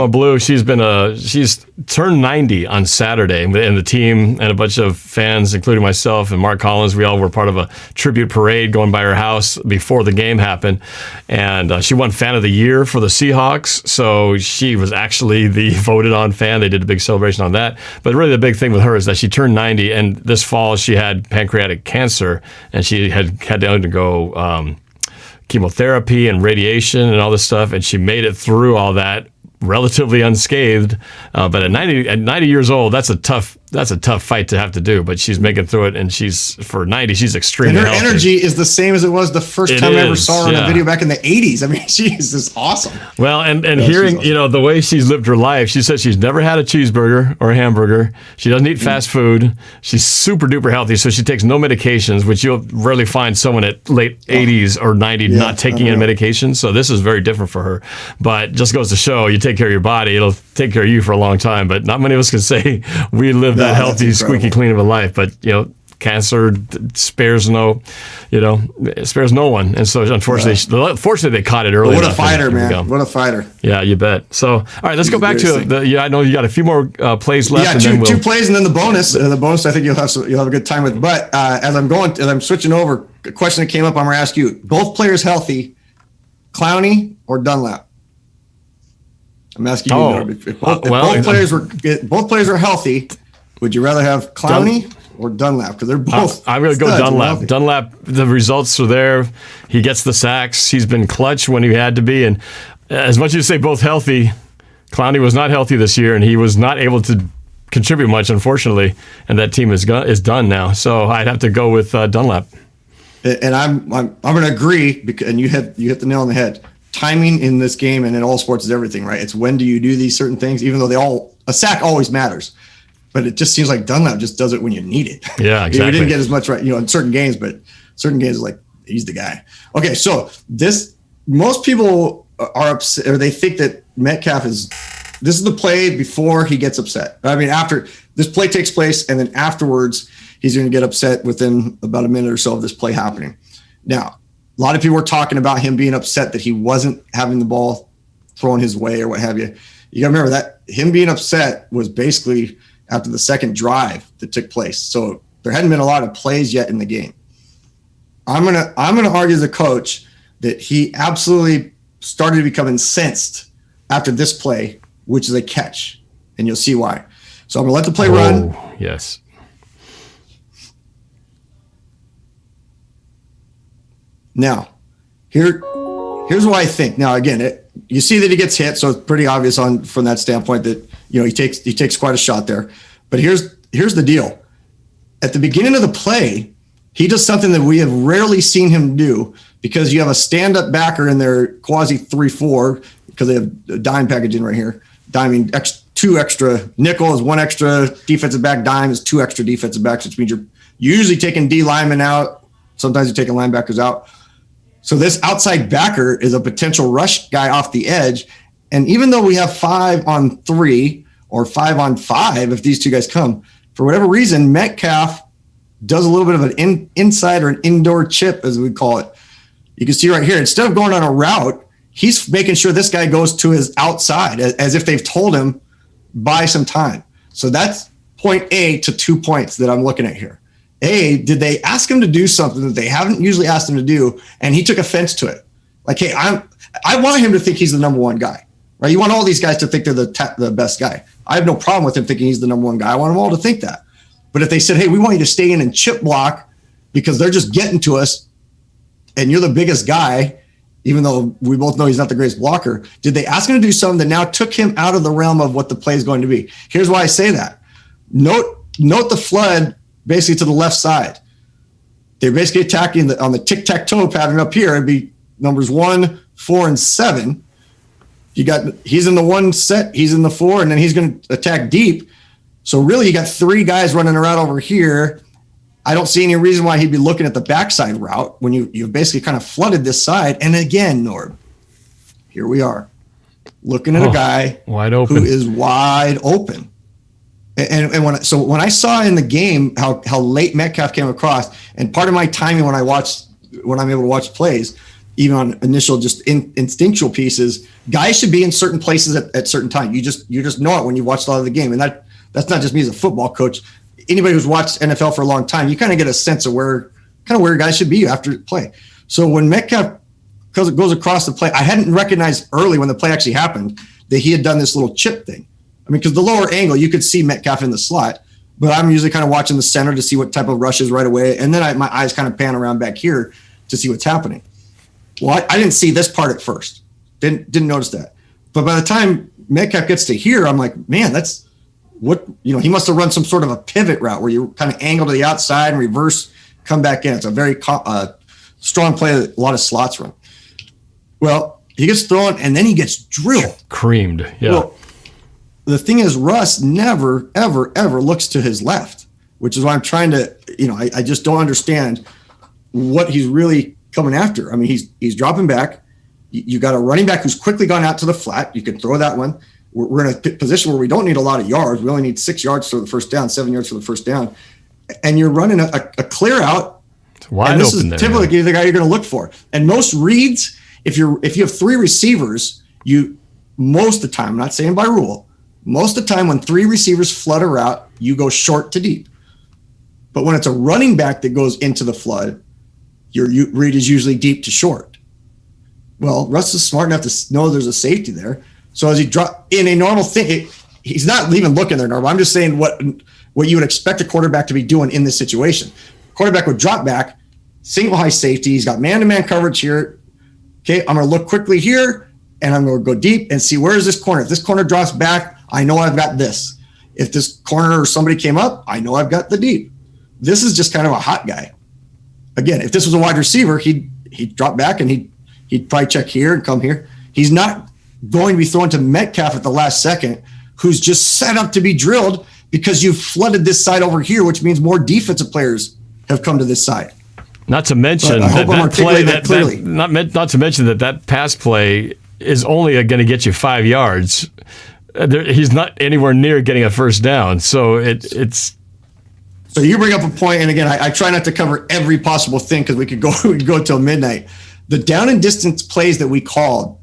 Blue, she's turned 90 on Saturday, and the team and a bunch of fans, including myself and Mark Collins, we all were part of a tribute parade going by her house before the game happened, and she won Fan of the Year for the Seahawks, so she was actually the voted on fan. They did a big celebration on that, but really the big thing with her is that she turned 90, and this fall she had pancreatic cancer, and she had to undergo chemotherapy and radiation and all this stuff, and she made it through all that relatively unscathed. But at 90 years old, that's a tough fight to have to do. But she's making through it, and for 90, she's extremely healthy. And her energy is the same as it was the first time I ever saw her on a video back in the 80s. I mean, she is just awesome. Well, and hearing, awesome. The way she's lived her life, she said she's never had a cheeseburger or a hamburger. She doesn't eat fast food. She's super duper healthy, so she takes no medications, which you'll rarely find someone at late 80s or 90 not taking any medications. So this is very different for her. But just goes to show, you take care of your body, it'll take care of you for a long time. But not many of us can say we live that healthy, squeaky clean of a life. But cancer spares no one. And so fortunately they caught it early. What a fighter, man! What a fighter! Yeah, you bet. So all right, let's go back to I know you got a few more plays left. Yeah, two plays and then the bonus. The bonus, I think you'll have a good time with. But as I'm switching over, a question that came up, I'm going to ask you: both players healthy, Clowney or Dunlap? I'm asking you. If both players are healthy, would you rather have Clowney or Dunlap? Because they're both. I'm going to go Dunlap. Dunlap, the results are there. He gets the sacks. He's been clutch when he had to be. And as much as you say both healthy, Clowney was not healthy this year, and he was not able to contribute much, unfortunately. And that team is done now. So I'd have to go with Dunlap. And I'm going to agree. And you hit the nail on the head. Timing in this game and in all sports is everything, right? It's when do you do these certain things, even though a sack always matters. But it just seems like Dunlap just does it when you need it. Yeah, exactly. We didn't get as much right, in certain games, but certain games like he's the guy. Okay, so most people are upset, or they think that Metcalf this is the play before he gets upset. I mean, after this play takes place, and then afterwards he's going to get upset within about a minute or so of this play happening. Now, a lot of people were talking about him being upset that he wasn't having the ball thrown his way or what have you. You got to remember that him being upset was basically after the second drive that took place. So there hadn't been a lot of plays yet in the game. I'm gonna argue as a coach that he absolutely started to become incensed after this play, which is a catch, and you'll see why. So I'm gonna let the play run. Yes. Now, here's what I think. Now, again, you see that he gets hit, so it's pretty obvious from that standpoint that he takes quite a shot there. But here's the deal: at the beginning of the play, he does something that we have rarely seen him do, because you have a stand-up backer in their quasi 3-4 because they have a dime package in right here. Diming two extra nickel is one extra defensive back. Dime is two extra defensive backs, which means you're usually taking D linemen out. Sometimes you're taking linebackers out. So this outside backer is a potential rush guy off the edge. And even though we have 5-on-3 or 5-on-5, if these two guys come, for whatever reason, Metcalf does a little bit of an inside or an indoor chip, as we call it. You can see right here, instead of going on a route, he's making sure this guy goes to his outside as if they've told him, buy some time. So that's point A to 2 points that I'm looking at here. A, did they ask him to do something that they haven't usually asked him to do, and he took offense to it? Like, hey, I want him to think he's the number one guy, right? You want all these guys to think they're the best guy. I have no problem with him thinking he's the number one guy. I want them all to think that. But if they said, hey, we want you to stay in and chip block because they're just getting to us, and you're the biggest guy, even though we both know he's not the greatest blocker, did they ask him to do something that now took him out of the realm of what the play is going to be? Here's why I say that. Note the flood basically to the left side. They're basically attacking on the tic-tac-toe pattern up here. It'd be numbers 1, 4, and 7. He's in the 1 set, he's in the 4, and then he's going to attack deep. So really, you got 3 guys running around over here. I don't see any reason why he'd be looking at the backside route when you've basically kind of flooded this side. And again, Norb, here we are looking at a guy wide open, who is wide open. And when I saw in the game how late Metcalf came across, and part of my timing when I'm able to watch plays, even on initial just instinctual pieces, guys should be in certain places at certain times. You just know it when you watch a lot of the game, and that's not just me as a football coach. Anybody who's watched NFL for a long time, you kind of get a sense of where guys should be after play. So when Metcalf goes across the play, I hadn't recognized early when the play actually happened that he had done this little chip thing. I mean, because the lower angle, you could see Metcalf in the slot, but I'm usually kind of watching the center to see what type of rushes right away. And then my eyes kind of pan around back here to see what's happening. Well, I didn't see this part at first. Didn't notice that. But by the time Metcalf gets to here, I'm like, man, that's what, he must have run some sort of a pivot route where you kind of angle to the outside and reverse, come back in. It's a very strong play that a lot of slots run. Well, he gets thrown and then he gets drilled. Creamed, yeah. Well, the thing is, Russ never, ever, ever looks to his left, which is why I'm trying to, I just don't understand what he's really coming after. I mean, he's dropping back. You got a running back who's quickly gone out to the flat. You can throw that one. We're in a position where we don't need a lot of yards. We only need 6 yards for the first down, 7 yards for the first down. And you're running a clear out. It's wide and this open is there, typically the guy you're going to look for. And most reads, if you have 3 receivers, most of the time, I'm not saying by rule, most of the time when 3 receivers flood a route, you go short to deep. But when it's a running back that goes into the flood, your read is usually deep to short. Well, Russ is smart enough to know there's a safety there. So as he drop in a normal thing, he's not even looking there, Norb. I'm just saying what you would expect a quarterback to be doing in this situation. Quarterback would drop back, single high safety. He's got man-to-man coverage here. Okay, I'm going to look quickly here, and I'm going to go deep and see where is this corner. If this corner drops back, I know I've got this. If this corner or somebody came up, I know I've got the deep. This is just kind of a hot guy. Again, if this was a wide receiver, he'd drop back and he'd probably check here and come here. He's not going to be thrown to Metcalf at the last second, who's just set up to be drilled because you've flooded this side over here, which means more defensive players have come to this side. Not to mention that pass play is only going to get you 5 yards. He's not anywhere near getting a first down. So it's. So you bring up a point, and again, I try not to cover every possible thing because we could go till midnight. The down and distance plays that we called.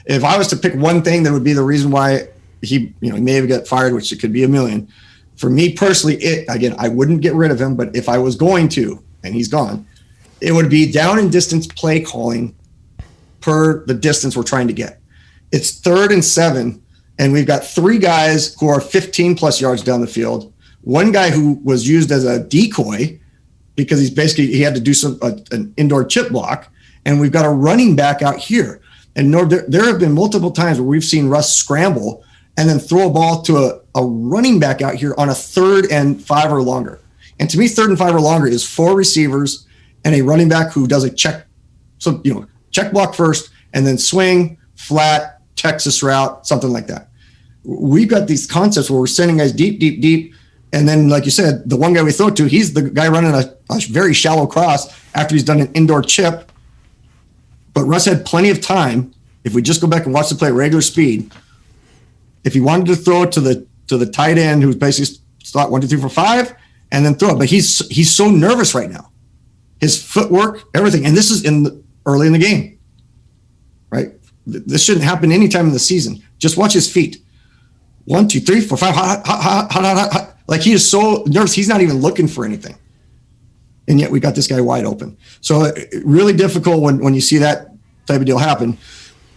If I was to pick one thing that would be the reason why he may have got fired, which it could be a million. For me personally, I wouldn't get rid of him, but if I was going to, and he's gone, it would be down and distance play calling per the distance we're trying to get. It's 3rd and 7, and we've got 3 guys who are 15 plus yards down the field. One guy who was used as a decoy because he had to do an indoor chip block, and we've got a running back out here. And there have been multiple times where we've seen Russ scramble and then throw a ball to a running back out here on a 3rd and 5 or longer. And to me, 3rd and 5 or longer is 4 receivers and a running back who does a check. So, check block first and then swing, flat, Texas route, something like that. We've got these concepts where we're sending guys deep, deep, deep. And then, like you said, the one guy we throw to, he's the guy running a very shallow cross after he's done an indoor chip. But Russ had plenty of time. If we just go back and watch the play at regular speed, if he wanted to throw it to the tight end, who's basically slot 1, 2, 3, 4, 5, and then throw it. But he's so nervous right now. His footwork, everything, and this is early in the game, right? This shouldn't happen anytime in the season. Just watch his feet. 1, 2, 3, 4, 5, hot. Like he is so nervous, he's not even looking for anything. And yet we got this guy wide open. So really difficult when you see that type of deal happen.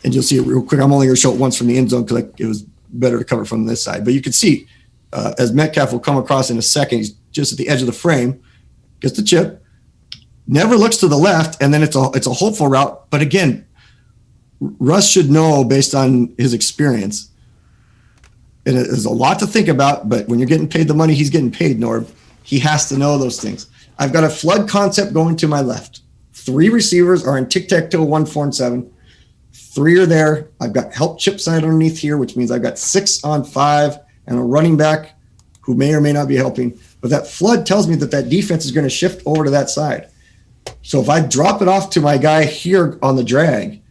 And you'll see it real quick. I'm only going to show it once from the end zone because it was better to cover from this side. But you can see as Metcalf will come across in a second, he's just at the edge of the frame, gets the chip, never looks to the left, and then it's a hopeful route. But again, Russ should know based on his experience. And there's a lot to think about, but when you're getting paid the money he's getting paid, Norb, he has to know those things. I've got a flood concept going to my left. 3 receivers are in tic-tac-toe, 1, 4, and 7. 3 are there. I've got help chip side underneath here, which means I've got 6 on 5 and a running back who may or may not be helping. But that flood tells me that defense is going to shift over to that side. So if I drop it off to my guy here on the drag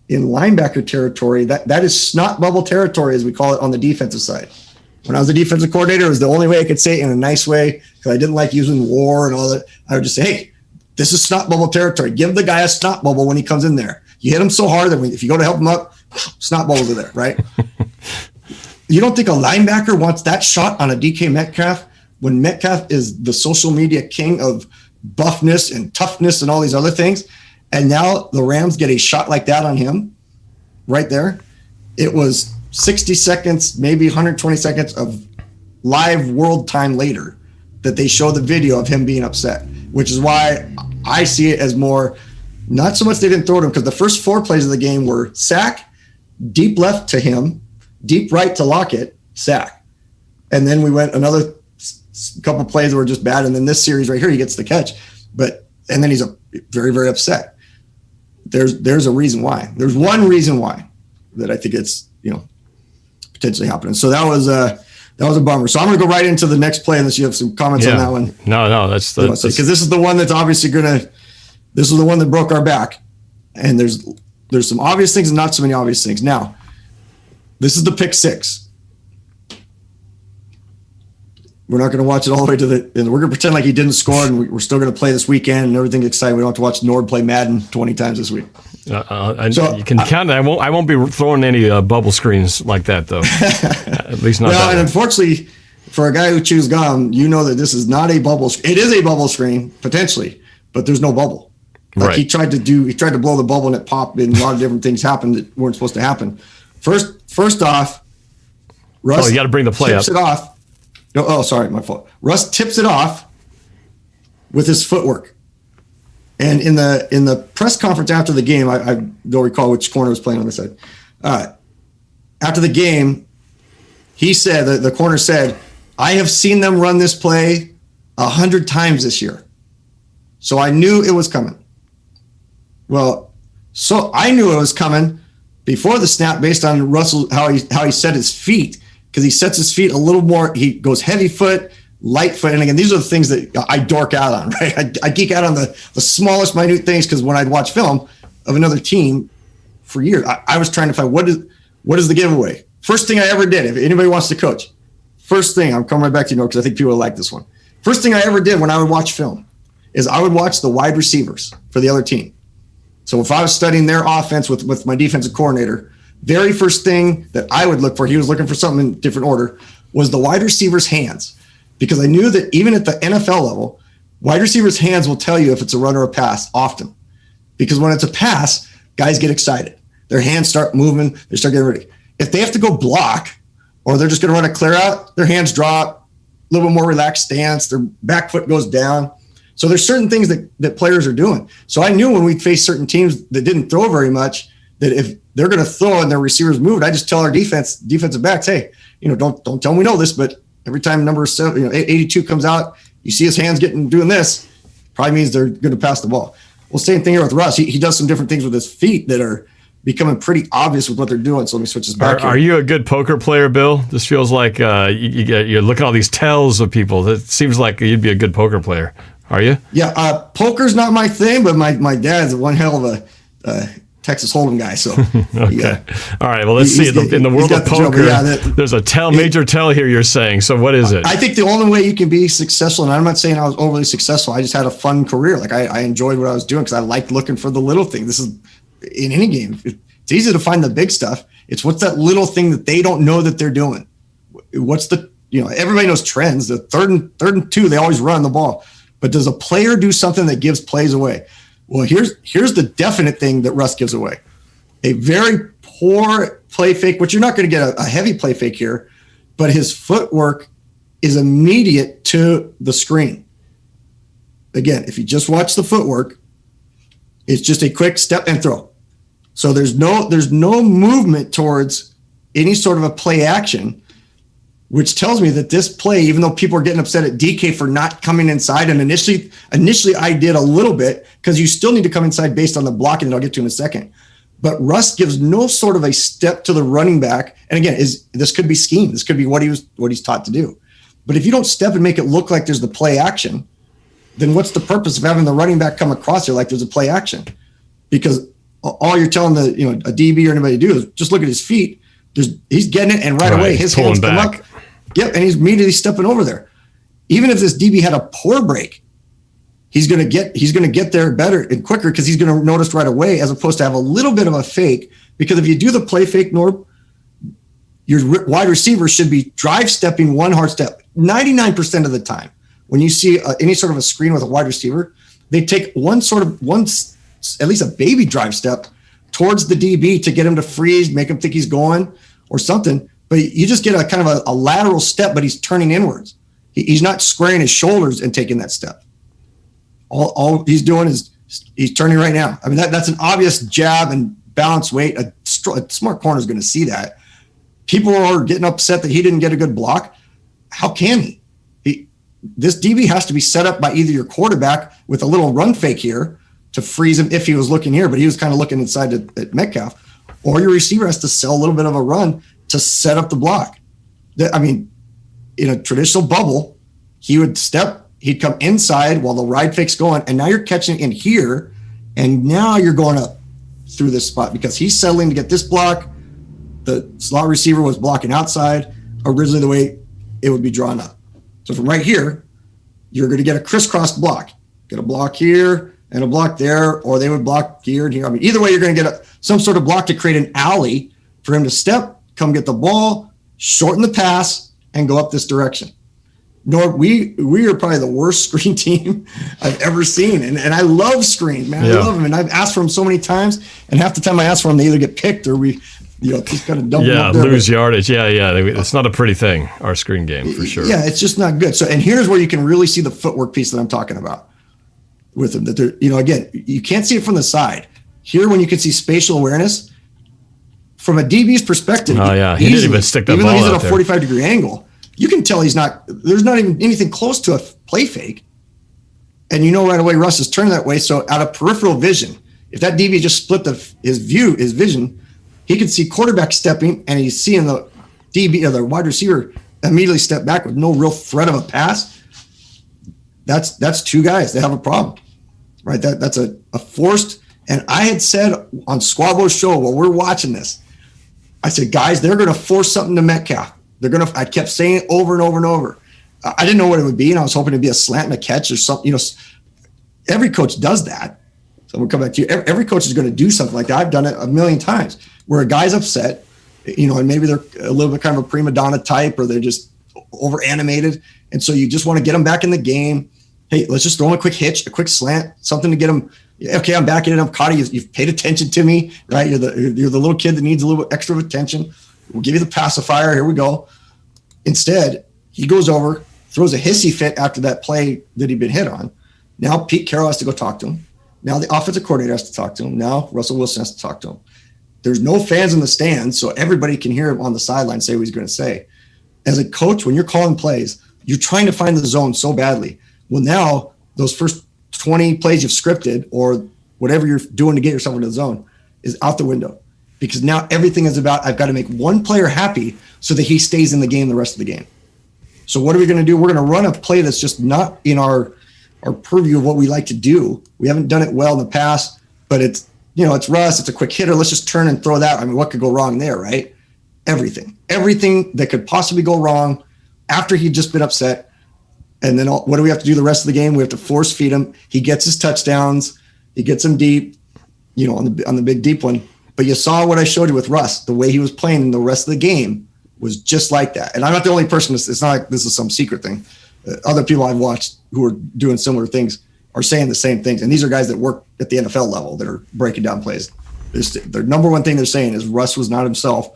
in linebacker territory, that is snot bubble territory, as we call it on the defensive side. when I was the defensive coordinator, it was the only way I could say it in a nice way, because I didn't like using war and all that. I would just say, hey, this is snot bubble territory. Give the guy a snot bubble when he comes in there. You hit him so hard that if you go to help him up, snot bubbles are there, right? You don't think a linebacker wants that shot on a DK Metcalf when Metcalf is the social media king of buffness and toughness and all these other things? And now the Rams get a shot like that on him right there. It was 60 seconds, maybe 120 seconds of live world time later that they show the video of him being upset, which is why I see it as more, not so much they didn't throw it him, because the first 4 plays of the game were sack, deep left to him, deep right to Lockett, sack. And then we went another couple plays that were just bad. And then this series right here, he gets the catch. And then he's very, very upset. There's a reason why. There's one reason why that I think it's, potentially happening. So that was a bummer. So I'm going to go right into the next play unless you have some comments on that one. No, that's because this is the one that's obviously this is the one that broke our back. And there's some obvious things and not so many obvious things. Now, this is the pick 6. We're not going to watch it all the way to and we're going to pretend like he didn't score, and we're still going to play this weekend and everything's exciting. We don't have to watch Nord play Madden 20 times this week. So you can count it. I won't be throwing any bubble screens like that, though. At least not. Well, and unfortunately, for a guy who chews gum, that this is not a bubble. It is a bubble screen potentially, but there's no bubble. Like right. He tried to blow the bubble and it popped, and a lot of different things happened that weren't supposed to happen. First off, Russ. You got to bring the play tips up. It off. No, oh, sorry, my fault. Russ tips it off with his footwork. And in the press conference after the game, I don't recall which corner was playing on this side. After the game, he said, the corner said, I have seen them run this play 100 times this year. So I knew it was coming. Well, so I knew it was coming before the snap based on Russell, how he set his feet, because he sets his feet a little more. He goes heavy foot, light foot. And again, these are the things that I dork out on, right? I geek out on the smallest minute things, because when I'd watch film of another team for years, I was trying to find what is the giveaway. First thing I ever did, if anybody wants to coach, first thing, I'm coming right back to because I think people will like this one. First thing I ever did when I would watch film is I would watch the wide receivers for the other team. So if I was studying their offense with my defensive coordinator, very first thing that I would look for, he was looking for something in different order, was the wide receiver's hands. Because I knew that even at the NFL level, wide receivers' hands will tell you if it's a run or a pass often. Because when it's a pass, guys get excited. Their hands start moving. They start getting ready. If they have to go block, or they're just going to run a clear out, their hands drop, a little bit more relaxed stance, their back foot goes down. So there's certain things that players are doing. So I knew when we'd face certain teams that didn't throw very much, that if they're going to throw and their receivers moved, I just tell our defensive backs, hey, don't tell them we know this, but every time number 82 comes out, you see his hands doing this, probably means they're going to pass the ball. Well, same thing here with Russ. He does some different things with his feet that are becoming pretty obvious with what they're doing. So let me switch this back. Are you a good poker player, Bill? This feels like you're looking at all these tells of people. It seems like you'd be a good poker player. Are you? Yeah, poker's not my thing, but my dad's one hell of a Texas Hold'em guy. So okay, yeah. All right. Well, let's see. In the world of poker, there's a major tell here. You're saying. So what is it? I think the only way you can be successful, and I'm not saying I was overly successful. I just had a fun career. Like I enjoyed what I was doing because I liked looking for the little thing. This is in any game. It's easy to find the big stuff. It's what's that little thing that they don't know that they're doing. What's everybody knows trends. The third and 2, they always run the ball. But does a player do something that gives plays away? Well, here's the definite thing that Russ gives away. A very poor play fake, which you're not going to get a heavy play fake here, but his footwork is immediate to the screen. Again, if you just watch the footwork, it's just a quick step and throw. So there's no movement towards any sort of a play action, which tells me that this play, even though people are getting upset at DK for not coming inside, and initially I did a little bit because you still need to come inside based on the blocking that I'll get to in a second. But Russ gives no sort of a step to the running back. And again, this could be scheme. This could be what he's taught to do. But if you don't step and make it look like there's the play action, then what's the purpose of having the running back come across here like there's a play action? Because all you're telling a DB or anybody to do is just look at his feet. He's getting it, and right away his hands come up. Yep, and he's immediately stepping over there. Even if this DB had a poor break, he's going to get there better and quicker because he's going to notice right away, as opposed to have a little bit of a fake. Because if you do the play fake, Norb, your wide receiver should be drive stepping one hard step. 99% of the time, when you see any sort of a screen with a wide receiver, they take at least a baby drive step towards the DB to get him to freeze, make him think he's going or something. But you just get a kind of a lateral step, but he's turning inwards. He's not squaring his shoulders and taking that step. All he's doing is he's turning right now. I mean, that's an obvious jab and balance weight. A smart corner is going to see that. People are getting upset that he didn't get a good block. How can he? This DB has to be set up by either your quarterback with a little run fake here to freeze him if he was looking here, but he was kind of looking inside at Metcalf, or your receiver has to sell a little bit of a run to set up the block. I mean, in a traditional bubble, he would step, he'd come inside while the ride fake's going, and now you're catching in here, and now you're going up through this spot because he's settling to get this block. The slot receiver was blocking outside, originally the way it would be drawn up. So from right here, you're going to get a crisscross block. Get a block here and a block there, or they would block here and here. I mean, either way, you're going to get some sort of block to create an alley for him to step, come get the ball, shorten the pass, and go up this direction. We are probably the worst screen team I've ever seen. And I love screens, man. I love them. And I've asked for them so many times. And half the time I ask for them, they either get picked or we just kind of dump them up there. Lose yardage. Yeah. It's not a pretty thing, our screen game, for sure. Yeah, it's just not good. So, and here's where you can really see the footwork piece that I'm talking about with them. That they're, again, you can't see it from the side. Here, when you can see spatial awareness, from a DB's perspective, he didn't even stick that ball even though he's out at a 45-degree angle, you can tell there's not even anything close to a play fake. And right away Russ is turning that way. So out of peripheral vision, if that DB just split his vision, he could see quarterback stepping and he's seeing the DB or the wide receiver immediately step back with no real threat of a pass. That's two guys that have a problem, right? That's a forced. And I had said on Squabbo's show while we're watching this, I said, guys, they're going to force something to Metcalf. I kept saying it over and over and over. I didn't know what it would be, and I was hoping it'd be a slant and a catch or something. Every coach does that. So we'll come back to you. Every coach is going to do something like that. I've done it a million times where a guy's upset, and maybe they're a little bit kind of a prima donna type, or they're just over animated. And so you just want to get them back in the game. Hey, let's just throw them a quick hitch, a quick slant, something to get them. Okay, I'm back in it. I'm caught. You've paid attention to me, right? You're the little kid that needs a little bit extra attention. We'll give you the pacifier. Here we go. Instead, he goes over, throws a hissy fit after that play that he'd been hit on. Now Pete Carroll has to go talk to him. Now the offensive coordinator has to talk to him. Now Russell Wilson has to talk to him. There's no fans in the stands, so everybody can hear him on the sideline say what he's going to say. As a coach, when you're calling plays, you're trying to find the zone so badly. Well, now those first 20 plays you've scripted or whatever you're doing to get yourself into the zone is out the window. Because now everything is about, I've got to make one player happy so that he stays in the game the rest of the game. So what are we going to do? We're going to run a play that's just not in our purview of what we like to do. We haven't done it well in the past, but it's Russ, it's a quick hitter. Let's just turn and throw that. I mean, what could go wrong there, right? Everything that could possibly go wrong after he'd just been upset. And then what do we have to do the rest of the game? We have to force feed him. He gets his touchdowns. He gets them deep, on the big deep one. But you saw what I showed you with Russ. The way he was playing in the rest of the game was just like that. And I'm not the only person. It's not like this is some secret thing. Other people I've watched who are doing similar things are saying the same things. And these are guys that work at the NFL level that are breaking down plays. Their number one thing they're saying is Russ was not himself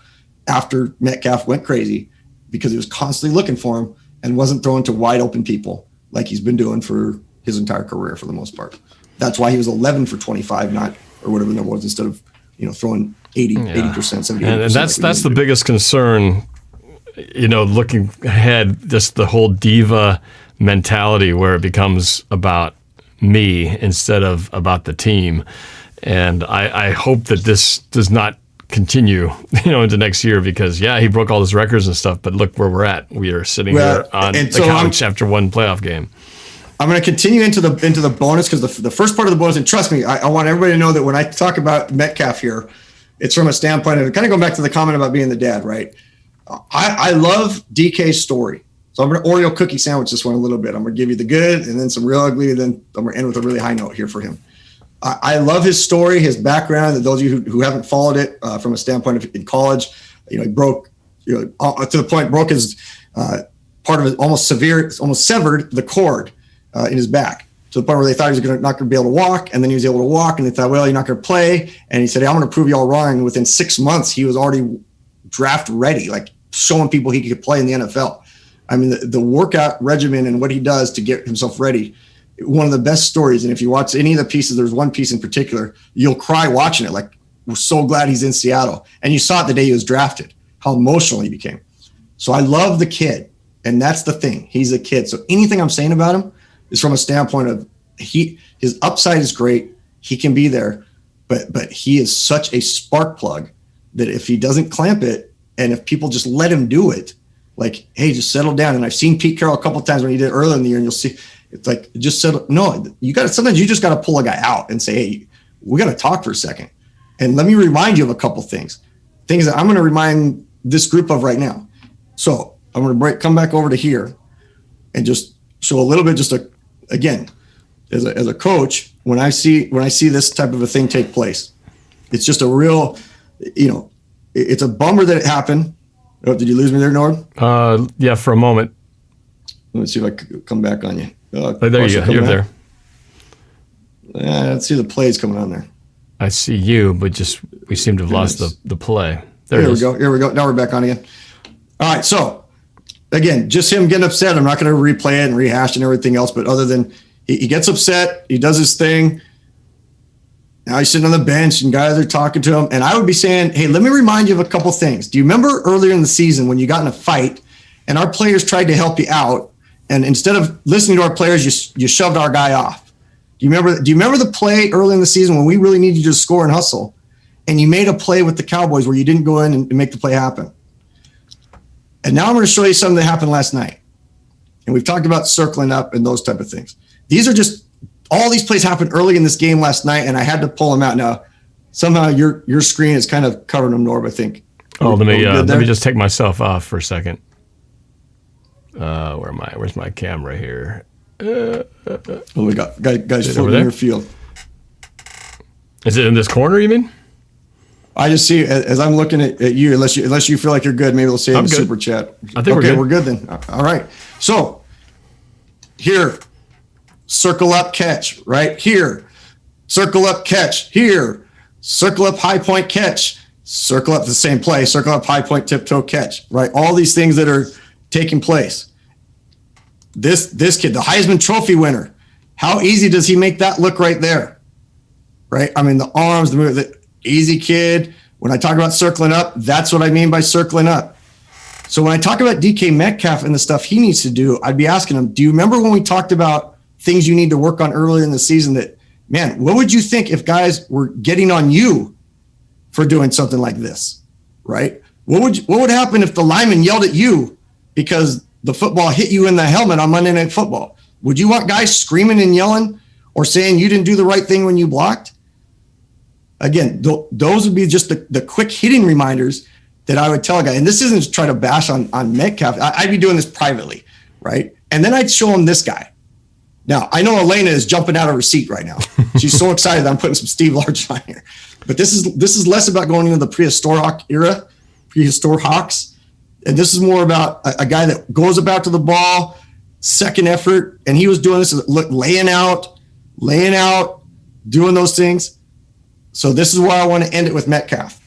after Metcalf went crazy because he was constantly looking for him and wasn't throwing to wide open people like he's been doing for his entire career for the most part. That's why he was 11 for 25, or whatever it was, instead of throwing 80%, 70%. And that's the biggest concern, looking ahead, just the whole diva mentality where it becomes about me instead of about the team. And I hope that this does not continue, into next year because, he broke all his records and stuff, but look where we're at. We are sitting here on the couch after one playoff game. I'm going to continue into the bonus because the first part of the bonus, and trust me, I want everybody to know that when I talk about Metcalf here, it's from a standpoint of kind of going back to the comment about being the dad, right? I love DK's story. So I'm going to Oreo cookie sandwich this one a little bit. I'm going to give you the good and then some real ugly, and then I'm going to end with a really high note here for him. I love his story, his background. And those of you who haven't followed it from a standpoint of in college, he broke, to the point broke his part of it, almost severed the cord in his back, to the point where they thought he was not going to be able to walk, and then he was able to walk, and they thought, well, you're not going to play. And he said, hey, I'm going to prove you all wrong. And within 6 months, he was already draft ready, like showing people he could play in the NFL. I mean, the workout regimen and what he does to get himself ready, one of the best stories. And if you watch any of the pieces, there's one piece in particular, you'll cry watching it. Like, we're so glad he's in Seattle. And you saw it the day he was drafted, how emotional he became. So I love the kid. And that's the thing. He's a kid. So anything I'm saying about him is from a standpoint of his upside is great. He can be there, but he is such a spark plug that if he doesn't clamp it, and if people just let him do it, like, hey, just settle down. And I've seen Pete Carroll a couple of times when he did it earlier in the year, and you'll see it's like, just settle. No, sometimes you just got to pull a guy out and say, hey, we got to talk for a second. And let me remind you of a couple things that I'm going to remind this group of right now. So I'm going to come back over to here and just show a little bit, again, as a coach, when I see this type of a thing take place, it's just a real, it's a bummer that it happened. Oh, did you lose me there, Norb? Yeah, for a moment. Let's see if I can come back on you. There you go. You're there. Let's see the plays coming on there. I see you, but we seem to have lost the play. There it is. Here we go. Now we're back on again. All right. So again, just him getting upset. I'm not going to replay it and rehash and everything else, but other than he gets upset, he does his thing. Now he's sitting on the bench and guys are talking to him. And I would be saying, hey, let me remind you of a couple things. Do you remember earlier in the season when you got in a fight and our players tried to help you out, and instead of listening to our players, you shoved our guy off? Do you remember the play early in the season when we really needed you to score and hustle, and you made a play with the Cowboys where you didn't go in and make the play happen? And now I'm going to show you something that happened last night. And we've talked about circling up and those type of things. These are just, all these plays happened early in this game last night, and I had to pull them out. Now, somehow your screen is kind of covering them, Norb, I think. Oh, let me just take myself off for a second. Where am I? Where's my camera here? We got guys floating in your field. Is it in this corner, you mean? I just see, as I'm looking at you, unless you feel like you're good, maybe we'll say in the super chat. I think we're good then. All right. So here, circle up, catch, right here. Circle up, catch here. Circle up, high point, catch. Circle up the same play. Circle up, high point, tiptoe, catch, right? All these things that are taking place. This kid, the Heisman Trophy winner, how easy does he make that look right there? Right? I mean, the arms, the easy kid. When I talk about circling up, that's what I mean by circling up. So when I talk about DK Metcalf and the stuff he needs to do, I'd be asking him, do you remember when we talked about things you need to work on earlier in the season that, man, what would you think if guys were getting on you for doing something like this, right? What would happen if the lineman yelled at you because the football hit you in the helmet on Monday Night Football? Would you want guys screaming and yelling or saying you didn't do the right thing when you blocked? Again, those would be just the quick hitting reminders that I would tell a guy. And this isn't to try to bash on Metcalf. I'd be doing this privately, right? And then I'd show him this guy. Now, I know Elena is jumping out of her seat right now. She's so excited that I'm putting some Steve Large on here. But this is less about going into the prehistoric era, Hawks. And this is more about a guy that goes about to the ball, second effort, and he was doing this, laying out, doing those things. So this is why I want to end it with Metcalf,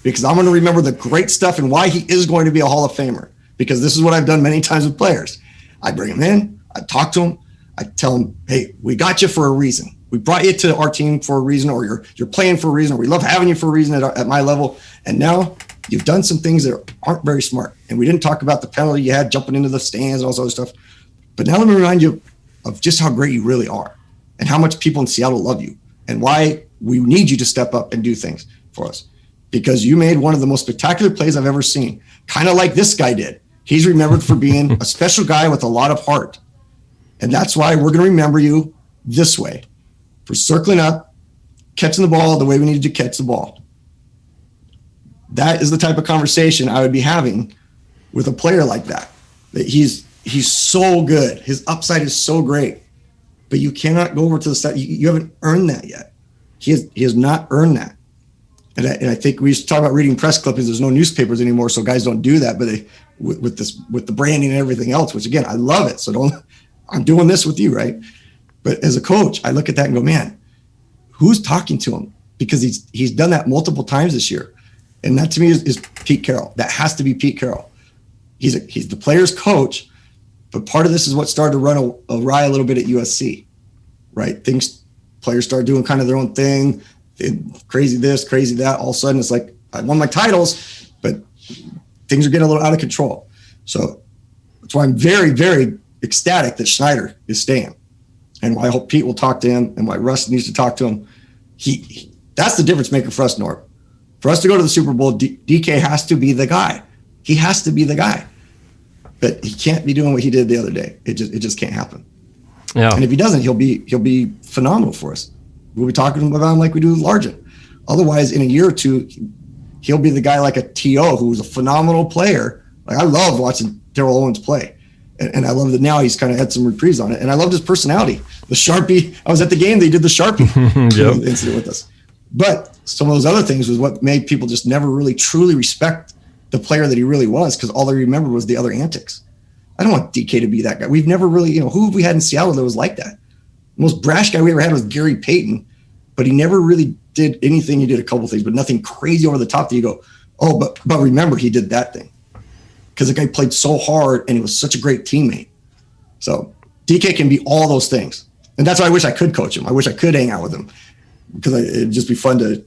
because I'm going to remember the great stuff and why he is going to be a Hall of Famer, because this is what I've done many times with players. I bring him in, I talk to him, I tell him, hey, we got you for a reason. We brought you to our team for a reason, or you're playing for a reason, or we love having you for a reason at my level. And now you've done some things that aren't very smart. And we didn't talk about the penalty you had jumping into the stands and all this other stuff. But now let me remind you of just how great you really are and how much people in Seattle love you and why we need you to step up and do things for us, because you made one of the most spectacular plays I've ever seen, kind of like this guy did. He's remembered for being a special guy with a lot of heart. And that's why we're going to remember you this way, for circling up, catching the ball the way we needed to catch the ball. That is the type of conversation I would be having with a player like that. That he's so good. His upside is so great, but you cannot go over to the side. You haven't earned that yet. He has not earned that. And I think we used to talk about reading press clippings. There's no newspapers anymore, so guys don't do that. But with the branding and everything else, which again, I love it. So I'm doing this with you, right? But as a coach, I look at that and go, man, who's talking to him? Because he's done that multiple times this year. And that to me is Pete Carroll. That has to be Pete Carroll. He's the player's coach, but part of this is what started to run awry a little bit at USC, right? Players start doing kind of their own thing, crazy this, crazy that. All of a sudden, it's like, I won my titles, but things are getting a little out of control. So that's why I'm very, very ecstatic that Schneider is staying, and why I hope Pete will talk to him, and why Russ needs to talk to him. That's the difference maker for us, Norb. For us to go to the Super Bowl, DK has to be the guy. He has to be the guy. But he can't be doing what he did the other day. It just can't happen. Yeah. And if he doesn't, he'll be phenomenal for us. We'll be talking about him like we do with Largent. Otherwise, in a year or two, he'll be the guy like a T.O. who's a phenomenal player. Like, I love watching Terrell Owens play. And I love that now he's kind of had some reprise on it. And I loved his personality. The Sharpie, I was at the game, they did the Sharpie incident with us. But some of those other things was what made people just never really truly respect the player that he really was, because all they remembered was the other antics. I don't want DK to be that guy. We've never really, who have we had in Seattle that was like that? The most brash guy we ever had was Gary Payton, but he never really did anything. He did a couple things, but nothing crazy over the top that you go, oh, but remember he did that thing. Because the guy played so hard and he was such a great teammate. So DK can be all those things. And that's why I wish I could coach him. I wish I could hang out with him, because it'd just be fun to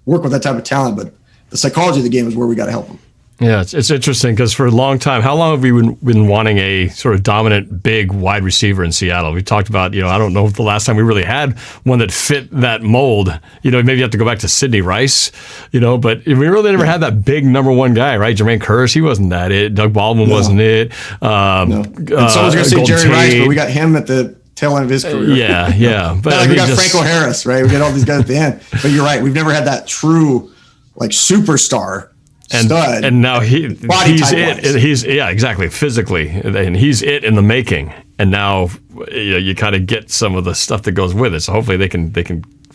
work with that type of talent. But the psychology of the game is where we got to help him. Yeah, it's interesting because for a long time, how long have we been wanting a sort of dominant big wide receiver in Seattle? We talked about, I don't know if the last time we really had one that fit that mold. Maybe you have to go back to Sidney Rice, but we really never had that big number one guy, right? Jermaine Kearse, he wasn't that it. Doug Baldwin wasn't it. No. And someone's going to say Jerry Rice, but we got him at the tail end of his career. Yeah. But we got Franco Harris, right? We got all these guys at the end. But you're right. We've never had that true, superstar stud. And now he's it. He's exactly, physically, and he's it in the making. And now you kind of get some of the stuff that goes with it. So hopefully they can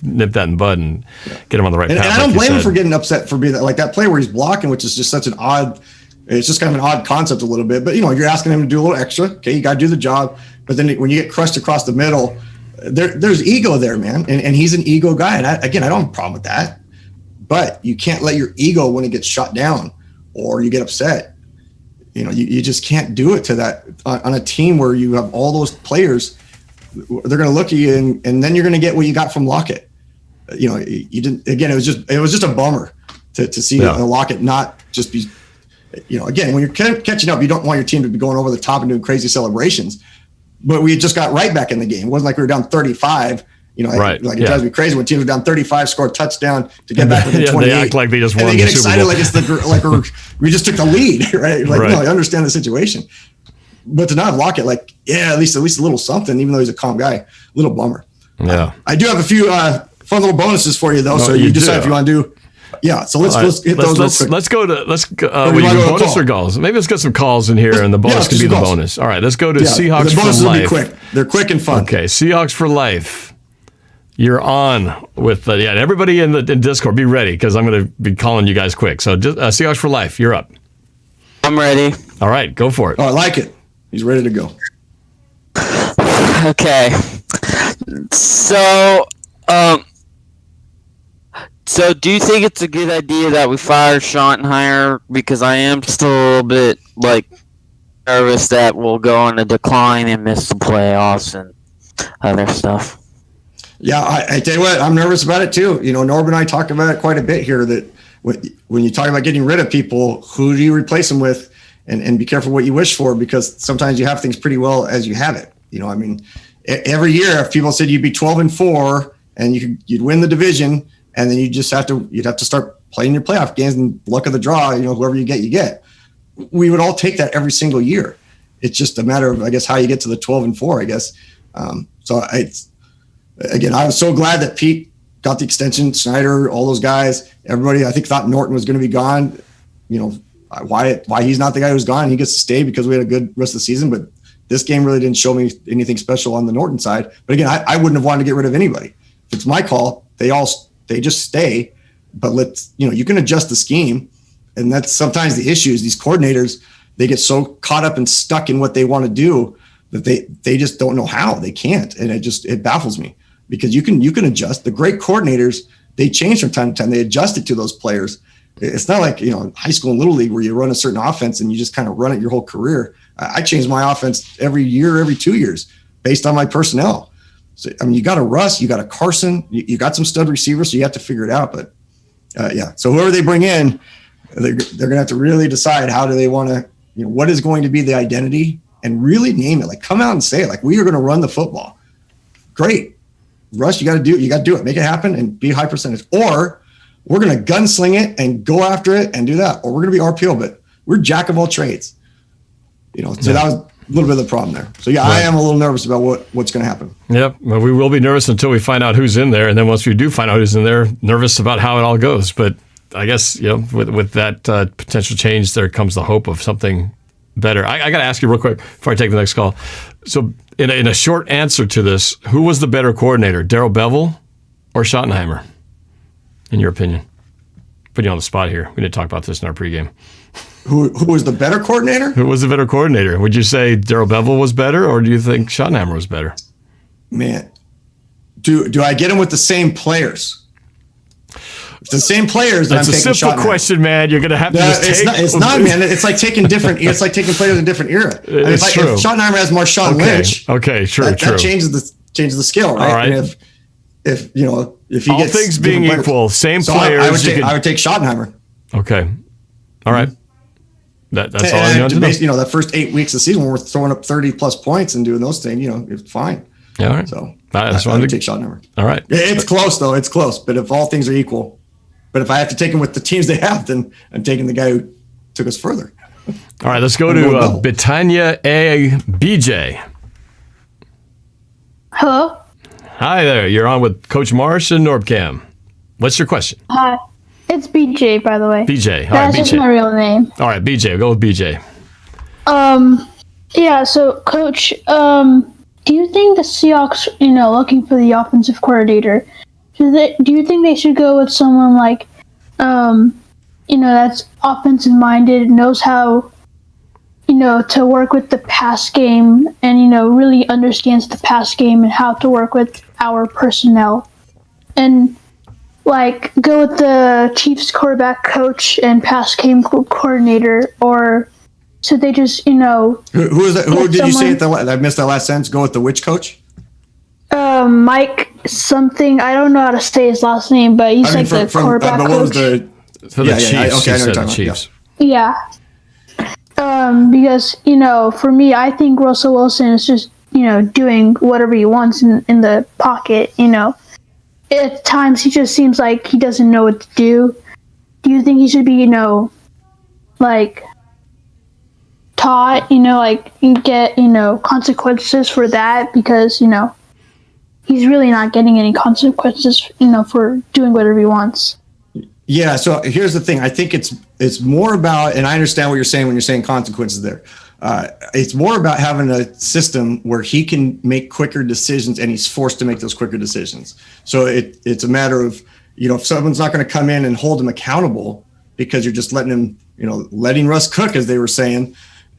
nip that in the bud and get him on the right path. And I don't blame him for getting upset for being that, like that play where he's blocking, which is just such an odd. It's just kind of an odd concept a little bit. But you're asking him to do a little extra. Okay, you got to do the job. But then when you get crushed across the middle, there's ego there, man. And he's an ego guy. And I don't have a problem with that. But you can't let your ego, when it gets shut down or you get upset, you just can't do it to that on a team where you have all those players. They're going to look at you, and then you're going to get what you got from Lockett. You didn't. Again, it was just a bummer to see Lockett not just be. Again, when you're catching up, you don't want your team to be going over the top and doing crazy celebrations. But we just got right back in the game. It wasn't like we were down 35. Right. It drives me crazy when teams are down 35, score a touchdown to get back within 28. They act like they just won. And they get excited like it's we just took the lead, right? No, I understand the situation. But to not have Lockett, at least a little something, even though he's a calm guy, a little bummer. Yeah. I do have a few fun little bonuses for you though, so you decide if you want to do. Yeah, so let's hit those real quick. Let's go bonus or calls. Maybe let's get some calls in here, and the bonus can be the bonus. All right, let's go to Seahawks for life. The bonuses will be quick. They're quick and fun. Okay, Seahawks for life. You're on with and everybody in Discord, be ready because I'm going to be calling you guys quick. So Seahawks for life, you're up. I'm ready. All right, go for it. Oh, I like it. He's ready to go. Okay. So do you think it's a good idea that we fire Schottenheimer? Because I am still a little bit nervous that we'll go on a decline and miss the playoffs and other stuff. Yeah, I tell you what, I'm nervous about it too. Norb and I talk about it quite a bit here, that when you talk about getting rid of people, who do you replace them with? And be careful what you wish for, because sometimes you have things pretty well as you have it. Every year, if people said you'd be 12-4 and you'd win the division, and then you'd have to start playing your playoff games and luck of the draw, whoever you get. We would all take that every single year. It's just a matter of, I guess, how you get to the 12-4, I guess. Again, I was so glad that Pete got the extension, Snyder, all those guys, everybody. I think thought Norton was going to be gone. why he's not the guy who's gone. He gets to stay because we had a good rest of the season, but this game really didn't show me anything special on the Norton side. But again, I wouldn't have wanted to get rid of anybody. If it's my call, they just stay. But you can adjust the scheme, and that's sometimes the issue is these coordinators, they get so caught up and stuck in what they want to do that they just don't know how. They can't, and it baffles me because you can adjust. The great coordinators, they change from time to time. They adjust it to those players. It's not like high school and little league where you run a certain offense and you just kind of run it your whole career. I change my offense every year, every 2 years based on my personnel. So you got a Russ, you got a Carson, you got some stud receivers, so you have to figure it out. But so whoever they bring in, they're going to have to really decide how do they want to, what is going to be the identity, and really name it. Like, come out and say it. Like, we are going to run the football. Great, Russ, you got to do it. Make it happen and be high percentage. Or we're going to gunsling it and go after it and do that. Or we're going to be RPO, but we're jack of all trades. So that was a little bit of the problem there. So I am a little nervous about what's going to happen. Yep. Well, we will be nervous until we find out who's in there, and then once we do find out who's in there, nervous about how it all goes. But I guess with that potential change, there comes the hope of something better. I got to ask you real quick before I take the next call. So in a short answer to this, who was the better coordinator, Darrell Bevell or Schottenheimer, in your opinion? Put you on the spot here. We didn't talk about this in our pregame. Who was the better coordinator? Who was the better coordinator? Would you say Darrell Bevell was better, or do you think Schottenheimer was better? Man, do I get him with the same players? If the same players, then That's I'm a taking simple question, man. You're going to have to just take... It's not, man. It's like taking different... It's like taking players in a different era. It's true. If Schottenheimer has Marshawn Lynch... Okay, true. That changes the scale, right? All right. And if he all gets... things being equal, same players... I would take Schottenheimer. Okay. All right. That's all I want to know. That first 8 weeks of the season, when we're throwing up 30+ points and doing those things, it's fine. Yeah, all right. So I would take Schottenheimer. All right. It's close, though. It's close. But if all things are equal... But if I have to take them with the teams they have, then I'm taking the guy who took us further. All right, let's go to Betania A. BJ. Hello? Hi there. You're on with Coach Marsh and NorbCam. What's your question? Hi. It's BJ, by the way. BJ. All That's right, just BJ. my real name. All right, BJ. We'll go with BJ. Yeah, so, Coach, do you think the Seahawks, looking for the offensive coordinator, do you think they should go with someone like, that's offensive minded, knows how, to work with the pass game and, really understands the pass game and how to work with our personnel? And, go with the Chiefs quarterback coach and pass game coordinator, or should they just, Who is that? Who did you say I missed that last sentence? Go with the which coach? Mike something. I don't know how to say his last name, but he's the quarterback coach. For the Chiefs. Okay, I know the Chiefs. Yeah. Because, for me, I think Russell Wilson is just, doing whatever he wants in the pocket, At times, he just seems like he doesn't know what to do. Do you think he should be, taught, get, consequences for that? Because, he's really not getting any consequences, for doing whatever he wants. Yeah. So here's the thing. I think it's more about, and I understand what you're saying when you're saying consequences there. It's more about having a system where he can make quicker decisions, and he's forced to make those quicker decisions. So it's a matter of, if someone's not going to come in and hold him accountable because you're just letting him, letting Russ cook, as they were saying.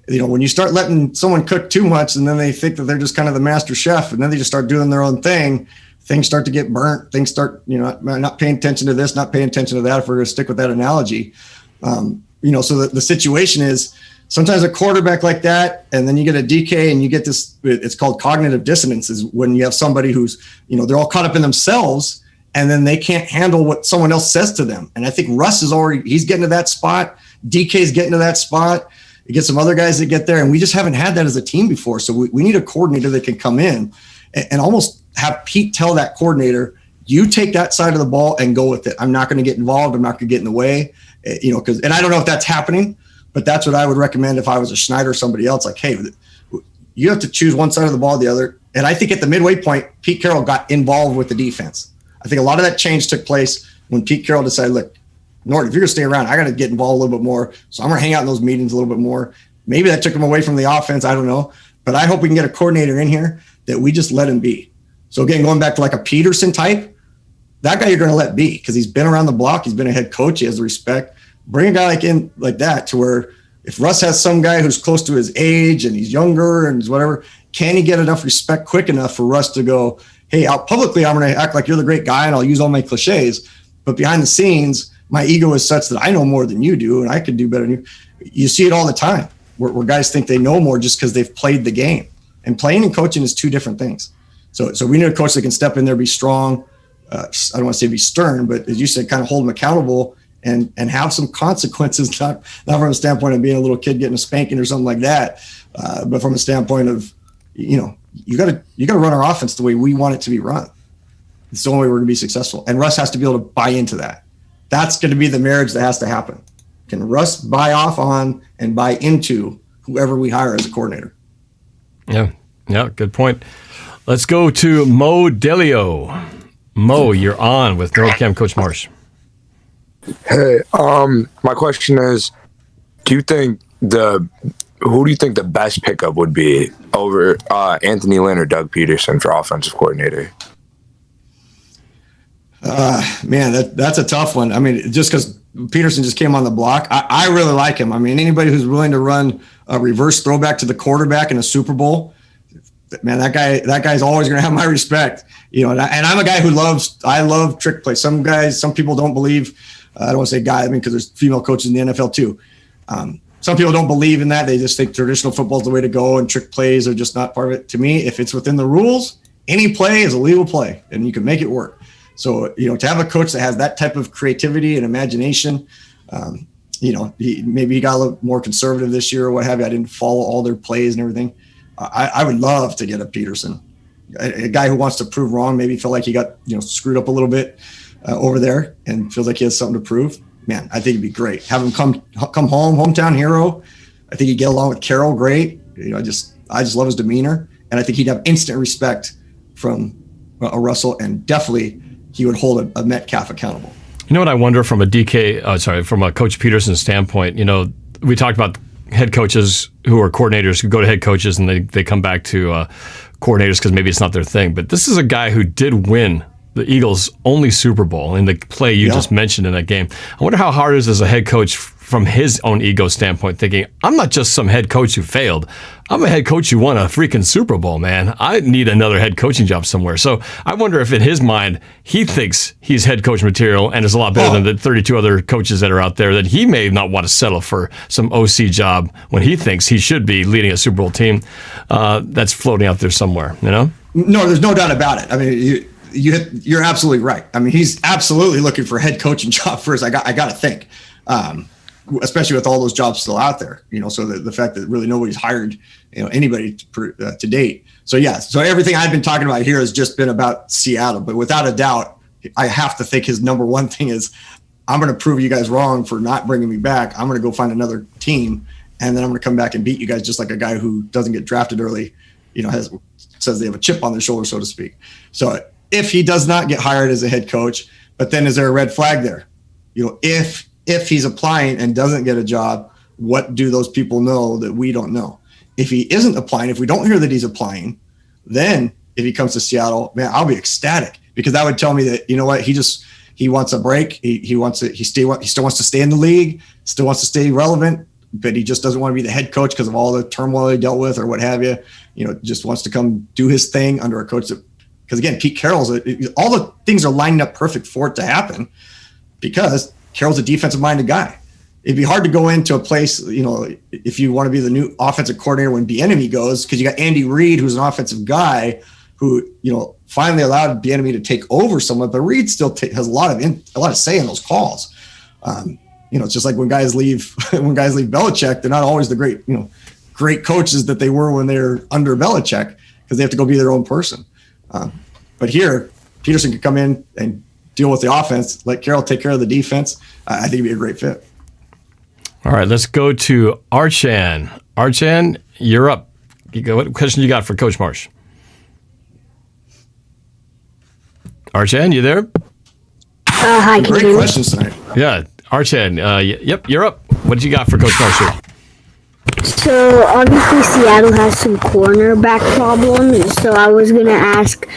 When you start letting someone cook too much and then they think that they're just kind of the master chef and then they just start doing their own thing, things start to get burnt. Things start, not paying attention to this, not paying attention to that, if we're going to stick with that analogy. So the situation is sometimes a quarterback like that, and then you get a DK and you get this, it's called cognitive dissonance, is when you have somebody who's, they're all caught up in themselves and then they can't handle what someone else says to them. And I think Russ he's getting to that spot. DK's getting to that spot. You get some other guys that get there, and we just haven't had that as a team before. So we need a coordinator that can come in and almost have Pete tell that coordinator, you take that side of the ball and go with it. I'm not going to get involved. I'm not going to get in the way, and I don't know if that's happening, but that's what I would recommend if I was a Schneider or somebody else. Like, hey, you have to choose one side of the ball or the other. And I think at the midway point, Pete Carroll got involved with the defense. I think a lot of that change took place when Pete Carroll decided, look, Nord, if you're going to stay around, I got to get involved a little bit more. So I'm going to hang out in those meetings a little bit more. Maybe that took him away from the offense. I don't know. But I hope we can get a coordinator in here that we just let him be. So again, going back to like a Peterson type, that guy you're going to let be because he's been around the block. He's been a head coach. He has the respect. Bring a guy like that to where if Russ has some guy who's close to his age and he's younger and whatever, can he get enough respect quick enough for Russ to go, hey, out publicly, I'm going to act like you're the great guy and I'll use all my cliches. But behind the scenes, my ego is such that I know more than you do and I could do better than you. You see it all the time where guys think they know more just because they've played the game. And playing and coaching is two different things. So we need a coach that can step in there, be strong. I don't want to say be stern, but as you said, kind of hold them accountable and have some consequences, not from a standpoint of being a little kid getting a spanking or something like that, but from a standpoint of, you got to run our offense the way we want it to be run. It's the only way we're going to be successful. And Russ has to be able to buy into that. That's going to be the marriage that has to happen. Can Russ buy off on and buy into whoever we hire as a coordinator? Yeah, good point. Let's go to Mo Delio. Mo, you're on with NorbCam Coach Marsh. Hey, my question is, who do you think the best pickup would be over Anthony Lynn or Doug Peterson for offensive coordinator? Man, that's a tough one. I mean, just because Peterson just came on the block, I really like him. I mean, anybody who's willing to run a reverse throwback to the quarterback in a Super Bowl, man, that guy's always going to have my respect. And I'm a guy I love trick plays. Some people don't believe. I don't want to say guy. I mean, because there's female coaches in the NFL too. Some people don't believe in that. They just think traditional football is the way to go, and trick plays are just not part of it. To me, if it's within the rules, any play is a legal play, and you can make it work. So, to have a coach that has that type of creativity and imagination, maybe he got a little more conservative this year or what have you. I didn't follow all their plays and everything. I would love to get a Peterson, a guy who wants to prove wrong. Maybe felt like he got screwed up a little bit over there and feels like he has something to prove. Man, I think it'd be great. Have him come home, hometown hero. I think he'd get along with Carroll great. I just love his demeanor, and I think he'd have instant respect from a Russell, and definitely he would hold a Metcalf accountable. You know what I wonder from a Coach Peterson standpoint? We talked about head coaches who are coordinators who go to head coaches and they come back to coordinators because maybe it's not their thing. But this is a guy who did win the Eagles' only Super Bowl in the play you just mentioned in that game. I wonder how hard it is as a head coach from his own ego standpoint, thinking, I'm not just some head coach who failed. I'm a head coach who won a freaking Super Bowl, man. I need another head coaching job somewhere. So I wonder if in his mind, he thinks he's head coach material and is a lot better than the 32 other coaches that are out there, that he may not want to settle for some OC job when he thinks he should be leading a Super Bowl team that's floating out there somewhere, No, there's no doubt about it. I mean, you're absolutely right. I mean, he's absolutely looking for a head coaching job first. I got to think, especially with all those jobs still out there. So the fact that really nobody's hired, anybody to date. So so everything I've been talking about here has just been about Seattle. But without a doubt, I have to think his number one thing is, I'm going to prove you guys wrong for not bringing me back. I'm going to go find another team, and then I'm going to come back and beat you guys, just like a guy who doesn't get drafted early, says they have a chip on their shoulder, so to speak. So if he does not get hired as a head coach, but then is there a red flag there? If he's applying and doesn't get a job, what do those people know that we don't know? If he isn't applying, if we don't hear that he's applying, then if he comes to Seattle, man, I'll be ecstatic, because that would tell me that, he wants a break. He still wants to stay in the league, still wants to stay relevant, but he just doesn't want to be the head coach because of all the turmoil he dealt with or what have you. Just wants to come do his thing under a coach that, because again, Pete Carroll's all the things are lining up perfect for it to happen, because Carroll's a defensive-minded guy. It'd be hard to go into a place, if you want to be the new offensive coordinator when Bieniemy goes, because you got Andy Reid, who's an offensive guy, who finally allowed Bieniemy to take over somewhat, but Reid still has a lot of say in those calls. It's just like when guys leave Belichick, they're not always the great coaches that they were when they're under Belichick, because they have to go be their own person. But here, Peterson could come in and deal with the offense, let Carroll take care of the defense. I think it'd be a great fit. All right, let's go to Archan. Archan, you're up. What question you got for Coach Marsh? Archan, you there? Hi, can you hear Great me? questions tonight. Yeah. Archhead, yep, you're up. What did you got for Coach Marsh? So obviously Seattle has some cornerback problems. So I was gonna ask,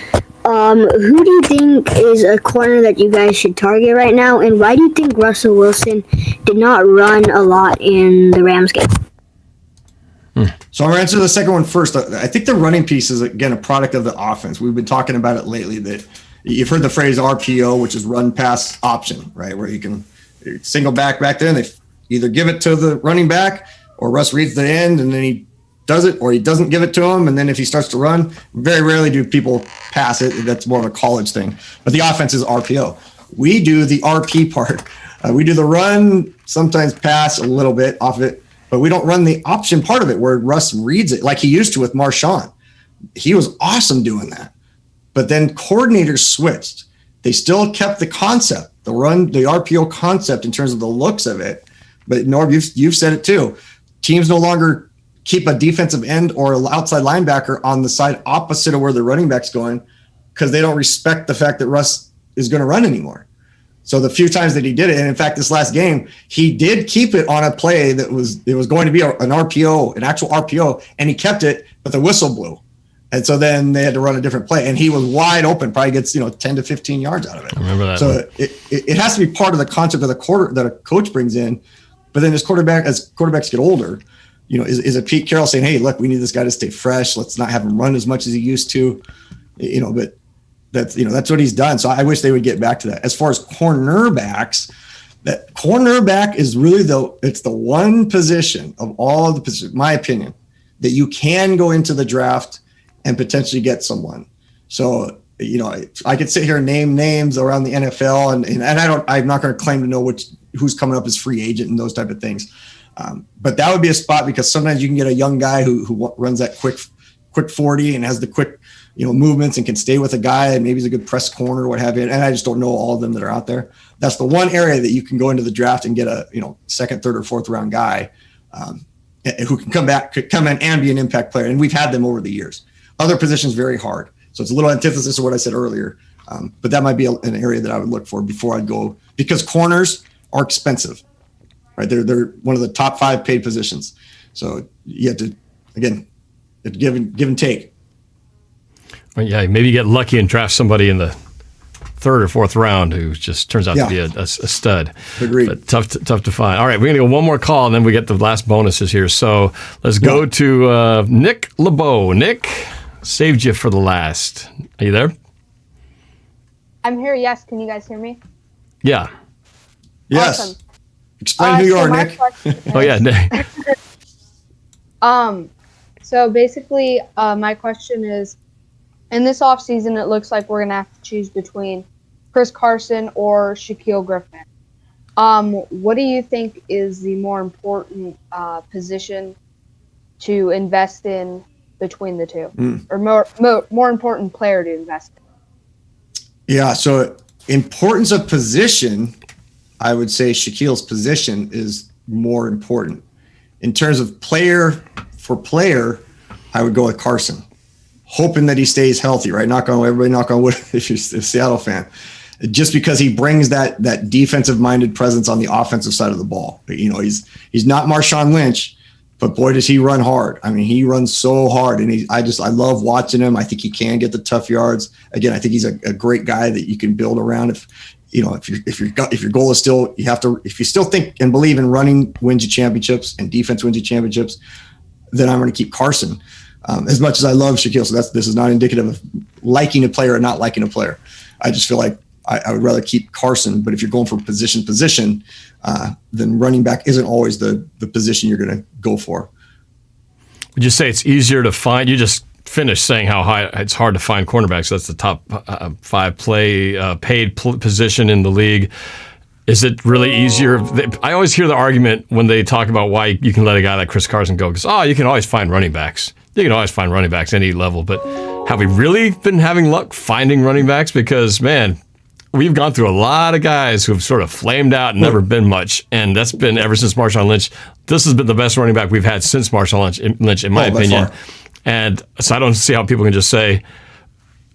who do you think is a corner that you guys should target right now, and why do you think Russell Wilson did not run a lot in the Rams game? So I'm going to answer the second one first. I think the running piece is, again, a product of the offense. We've been talking about it lately, that you've heard the phrase RPO, which is run pass option, right? Where you can single back there, and they either give it to the running back or Russ reads the end and then he does it, or he doesn't give it to him. And then if he starts to run, very rarely do people pass it. That's more of a college thing. But the offense is RPO. We do the RP part. We do the run, sometimes pass a little bit off of it, but we don't run the option part of it where Russ reads it like he used to with Marshawn. He was awesome doing that. But then coordinators switched. They still kept the concept, the run, the RPO concept in terms of the looks of it. But Norb, you've said it too. Teams no longer keep a defensive end or an outside linebacker on the side opposite of where the running back's going because they don't respect the fact that Russ is going to run anymore. So the few times that he did it, and in fact, this last game, he did keep it on a play that was going to be an RPO, an actual RPO, and he kept it, but the whistle blew. And so then they had to run a different play, and he was wide open, probably gets 10 to 15 yards out of it. I remember that. So it has to be part of the concept of the quarter that a coach brings in. But then as quarterbacks get older, is it Pete Carroll saying, "Hey, look, we need this guy to stay fresh. Let's not have him run as much as he used to," But that's what he's done. So I wish they would get back to that. As far as cornerbacks, that cornerback is really it's the one position of all the positions, my opinion, that you can go into the draft and potentially get someone. So, I could sit here and name names around the NFL and I'm not going to claim to know who's coming up as free agent and those type of things. But that would be a spot because sometimes you can get a young guy who runs that quick 40 and has the quick, movements and can stay with a guy and maybe he's a good press corner or what have you. And I just don't know all of them that are out there. That's the one area that you can go into the draft and get a, second, third or fourth round guy who can come in and be an impact player. And we've had them over the years. Other positions, very hard. So it's a little antithesis of what I said earlier. But that might be an area that I would look for before I'd go, because corners are expensive, right? They're one of the top 5 paid positions. So you have to, again, give and take. Well, yeah, maybe you get lucky and draft somebody in the 3rd or 4th round who just turns out to be a stud. Agreed. But tough to find. All right, we're going to go one more call, and then we get the last bonuses here. So let's go to Nick LeBeau. Nick, saved you for the last. Are you there? I'm here, yes. Can you guys hear me? Yeah. Yes. Awesome. Explain who you are, Nick. Oh, yeah, Nick. So basically, my question is, in this offseason, it looks like we're going to have to choose between Chris Carson or Shaquille Griffin. What do you think is the more important position to invest in between the two? Or more important player to invest in? Yeah, so importance of position, I would say Shaquille's position is more important. In terms of player for player, I would go with Carson, hoping that he stays healthy, right? Everybody knock on wood if you're a Seattle fan. Just because he brings that defensive-minded presence on the offensive side of the ball. He's not Marshawn Lynch, but boy, does he run hard. I mean, he runs so hard, and I love watching him. I think he can get the tough yards. Again, I think he's a great guy that you can build around. If your goal is still, if you still think and believe in running wins you championships and defense wins you championships, then I'm going to keep Carson. As much as I love Shaquille, so this is not indicative of liking a player or not liking a player. I just feel like I would rather keep Carson. But if you're going for position, then running back isn't always the position you're going to go for. Would you say it's easier to find? You just finished saying how high it's hard to find cornerbacks. That's the top 5 paid position in the league. Is it really easier? I always hear the argument when they talk about why you can let a guy like Chris Carson go, because you can always find running backs. You can always find running backs any level. But have we really been having luck finding running backs? Because, man, we've gone through a lot of guys who've sort of flamed out and never been much. And that's been ever since Marshawn Lynch. This has been the best running back we've had since Marshawn Lynch in my opinion. And so I don't see how people can just say,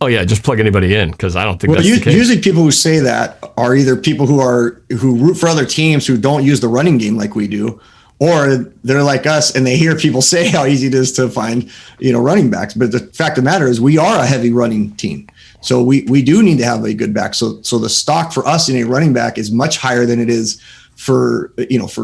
Oh yeah, just plug anybody in because I don't think that's the case. Usually people who say that are either people who root for other teams who don't use the running game like we do, or they're like us and they hear people say how easy it is to find, running backs. But the fact of the matter is we are a heavy running team. So we do need to have a good back. So the stock for us in a running back is much higher than it is for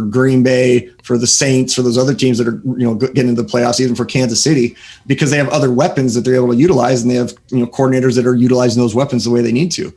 Green Bay, for the Saints, for those other teams that are, getting into the playoffs, even for Kansas City, because they have other weapons that they're able to utilize, and they have, coordinators that are utilizing those weapons the way they need to.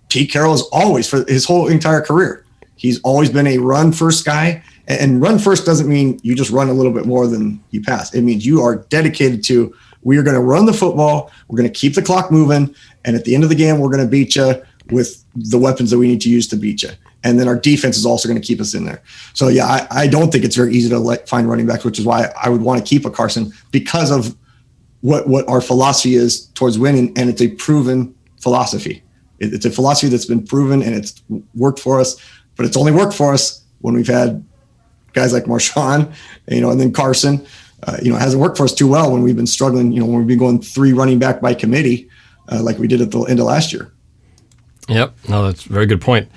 Pete Carroll is always, for his whole entire career, he's always been a run first guy, and run first doesn't mean you just run a little bit more than you pass. It means you are dedicated to, we are going to run the football. We're going to keep the clock moving. And at the end of the game, we're going to beat you with the weapons that we need to use to beat you. And then our defense is also going to keep us in there. So, yeah, I don't think it's very easy to find running backs, which is why I would want to keep a Carson, because of what our philosophy is towards winning. And it's a proven philosophy. It's a philosophy that's been proven, and it's worked for us. But it's only worked for us when we've had guys like Marshawn, and then Carson. It hasn't worked for us too well when we've been struggling, when we've been going 3 running back by committee, like we did at the end of last year. Yep. No, that's a very good point.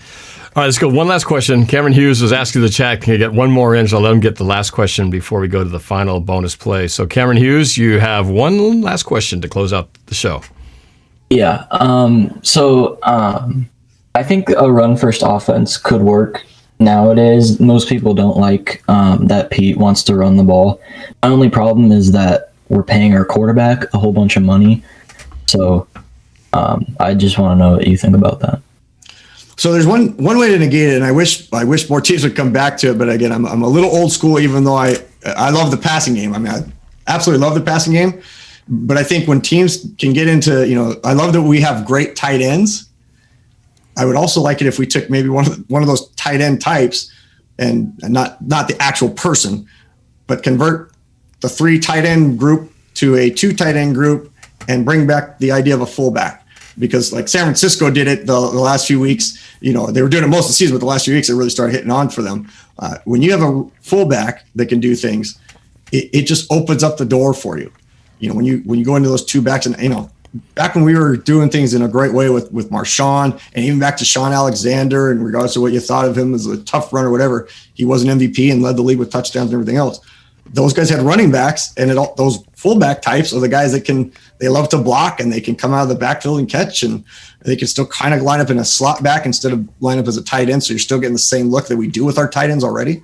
All right, let's go. One last question. Cameron Hughes was asking the chat, can you get one more in? So I'll let him get the last question before we go to the final bonus play. So Cameron Hughes, you have one last question to close out the show. Yeah. I think a run-first offense could work nowadays. Most people don't like that Pete wants to run the ball. My only problem is that we're paying our quarterback a whole bunch of money. So I just want to know what you think about that. So there's one way to negate it, and I wish more teams would come back to it. But again, I'm a little old school, even though I love the passing game. I mean, I absolutely love the passing game. But I think when teams can get into, I love that we have great tight ends. I would also like it if we took maybe one of those tight end types, and not the actual person, but convert the 3 tight end group to a 2 tight end group and bring back the idea of a fullback. Because like San Francisco did it the last few weeks, they were doing it most of the season, but the last few weeks it really started hitting on for them. When you have a fullback that can do things, it just opens up the door for you. When you go into those 2 backs, and back when we were doing things in a great way with Marshawn, and even back to Sean Alexander, in regards to what you thought of him as a tough runner or whatever, he was an MVP and led the league with touchdowns and everything else. Those guys had running backs, and those fullback types are the guys that they love to block, and they can come out of the backfield and catch, and they can still kind of line up in a slot back instead of line up as a tight end. So you're still getting the same look that we do with our tight ends already.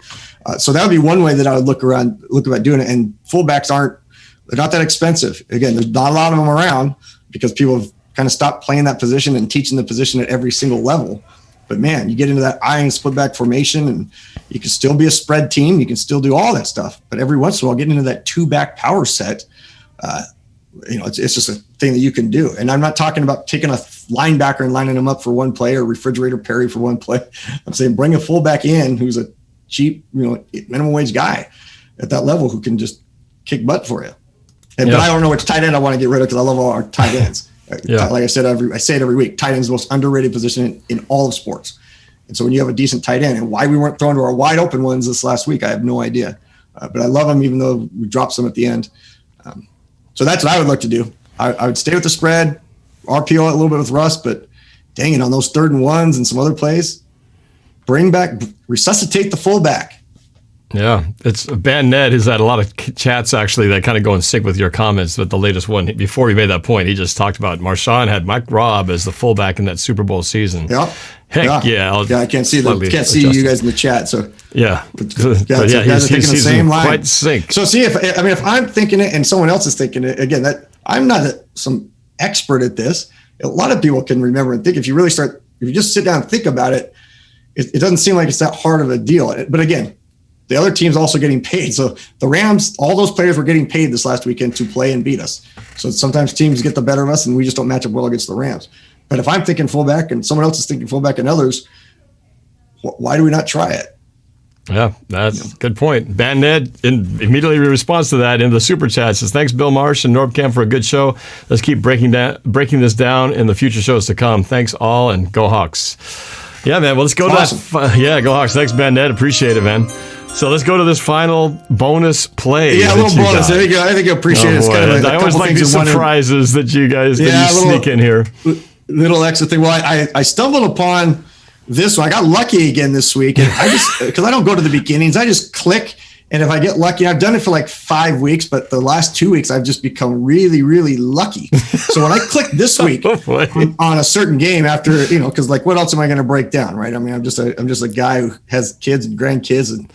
So that would be one way that I would look about doing it. And fullbacks they're not that expensive. Again, there's not a lot of them around because people have kind of stopped playing that position and teaching the position at every single level. But man, you get into that iron split back formation, and you can still be a spread team. You can still do all that stuff. But every once in a while, getting into that 2-back power set, it's just a thing that you can do. And I'm not talking about taking a linebacker and lining them up for one play, or refrigerator Perry for one play. I'm saying bring a fullback in who's a cheap, minimum wage guy at that level who can just kick butt for you. But I don't know which tight end I want to get rid of, because I love all our tight ends. Yeah. Like I said, I say it every week, tight end is the most underrated position in all of sports. And so when you have a decent tight end, and why we weren't thrown to our wide open ones this last week, I have no idea. But I love them, even though we dropped some at the end. So that's what I would look to do. I would stay with the spread, RPO a little bit with Russ, but dang it, on those 3rd and 1s and some other plays, resuscitate the fullback. Yeah, it's Band Ned has had a lot of chats actually that kind of go in sync with your comments. But the latest one, before he made that point, he just talked about Marshawn had Mike Robb as the fullback in that Super Bowl season. Yep. Heck yeah. I can't see you guys in the chat. So yeah, but yeah, he's thinking the same line. Quite sync. So see if I'm thinking it and someone else is thinking it again, that I'm not some expert at this. A lot of people can remember and think. If you just sit down and think about it, it doesn't seem like it's that hard of a deal. But again, the other team's also getting paid. So the Rams, all those players were getting paid this last weekend to play and beat us. So sometimes teams get the better of us, and we just don't match up well against the Rams. But if I'm thinking fullback and someone else is thinking fullback and others, why do we not try it? Yeah, that's a good point. Band Ned immediately responds to that in the super chat. Says, thanks, Bill Marsh and NorbCam, for a good show. Let's keep breaking this down in the future shows to come. Thanks all, and go Hawks. Yeah, man. Well, let's go to that. Yeah, go Hawks. Thanks, Band Ned. Appreciate it, man. So let's go to this final bonus play. Yeah, a little bonus. There you go. I think I appreciate it. It's kind of I always like these surprises that you guys sneak in here. Little extra thing. Well, I stumbled upon this one. I got lucky again this week, and I just because I don't go to the beginnings, I just click, and if I get lucky, I've done it for like 5 weeks, but the last 2 weeks I've just become really, really lucky. So when I click this week on a certain game, after because like what else am I going to break down, right? I mean, I'm just a guy who has kids and grandkids and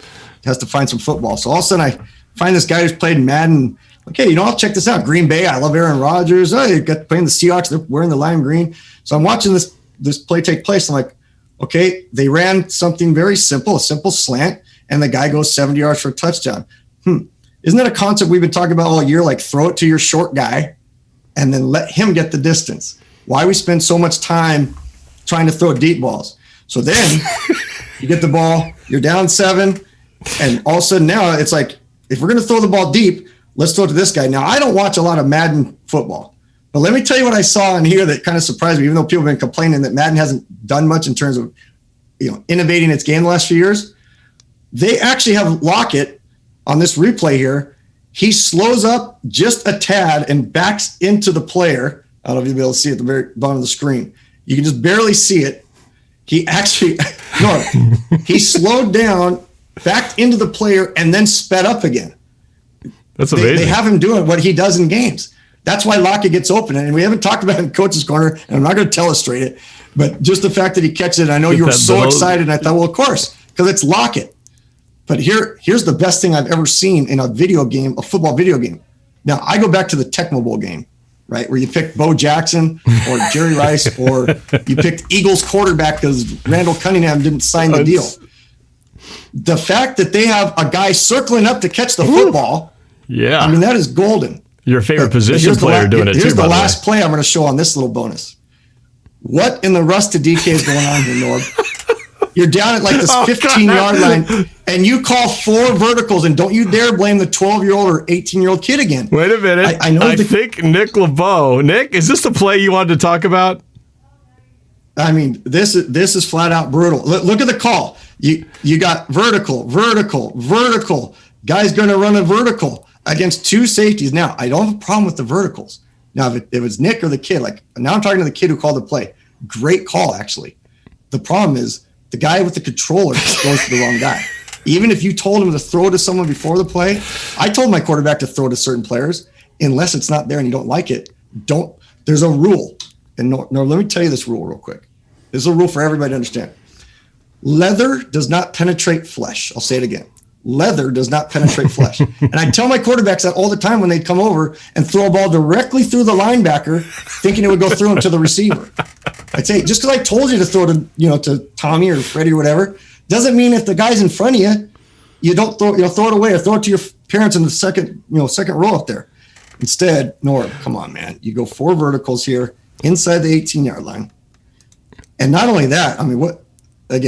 has to find some football. So all of a sudden I find this guy who's played Madden. Okay, I'll check this out. Green Bay. I love Aaron Rodgers. I got playing the Seahawks. They're wearing the lime green. So I'm watching this play take place. I'm like, okay, they ran something very simple, a simple slant, and the guy goes 70 yards for a touchdown. Isn't that a concept we've been talking about all year? Like throw it to your short guy and then let him get the distance. Why we spend so much time trying to throw deep balls? So then you get the ball, you're down 7, and all of a sudden now it's like, if we're going to throw the ball deep, let's throw it to this guy. Now, I don't watch a lot of Madden football, but let me tell you what I saw in here that kind of surprised me, even though people have been complaining that Madden hasn't done much in terms of innovating its game the last few years. They actually have Lockett on this replay here. He slows up just a tad and backs into the player. I don't know if you'll be able to see it at the very bottom of the screen. You can just barely see it. He actually, he slowed down, backed into the player, and then sped up again. That's amazing. They have him doing what he does in games. That's why Lockett gets open. And we haven't talked about it in Coach's Corner, and I'm not going to illustrate it, but just the fact that he catches it, I know you were so excited, and I thought, well, of course, because it's Lockett. But here's the best thing I've ever seen in a video game, a football video game. Now, I go back to the Tecmo Bowl game, right, where you picked Bo Jackson or Jerry Rice, or you picked Eagles quarterback because Randall Cunningham didn't sign the deal. The fact that they have a guy circling up to catch the football, I mean, that is golden. Your favorite position player doing it too, Here's the last play I'm going to show on this little bonus. What in the Rusted DK is going on here, Norb? You're down at like this 15-yard line, and you call 4 verticals, and don't you dare blame the 12-year-old or 18-year-old kid again. Wait a minute. I think Nick LeBeau. Nick, is this the play you wanted to talk about? I mean, this is flat out brutal. Look at the call. You got vertical. Guy's going to run a vertical against 2 safeties. Now, I don't have a problem with the verticals. Now, if it was Nick or the kid, like now I'm talking to the kid who called the play. Great call, actually. The problem is the guy with the controller goes to the wrong guy. Even if you told him to throw to someone before the play, I told my quarterback to throw to certain players. Unless it's not there and you don't like it, don't. There's a rule. And no, let me tell you this rule real quick. This is a rule for everybody to understand. Leather does not penetrate flesh. I'll say it again. Leather does not penetrate flesh. And I tell my quarterbacks that all the time when they come over and throw a ball directly through the linebacker, thinking it would go through him to the receiver. I'd say, just because I told you to throw to Tommy or Freddie or whatever, doesn't mean if the guy's in front of you, you don't throw it away or throw it to your parents in the second row up there. Instead, Norb, come on, man. You go 4 verticals here inside the 18-yard line. And not only that, I mean, what in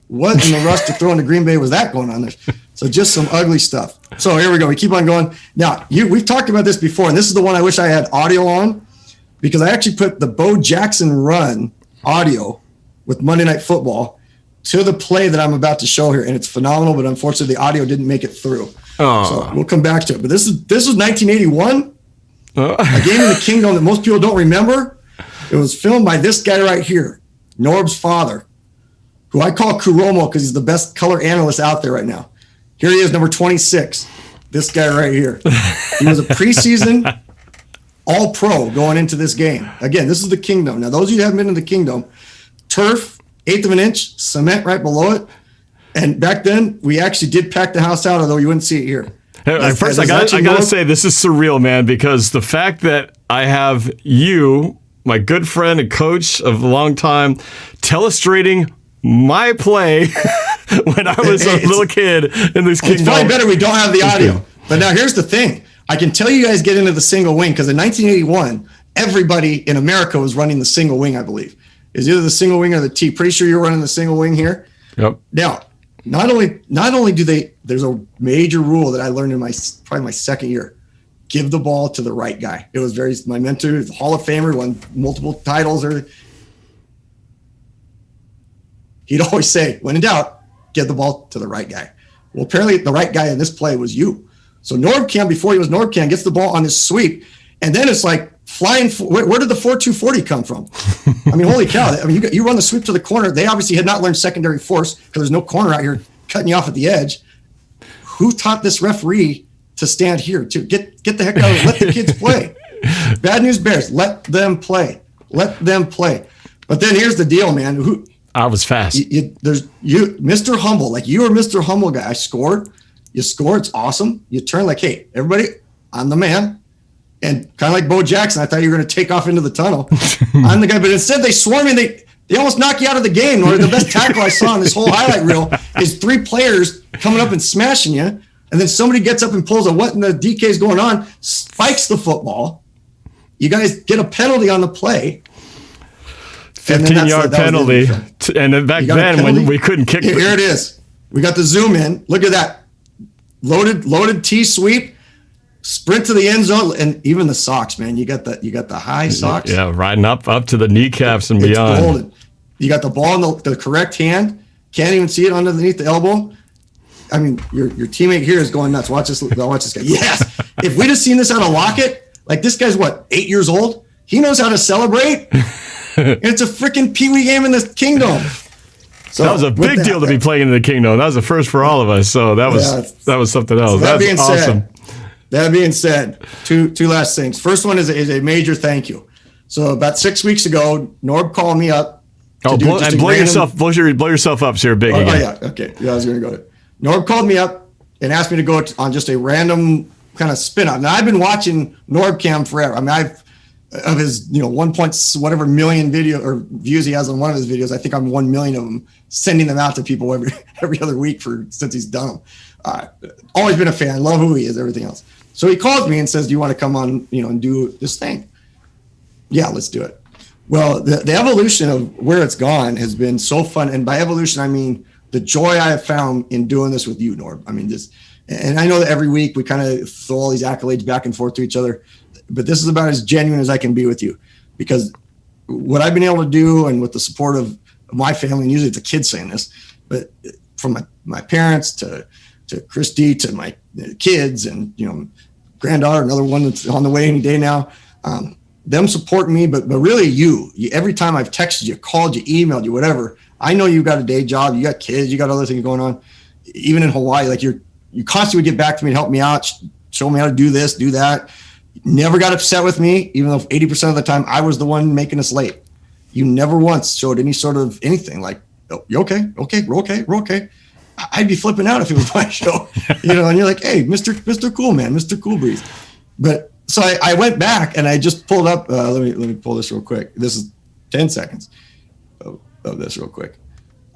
the rush to throw into Green Bay was that going on there? So just some ugly stuff. So here we go. We keep on going. Now, we've talked about this before, and this is the one I wish I had audio on, because I actually put the Bo Jackson run audio with Monday Night Football to the play that I'm about to show here, and it's phenomenal, but unfortunately the audio didn't make it through. So we'll come back to it. But this was 1981, a game in the Kingdom that most people don't remember. It was filmed by this guy right here, Norb's father, who I call Kuromo because he's the best color analyst out there right now. Here he is, number 26, this guy right here. He was a preseason All-Pro going into this game. Again, this is the Kingdom. Now, those of you who haven't been in the Kingdom, turf, 1/8 of an inch, cement right below it. And back then, we actually did pack the house out, although you wouldn't see it here. First, I got to say, this is surreal, man, because the fact that I have you, my good friend and coach of a long time, telestrating my play when I was a little kid in this Kingdom. It's probably better we don't have the audio. But now here's the thing. I can tell you guys get into the single wing because in 1981, everybody in America was running the single wing, I believe. It's either the single wing or the T. Pretty sure you're running the single wing here. Yep. Now, not only do there's a major rule that I learned in probably my second year. Give the ball to the right guy. It was my mentor, Hall of Famer, won multiple titles. He'd always say, when in doubt, give the ball to the right guy. Well, apparently the right guy in this play was you. So NorbCam, before he was NorbCam, gets the ball on this sweep, and then it's like flying. Where did the 4-2-40 come from? I mean, holy cow! I mean, you run the sweep to the corner. They obviously had not learned secondary force because there's no corner out here cutting you off at the edge. Who taught this referee to stand here? To get the heck out of it. Let the kids play. Bad news bears. Let them play. Let them play. But then here's the deal, man. I was fast. There's Mr. Humble. Like, you were Mr. Humble guy. I scored. You score. It's awesome. You turn like, hey, everybody, I'm the man. And kind of like Bo Jackson, I thought you were going to take off into the tunnel. I'm the guy. But instead, they swarm me. They almost knock you out of the game. Or the best tackle I saw in this whole highlight reel is 3 players coming up and smashing you. And then somebody gets up and pulls a what in the DK is going on, spikes the football. You guys get a penalty on the play. 15-yard penalty. And then back then, when we couldn't kick. Here it is. We got the zoom in. Look at that. Loaded T sweep, sprint to the end zone, and even the socks, man. You got the high socks. Yeah, riding up to the kneecaps and it's beyond. Golden. You got the ball in the correct hand. Can't even see it underneath the elbow. I mean, your teammate here is going nuts. Watch this guy. Yes. If we'd have seen this out of Lockett, like, this guy's what, 8 years old? He knows how to celebrate. It's a freaking Pee-wee game in the Kingdom. So that was a big deal to be playing in the Kingdom. That was the first for all of us. So that was something else. That's awesome. That being said, two last things. First one is a major thank you. So about 6 weeks ago, Norb called me up. Blow yourself up so you're big again. Yeah, okay. Yeah, I was going to go to. Norb called me up and asked me to go on just a random kind of spin out. Now, I've been watching NorbCam forever. I mean, of his 1 point whatever million video or views he has on one of his videos, I think I'm 1 million of them, sending them out to people every other week since he's done them. Always been a fan, love who he is, everything else. So he calls me and says, do you want to come on, and do this thing? Yeah, let's do it. Well, the evolution of where it's gone has been so fun. And by evolution, I mean the joy I have found in doing this with you, Norb. I mean, and I know that every week we kind of throw all these accolades back and forth to each other, but this is about as genuine as I can be with you, because what I've been able to do, and with the support of my family, and usually it's the kids saying this, but from my parents to Kristyn to my kids and, granddaughter, another one that's on the way any day now, them supporting me, but really you, every time I've texted you, called you, emailed you, whatever, I know you got a day job, you got kids, you got other things going on, even in Hawaii, like you constantly get back to me and help me out, show me how to do this, do that. Never got upset with me, even though 80% of the time I was the one making us late. You never once showed any sort of anything like, oh, you okay? Okay, we're okay. I'd be flipping out if it was my show, and you're like, hey, Mr. Cool Man, Mr. Cool Breeze. But so I went back and I just pulled up, let me pull this real quick. This is 10 seconds of this real quick.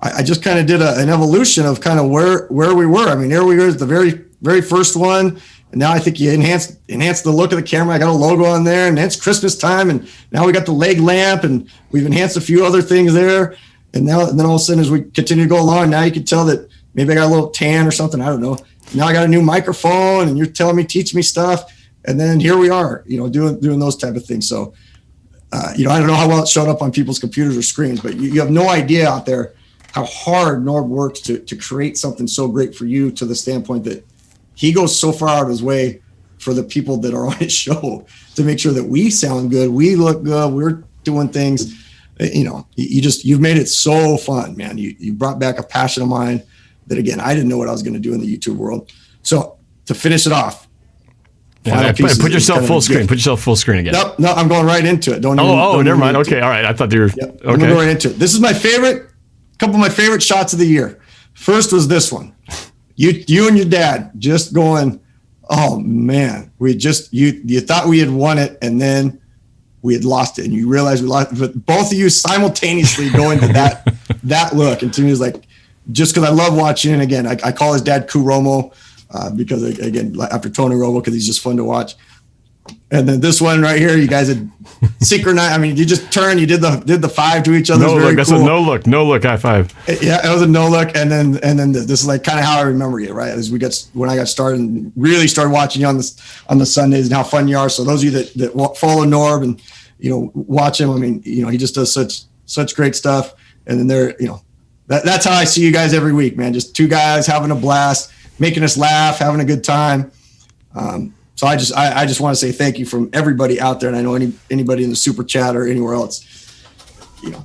I just kind of did an evolution of kind of where we were. I mean, there we were at the very, very first one. And now I think you enhanced the look of the camera. I got a logo on there, and it's Christmas time. And now we got the leg lamp, and we've enhanced a few other things there. And then all of a sudden, as we continue to go along, now you can tell that maybe I got a little tan or something. I don't know. Now I got a new microphone, and you're teaching me stuff. And then here we are, doing those type of things. So, I don't know how well it showed up on people's computers or screens, but you have no idea out there how hard Norb works to create something so great for you, to the standpoint that he goes so far out of his way for the people that are on his show to make sure that we sound good, we look good, we're doing things. You've made it so fun, man. You brought back a passion of mine that, again, I didn't know what I was going to do in the YouTube world. So to finish it off, put yourself full screen. Put yourself full screen again. No, I'm going right into it. Don't never mind. Okay, all right. I thought you were. Yep, okay. I'm going right into it. This is my couple of my favorite shots of the year. First was this one. You and your dad just going, oh man, you thought we had won it, and then we had lost it, and you realized we lost it. But both of you simultaneously going to that look, and to me, it was like, just because I love watching. And again, I call his dad Kuromo because, again, after Tony Romo, because he's just fun to watch. And then this one right here, you guys had synchronized. I mean, you just turned, you did the five to each other. No look. That's a no look high five. Yeah, it was a no look. And then this is like kind of how I remember you, right? As when I got started and really started watching you on the Sundays and how fun you are. So those of you that follow Norb and watch him, I mean, he just does such great stuff. And then that's how I see you guys every week, man. Just two guys having a blast. making us laugh, having a good time. So I just want to say thank you from everybody out there. And I know anybody in the super chat or anywhere else,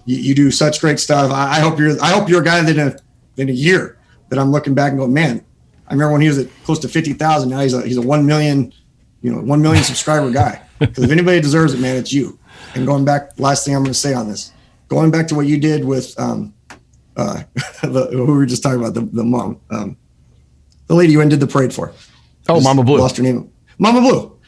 you do such great stuff. I hope you're a guy that in a year that I'm looking back and going, man, I remember when he was at close to 50,000. Now he's a 1 million, 1 million subscriber guy. Because if anybody deserves it, man, it's you. And going back, last thing I'm going to say on this, going back to what you did with who we were just talking about, the mom, the lady you went and did the parade for. Oh, Mama Blue. Lost her name. Mama Blue.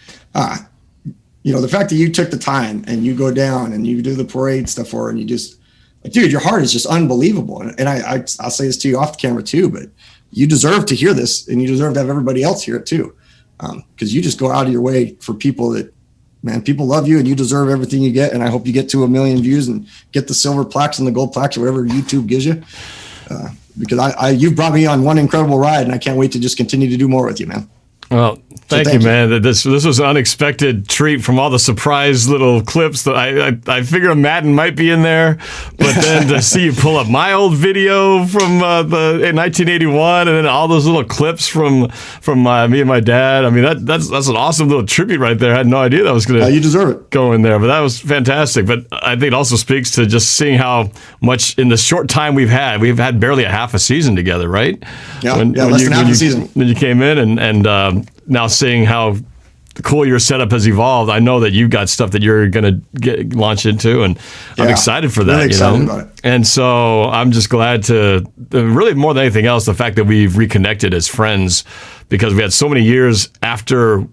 The fact that you took the time and you go down and you do the parade stuff for her, and you just, dude, your heart is just unbelievable. And I'll say this to you off the camera too, but you deserve to hear this, and you deserve to have everybody else hear it too. Because you just go out of your way for people that, man, people love you, and you deserve everything you get. And I hope you get to 1 million views and get the silver plaques and the gold plaques or whatever YouTube gives you. Because you've brought me on one incredible ride, and I can't wait to just continue to do more with you, man. Well, thank you, man. This was an unexpected treat from all the surprise little clips that I figure Madden might be in there, but then to see you pull up my old video from in 1981, and then all those little clips from me and my dad. I mean, that's an awesome little tribute right there. I had no idea that was going to you deserve it. Go in there, but that was fantastic. But I think it also speaks to just seeing how much in the short time we've had barely a half a season together, right? Yeah, less than half a season. When you came in and now seeing how cool your setup has evolved, I know that you've got stuff that you're going to launch into, and I'm excited for that. Really excited about it. And so I'm just glad to, really more than anything else, the fact that we've reconnected as friends, because we had so many years after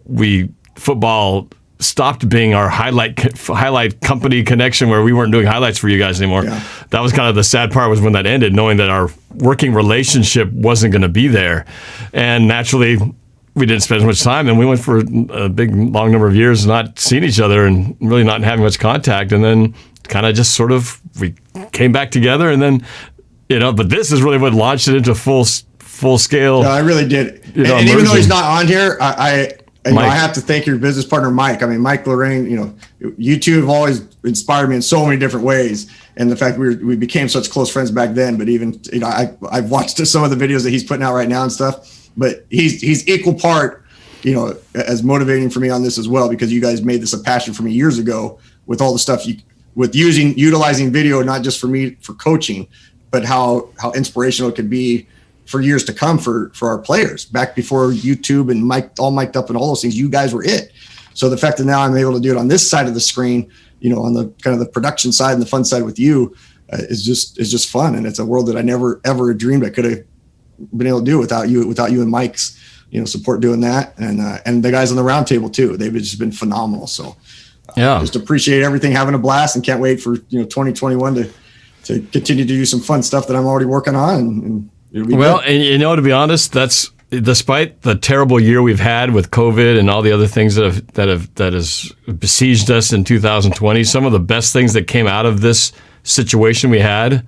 football stopped being our highlight company connection, where we weren't doing highlights for you guys anymore. Yeah. That was kind of the sad part, was when that ended, knowing that our working relationship wasn't going to be there. And naturally, we didn't spend as much time, and we went for a big, long number of years not seeing each other and really not having much contact. And then kind of just sort of, we came back together, and then, but this is really what launched it into full scale. No, I really did. And even though he's not on here, I have to thank your business partner, Mike. I mean, Mike Lorraine, you two have always inspired me in so many different ways. And the fact we became such close friends back then, but even, I've watched some of the videos that he's putting out right now and stuff, but he's equal part, as motivating for me on this as well, because you guys made this a passion for me years ago with all the stuff utilizing video, not just for me for coaching, but how inspirational it could be for years to come for our players. Back before YouTube and all mic'd up and all those things, you guys were it. So the fact that now I'm able to do it on this side of the screen, on the kind of the production side and the fun side with you, is just fun. And it's a world that I never ever dreamed I could have been able to do without you and Mike's support doing that, and the guys on the round table too. They've just been phenomenal. So just appreciate everything, having a blast, and can't wait for 2021 to continue to do some fun stuff that I'm already working on. And it'll be good. And to be honest, that's despite the terrible year we've had with COVID and all the other things that has besieged us in 2020. Some of the best things that came out of this situation we had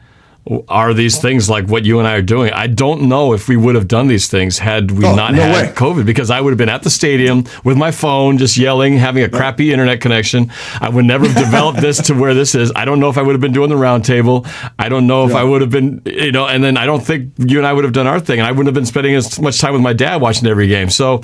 are these things like what you and I are doing. I don't know if we would have done these things had we not had COVID, because I would have been at the stadium with my phone just yelling, having a crappy internet connection. I would never have developed this to where this is. I don't know if I would have been doing the round table. I don't know if I would have been, and then I don't think you and I would have done our thing, and I wouldn't have been spending as much time with my dad watching every game. So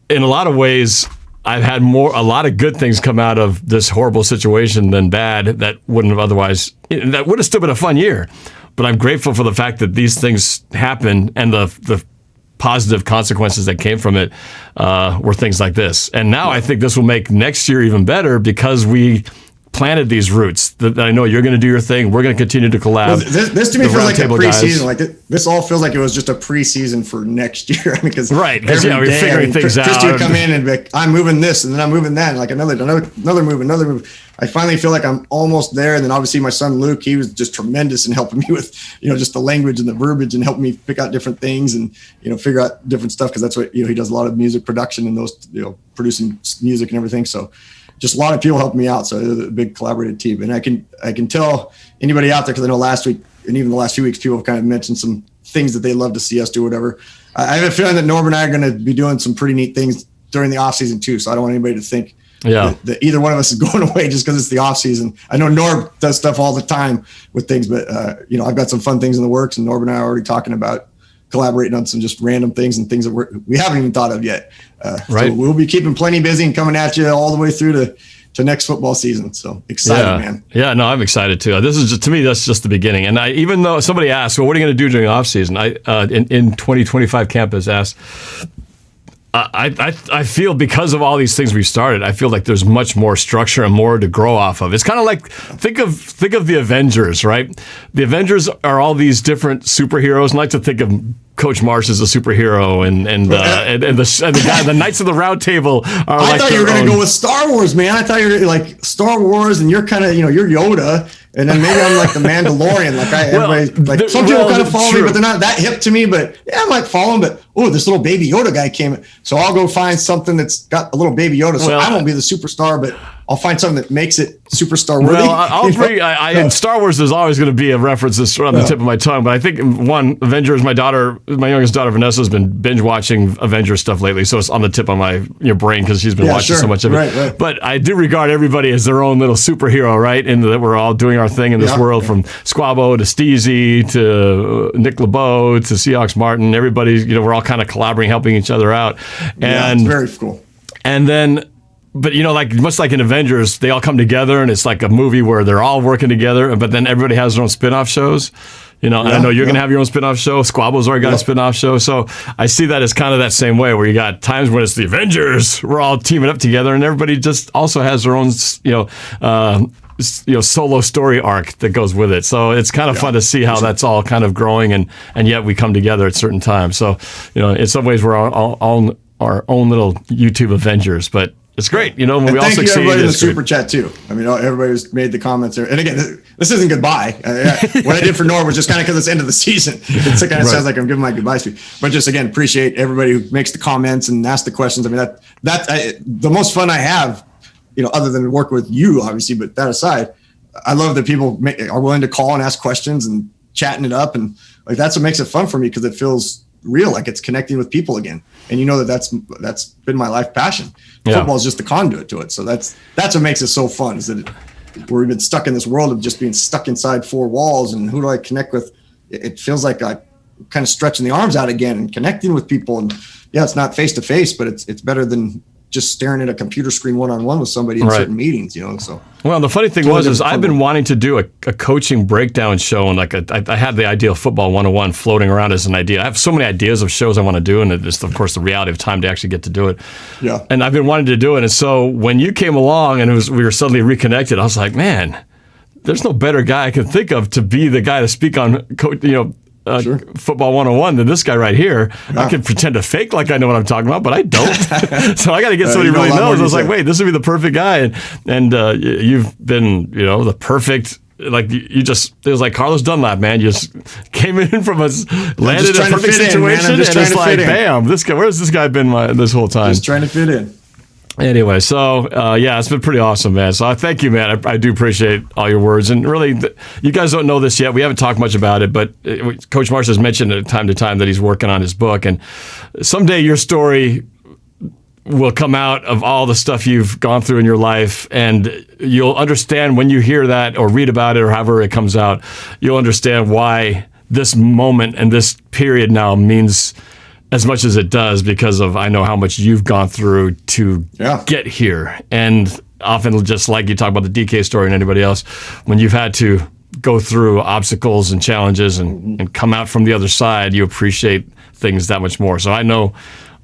in a lot of ways, I've had a lot of good things come out of this horrible situation than bad that would have still been a fun year. But I'm grateful for the fact that these things happened, and the positive consequences that came from it were things like this. And now I think this will make next year even better, because we planted these roots that I know you're going to do your thing. We're going to continue to collab. Well, this to me feels like a preseason. Like this all feels like it was just a preseason for next year. I mean, because we're figuring things out. Kristyn would come in and be like, I'm moving this, and then I'm moving that, and like another move. I finally feel like I'm almost there. And then obviously my son Luke, he was just tremendous in helping me with just the language and the verbiage, and helping me pick out different things and figure out different stuff, because that's what he does a lot of music production and those producing music and everything. So just a lot of people helping me out. So it's a big collaborative team. And I can tell anybody out there, because I know last week and even the last few weeks, people have kind of mentioned some things that they love to see us do, whatever. I have a feeling that Norb and I are going to be doing some pretty neat things during the off season too. So I don't want anybody to think that either one of us is going away just because it's the off season. I know Norb does stuff all the time with things, but I've got some fun things in the works, and Norb and I are already talking about collaborating on some just random things and things that we haven't even thought of yet. Right. So we'll be keeping plenty busy and coming at you all the way through to next football season. So excited, man. Yeah, no, I'm excited too. This is just, to me, that's just the beginning. And even though somebody asked, well, what are you going to do during the off season? In 2025 campus asked, I feel because of all these things we've started, I feel like there's much more structure and more to grow off of. It's kind of like, think of the Avengers, right? The Avengers are all these different superheroes. I like to think of Coach Marsh as a superhero, and the Knights of the Round Table are I thought you were going to go with Star Wars, man. I thought you were like Star Wars, and you're kind of, you're Yoda. And then maybe I'm like the Mandalorian. Some people kind of follow me, but they're not that hip to me. But yeah, I might follow them. But this little baby Yoda guy came. So I'll go find something that's got a little baby Yoda. So I won't be the superstar, but I'll find something that makes it superstar worthy. Well, in Star Wars, there's always going to be a reference that's on the tip of my tongue. But I think Avengers. My youngest daughter Vanessa has been binge watching Avengers stuff lately, so it's on the tip of my brain because she's been watching so much of it. Right. But I do regard everybody as their own little superhero, right? And that we're all doing our thing in this world, from Squabo to Steezy to Nick LeBeau to Seahawks Martin. Everybody, we're all kind of collaborating, helping each other out. And it's very cool. And then. But, much like in Avengers, they all come together and it's like a movie where they're all working together, but then everybody has their own spin-off shows. And I know you're going to have your own spin-off show. Squabble's already got a spin-off show. So I see that as kind of that same way where you got times when it's the Avengers, we're all teaming up together, and everybody just also has their own, solo story arc that goes with it. So it's kind of fun to see how that's all kind of growing, and yet we come together at certain times. So, in some ways we're all our own little YouTube Avengers, but it's great, when we all succeed. Thank you, everybody in the super chat too. I mean, everybody's made the comments there. And again, this isn't goodbye. What I did for Norb was just kind of because it's the end of the season. It kind of sounds like I'm giving my goodbye speech. But just again, appreciate everybody who makes the comments and asks the questions. I mean, that's the most fun I have, other than working with you, obviously. But that aside, I love that people are willing to call and ask questions and chatting it up, and like that's what makes it fun for me, because it feels real, like it's connecting with people again. And that's been my life passion. Football is just the conduit to it. So that's what makes it so fun, is that we've been stuck in this world of just being stuck inside four walls, and who do I connect with? It feels like I kind of stretching the arms out again and connecting with people. And it's not face to face, but it's better than just staring at a computer screen one-on-one with somebody in certain meetings, so. Well, the funny thing is I've been wanting to do a coaching breakdown show, and I had the idea of Football 101 floating around as an idea. I have so many ideas of shows I want to do, and it's, of course, the reality of time to actually get to do it. Yeah. And I've been wanting to do it, and so when you came along and we were suddenly reconnected, I was like, man, there's no better guy I can think of to be the guy to speak on Football 101 than this guy right here. Yeah. I can pretend to fake like I know what I'm talking about, but I don't. So I got to get somebody who really knows. I was like, wait, this would be the perfect guy. And you've been, the perfect, it was like Carlos Dunlap, man. You just came in from landed in a perfect situation, and it's like, bam, where's this guy been this whole time? Just trying to fit in. Anyway, so it's been pretty awesome, man. So I thank you, man. I do appreciate all your words. And really, you guys don't know this yet. We haven't talked much about it, but Coach Marsh has mentioned it time to time that he's working on his book. And someday your story will come out of all the stuff you've gone through in your life, and you'll understand when you hear that or read about it or however it comes out, you'll understand why this moment and this period now means as much as it does, because I know how much you've gone through to get here. And often, just like you talk about the DK story and anybody else, when you've had to go through obstacles and challenges and come out from the other side, you appreciate things that much more. So I know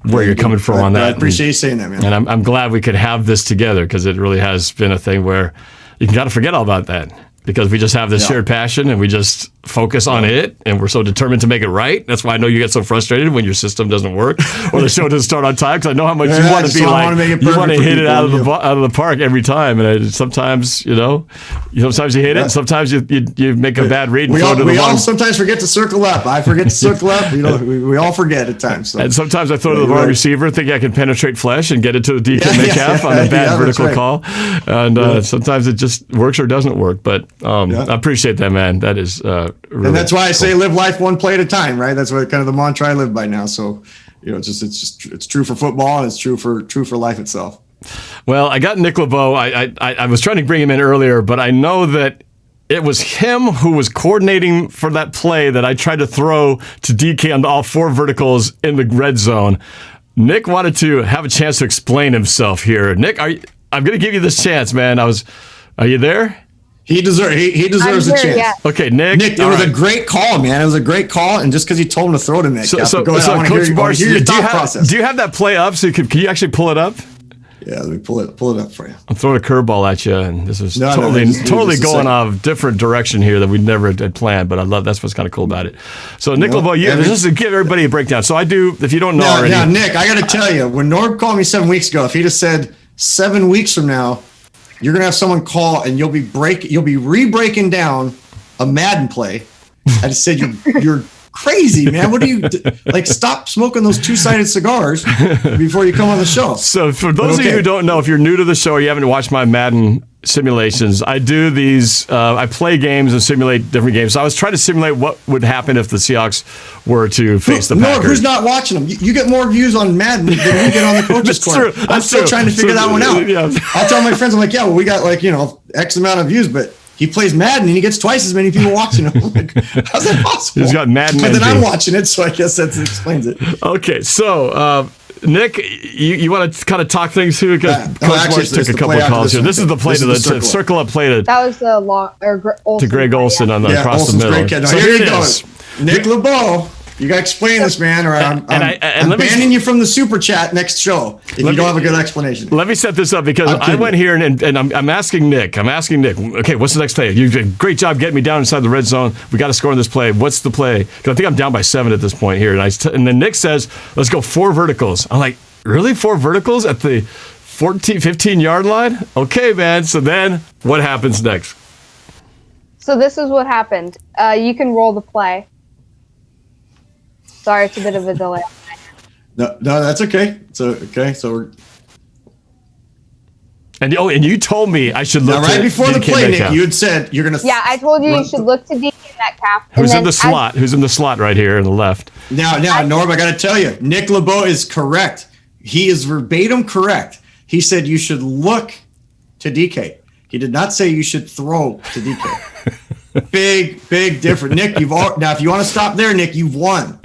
where you're coming from on that. I appreciate you saying that, man. And I'm glad we could have this together, because it really has been a thing where you can kind of forget all about that, because we just have this shared passion and we just focus on it, and we're so determined to make it right. That's why I know you get so frustrated when your system doesn't work or the show doesn't start on time, because I know how much you want to be like, you want to hit it out of the park every time. And sometimes, sometimes you hit it, and sometimes you make a bad read. We all sometimes forget to circle up. I forget to circle up. We all forget at times. So. And sometimes I throw to the wrong receiver, thinking I can penetrate flesh and get it to the DK Metcalf on a bad vertical call. And sometimes it just works or doesn't work. But I appreciate that, man. That is really, and that's why I say live life one play at a time, right? That's what kind of the mantra I live by now. So, it's true for football, and it's true for life itself. Well, I got Nick LeBeau. I was trying to bring him in earlier, but I know that it was him who was coordinating for that play that I tried to throw to DK on all 4 verticals in the red zone. Nick wanted to have a chance to explain himself here. Nick, I'm going to give you this chance, man. Are you there? He deserves a chance. Yeah. Okay, Nick. Nick, it was a great call, man. It was a great call, and just because you told him to throw to Nick. So go ahead. I want to Coach Marsh, hear your thought process. do you have that play up? So can you actually pull it up? Yeah, let me pull it up for you. I'm throwing a curveball at you, and this is No, totally just going off different direction here that we never had planned. But that's what's kind of cool about it. So Nick LeBeau, just to give everybody a breakdown. So I do, if you don't know already. Now, Nick, I got to tell you, when Norb called me 7 weeks ago, if he'd have said 7 weeks from now, you're gonna have someone call and you'll be re-breaking down a Madden play. I just said you're crazy, man. What do you like? Stop smoking those 2-sided cigars before you come on the show. So for those of you who don't know, if you're new to the show or you haven't watched my Madden simulations, I do these. I play games and simulate different games. So I was trying to simulate what would happen if the Seahawks were to face the Packers. Who's not watching them? You get more views on Madden than you get on the coaches' corner. I'm still trying to figure that one out. Yeah. I'll tell my friends, I'm like, yeah, well, we got X amount of views, but he plays Madden and he gets twice as many people watching him. Like, how's that possible? He's got Madden. But then I'm watching it, so I guess that explains it. Okay, so Nick, you want to kind of talk things through because Coach Marsh took a couple of calls here. This is the play to the circle up play to. That was the long to Greg Olsen on the across Olsen's the middle. Great So here you go, Nick LeBeau. You got to explain this, man, or I'm banning you from the super chat next show if you don't have a good explanation. Let me set this up because I went here and I'm asking Nick. Okay, what's the next play? You did a great job getting me down inside the red zone. We got to score in this play. What's the play? Because I think I'm down by 7 at this point here. And then Nick says, let's go 4 verticals. I'm like, really? 4 verticals at the 15-yard line? Okay, man. So then what happens next? So this is what happened. You can roll the play. Sorry, it's a bit of a delay. No, that's okay. So okay, so we're. And you told me I should look right before the play, Nick. You had said you're gonna. Yeah, I told you should look to DK Metcalf. Who's in the slot? Who's in the slot right here on the left? Now, Norb, I got to tell you, Nick LeBeau is correct. He is verbatim correct. He said you should look to DK. He did not say you should throw to DK. Big difference. Nick, now if you want to stop there, Nick, you've won.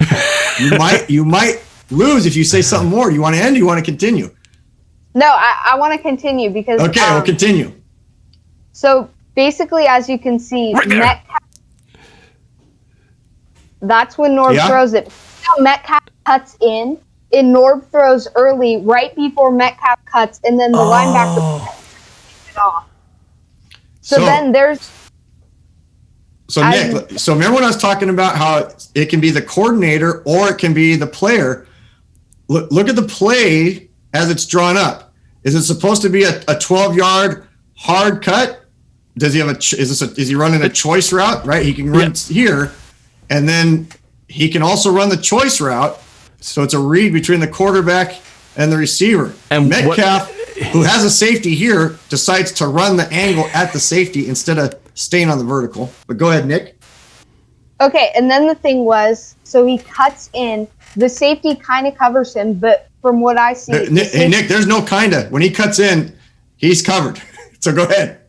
You might lose if you say something more. You want to end or you want to continue? No, I want to continue because okay, we'll continue. So basically, as you can see, Metcalf, that's when Norb throws it. Now Metcalf cuts in, and Norb throws early, right before Metcalf cuts, and then the linebacker it off. So then there's. So Nick, so remember when I was talking about how it can be the coordinator or it can be the player? Look at the play as it's drawn up. Is it supposed to be a 12-yard hard cut? Does he have is he running a choice route? Right, he can run here, and then he can also run the choice route. So it's a read between the quarterback and the receiver. And Metcalf, who has a safety here, decides to run the angle at the safety instead of staying on the vertical. But go ahead, Nick. Okay, and then the thing was, so he cuts in. The safety kind of covers him, but from what I see... Hey, Nick, there's no kind of. When he cuts in, he's covered. So go ahead.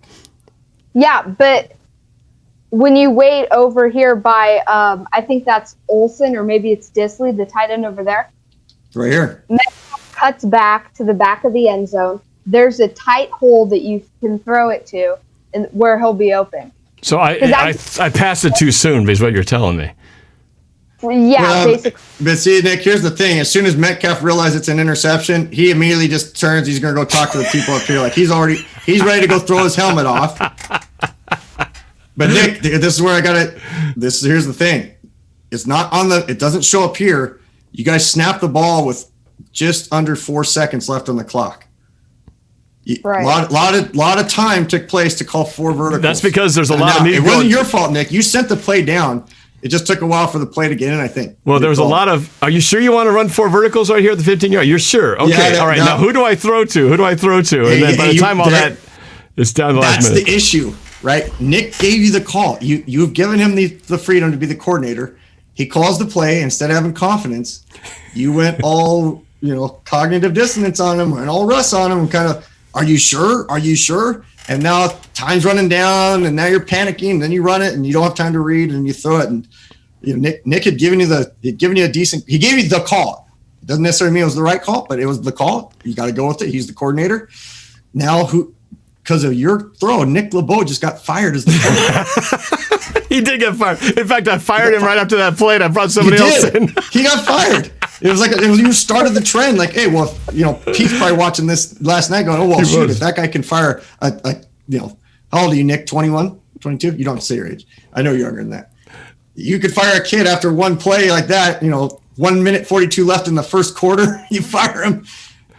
Yeah, but when you wait over here by, I think that's Olsen, or maybe it's Disley, the tight end over there. Right here. Metcalf cuts back to the back of the end zone. There's a tight hole that you can throw it to, and where he'll be open. So I passed it too soon, is what you're telling me. Yeah, basically. But see, Nick, here's the thing. As soon as Metcalf realizes it's an interception, he immediately just turns. He's going to go talk to the people up here. Like he's ready to go throw his helmet off. But Nick, this is where I got it. Here's the thing. It's not on it doesn't show up here. You guys snap the ball with just under 4 seconds left on the clock. Right. Lot of time took place to call 4 verticals. That's because there's a lot of. It wasn't your fault, Nick. You sent the play down. It just took a while for the play to get in, I think. Well, there was a lot of. Are you sure you want to run 4 verticals right here at the 15-yard? You're sure? Okay, all right. Now, who do I throw to? And then by the time that it's down to the last minute. That's the issue, right? Nick gave you the call. You've given him the freedom to be the coordinator. He calls the play. Instead of having confidence, you went all cognitive dissonance on him and all Russ on him and kind of. Are you sure? Are you sure? And now time's running down, and now you're panicking. And then you run it, and you don't have time to read, and you throw it. And Nick had given you he gave you the call. It doesn't necessarily mean it was the right call, but it was the call. You got to go with it. He's the coordinator. Now, because of your throw, Nick LeBeau just got fired as the coordinator. He did get fired. In fact, I fired him right after that play, and I brought somebody else in. He got fired. It was you started the trend. Like, hey, well, Pete's probably watching this last night going, oh, well, shoot, if that guy can fire, how old are you, Nick? 21, 22? You don't have to say your age. I know you're younger than that. You could fire a kid after one play like that, 1 minute 42 left in the first quarter. You fire him.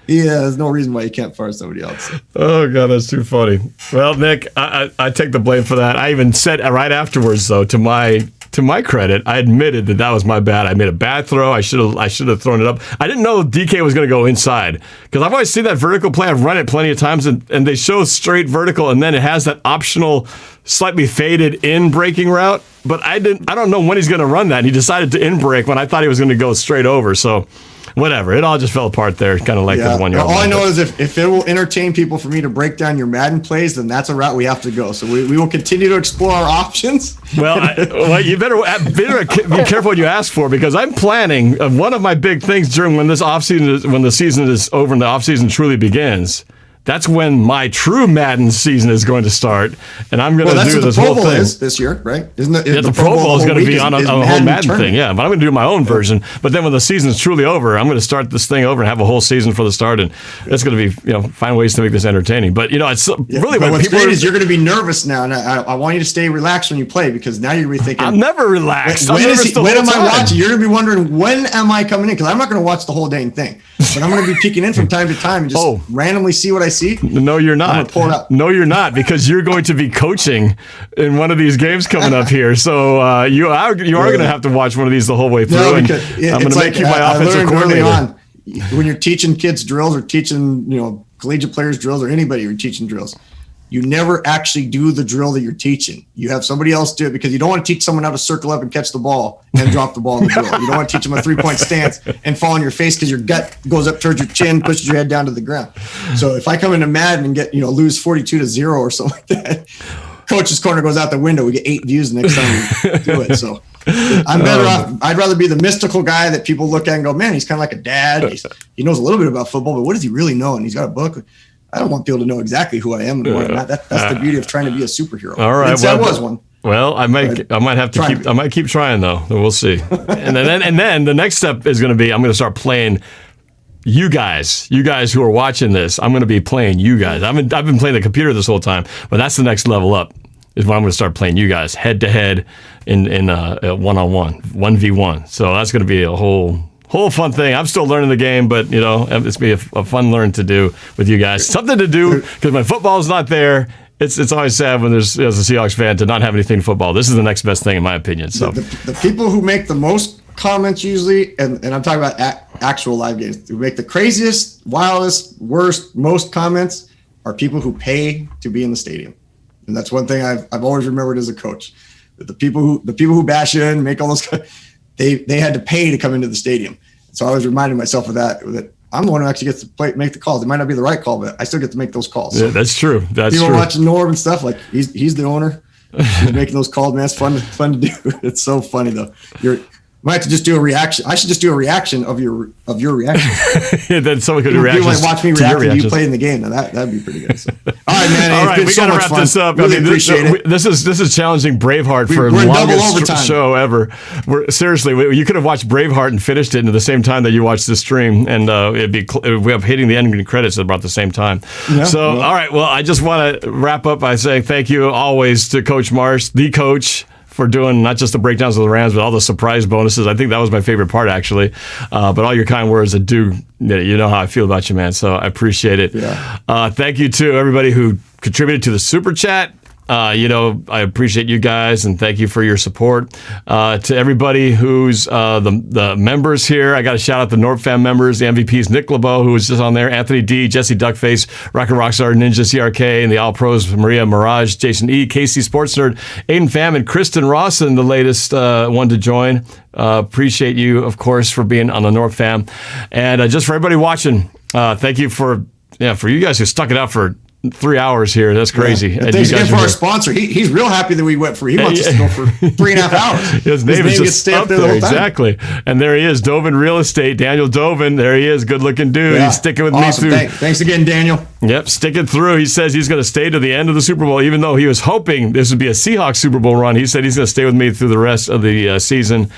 Yeah, there's no reason why you can't fire somebody else. Oh, God, that's too funny. Well, Nick, I take the blame for that. I even said right afterwards, though, to my credit, I admitted that was my bad. I made a bad throw. I should have thrown it up. I didn't know DK was going to go inside because I've always seen that vertical play. I've run it plenty of times, and they show straight vertical, and then it has that optional, slightly faded in breaking route. But I don't know when he's going to run that. And he decided to in break when I thought he was going to go straight over. So. Whatever. It all just fell apart there, kind of like the 1 yard. All I know is if it will entertain people for me to break down your Madden plays, then that's a route we have to go. So we will continue to explore our options. Well, you better be careful what you ask for, because I'm planning one of my big things during when this offseason, when the season is over and the offseason truly begins. That's when my true Madden season is going to start, and I'm going to do this whole thing. Is this year, right? Isn't it? Yeah, the Pro Bowl is going to be on a whole Madden thing, yeah. But I'm going to do my own version. But then when the season is truly over, I'm going to start this thing over and have a whole season for the start, and it's going to be, find ways to make this entertaining. But it's really when what's people great is you're going to be nervous now, and I want you to stay relaxed when you play, because now you're rethinking. I'm never relaxed. When am I watching? You're going to be wondering, when am I coming in? Because I'm not going to watch the whole dang thing, but I'm going to be peeking in from time to time and just randomly see what I see. No, you're not. No, you're not, because you're going to be coaching in one of these games coming up here. So you are going to have to watch one of these the whole way through. No, because I'm going to make you my offensive coordinator. Early on, when you're teaching kids drills or teaching collegiate players drills, or anybody you're teaching drills, you never actually do the drill that you're teaching. You have somebody else do it, because you don't want to teach someone how to circle up and catch the ball and drop the ball in the drill. You don't want to teach them a 3-point stance and fall on your face because your gut goes up towards your chin, pushes your head down to the ground. So if I come into Madden and get, lose 42-0 or something like that, coach's corner goes out the window. We get 8 views next time we do it. So I'm better off. I'd rather be the mystical guy that people look at and go, man, he's kind of like a dad. He knows a little bit about football, but what does he really know? And he's got a book. I don't want people to know exactly who I am and what I'm not. That's the beauty of trying to be a superhero. All right, that was one. Well, I might have to I might keep trying though. We'll see. and then the next step is going to be, I'm going to start playing you guys who are watching this. I'm going to be playing you guys. I've been playing the computer this whole time, but that's the next level up. Is when I'm going to start playing you guys head to head in one-on-one, 1v1. So that's going to be a whole fun thing. I'm still learning the game, but it's be a fun learn to do with you guys. Something to do, because my football's not there. It's always sad when there's, as a Seahawks fan, to not have anything football. This is the next best thing, in my opinion. So the people who make the most comments usually, and I'm talking about actual live games, who make the craziest, wildest, worst, most comments are people who pay to be in the stadium. And that's one thing I've always remembered as a coach. That the people who bash in, make all those, they had to pay to come into the stadium. So I was reminding myself of that I'm the one who actually gets to make the calls. It might not be the right call, but I still get to make those calls. Yeah, that's true. That's people true. Watching Norb and stuff, like he's the owner. He's making those calls, man. It's fun to do. It's so funny though. Might have to just do a reaction. I should just do a reaction of your reaction. Then someone could react. People might watch me react when you play in the game. Now that'd be pretty good. So. All right, man. All right, we got to wrap this up. Really appreciate it. This is challenging Braveheart for the longest show ever. Seriously, you could have watched Braveheart and finished it at the same time that you watched the stream, and we're hitting the ending credits at about the same time. Yeah, all right. Well, I just want to wrap up by saying thank you always to Coach Marsh, the coach, for doing not just the breakdowns of the Rams, but all the surprise bonuses. I think that was my favorite part, actually. But all your kind words that you know how I feel about you, man. So I appreciate it. Yeah. Thank you to everybody who contributed to the Super Chat. I appreciate you guys, and thank you for your support. To everybody who's the members here, I got to shout out the NORBFAM members, the MVPs, Nick LeBeau, who was just on there, Anthony D, Jesse Duckface, Ryker, Rockstar, NINJA-CRK, and the All Pros, Maria, Maraj, Jason E, Casey Sportsnerd, Aidan, Pham, and Kristyn Rawson, the latest one to join. Appreciate you, of course, for being on the NORBFAM. And just for everybody watching, thank you for you guys who stuck it out for 3 hours here. That's crazy. Yeah. And thanks you guys again for are our here. sponsor. He's real happy that we went for. He wants us to go for 3.5 hours. His name is gets just stay up there. the whole time. Exactly. And there he is, Dovin Real Estate, Daniel Dovin. There he is, good looking dude. Yeah. He's sticking with Awesome. me through. Thanks again, Daniel. Yep, sticking through. He says he's going to stay to the end of the Super Bowl, even though he was hoping this would be a Seahawks Super Bowl run. He said he's going to stay with me through the rest of the season,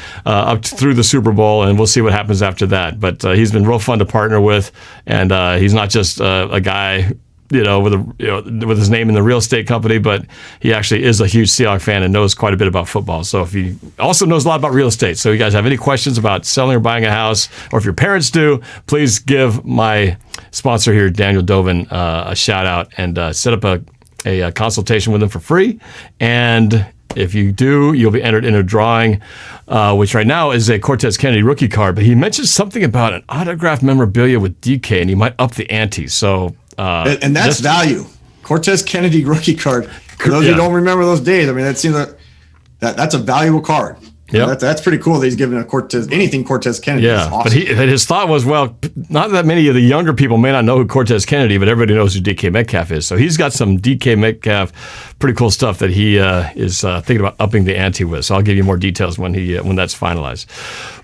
through the Super Bowl, and we'll see what happens after that. But he's been real fun to partner with, and he's not just a guy, with his name in the real estate company, but he actually is a huge Seahawks fan and knows quite a bit about football. So if he also knows a lot about real estate. So if you guys have any questions about selling or buying a house, or if your parents do, please give my sponsor here, Daniel Dovin, a shout out and set up a consultation with him for free. And if you do, you'll be entered in a drawing, which right now is a Cortez Kennedy rookie card. But he mentioned something about an autographed memorabilia with DK, and he might up the ante. So. And that's value. Cortez Kennedy rookie card. For those who don't remember those days, I mean, that seems like that's a valuable card. Yep. That's pretty cool that he's giving a Cortez Kennedy. Yeah, awesome. but his thought was, well, not that many of the younger people may not know who Cortez Kennedy, but everybody knows who DK Metcalf is. So he's got some DK Metcalf, pretty cool stuff that he is thinking about upping the ante with. So I'll give you more details when that's finalized.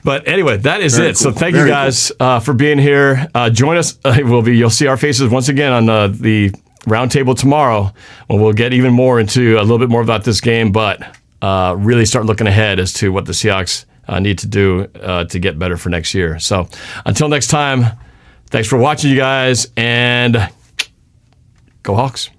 But anyway, that is Very it. cool. So thank you guys for being here. Join us. You'll see our faces once again on the roundtable tomorrow, when we'll get even more into a little bit more about this game, but really start looking ahead as to what the Seahawks need to do to get better for next year. So until next time, thanks for watching, you guys, and go Hawks.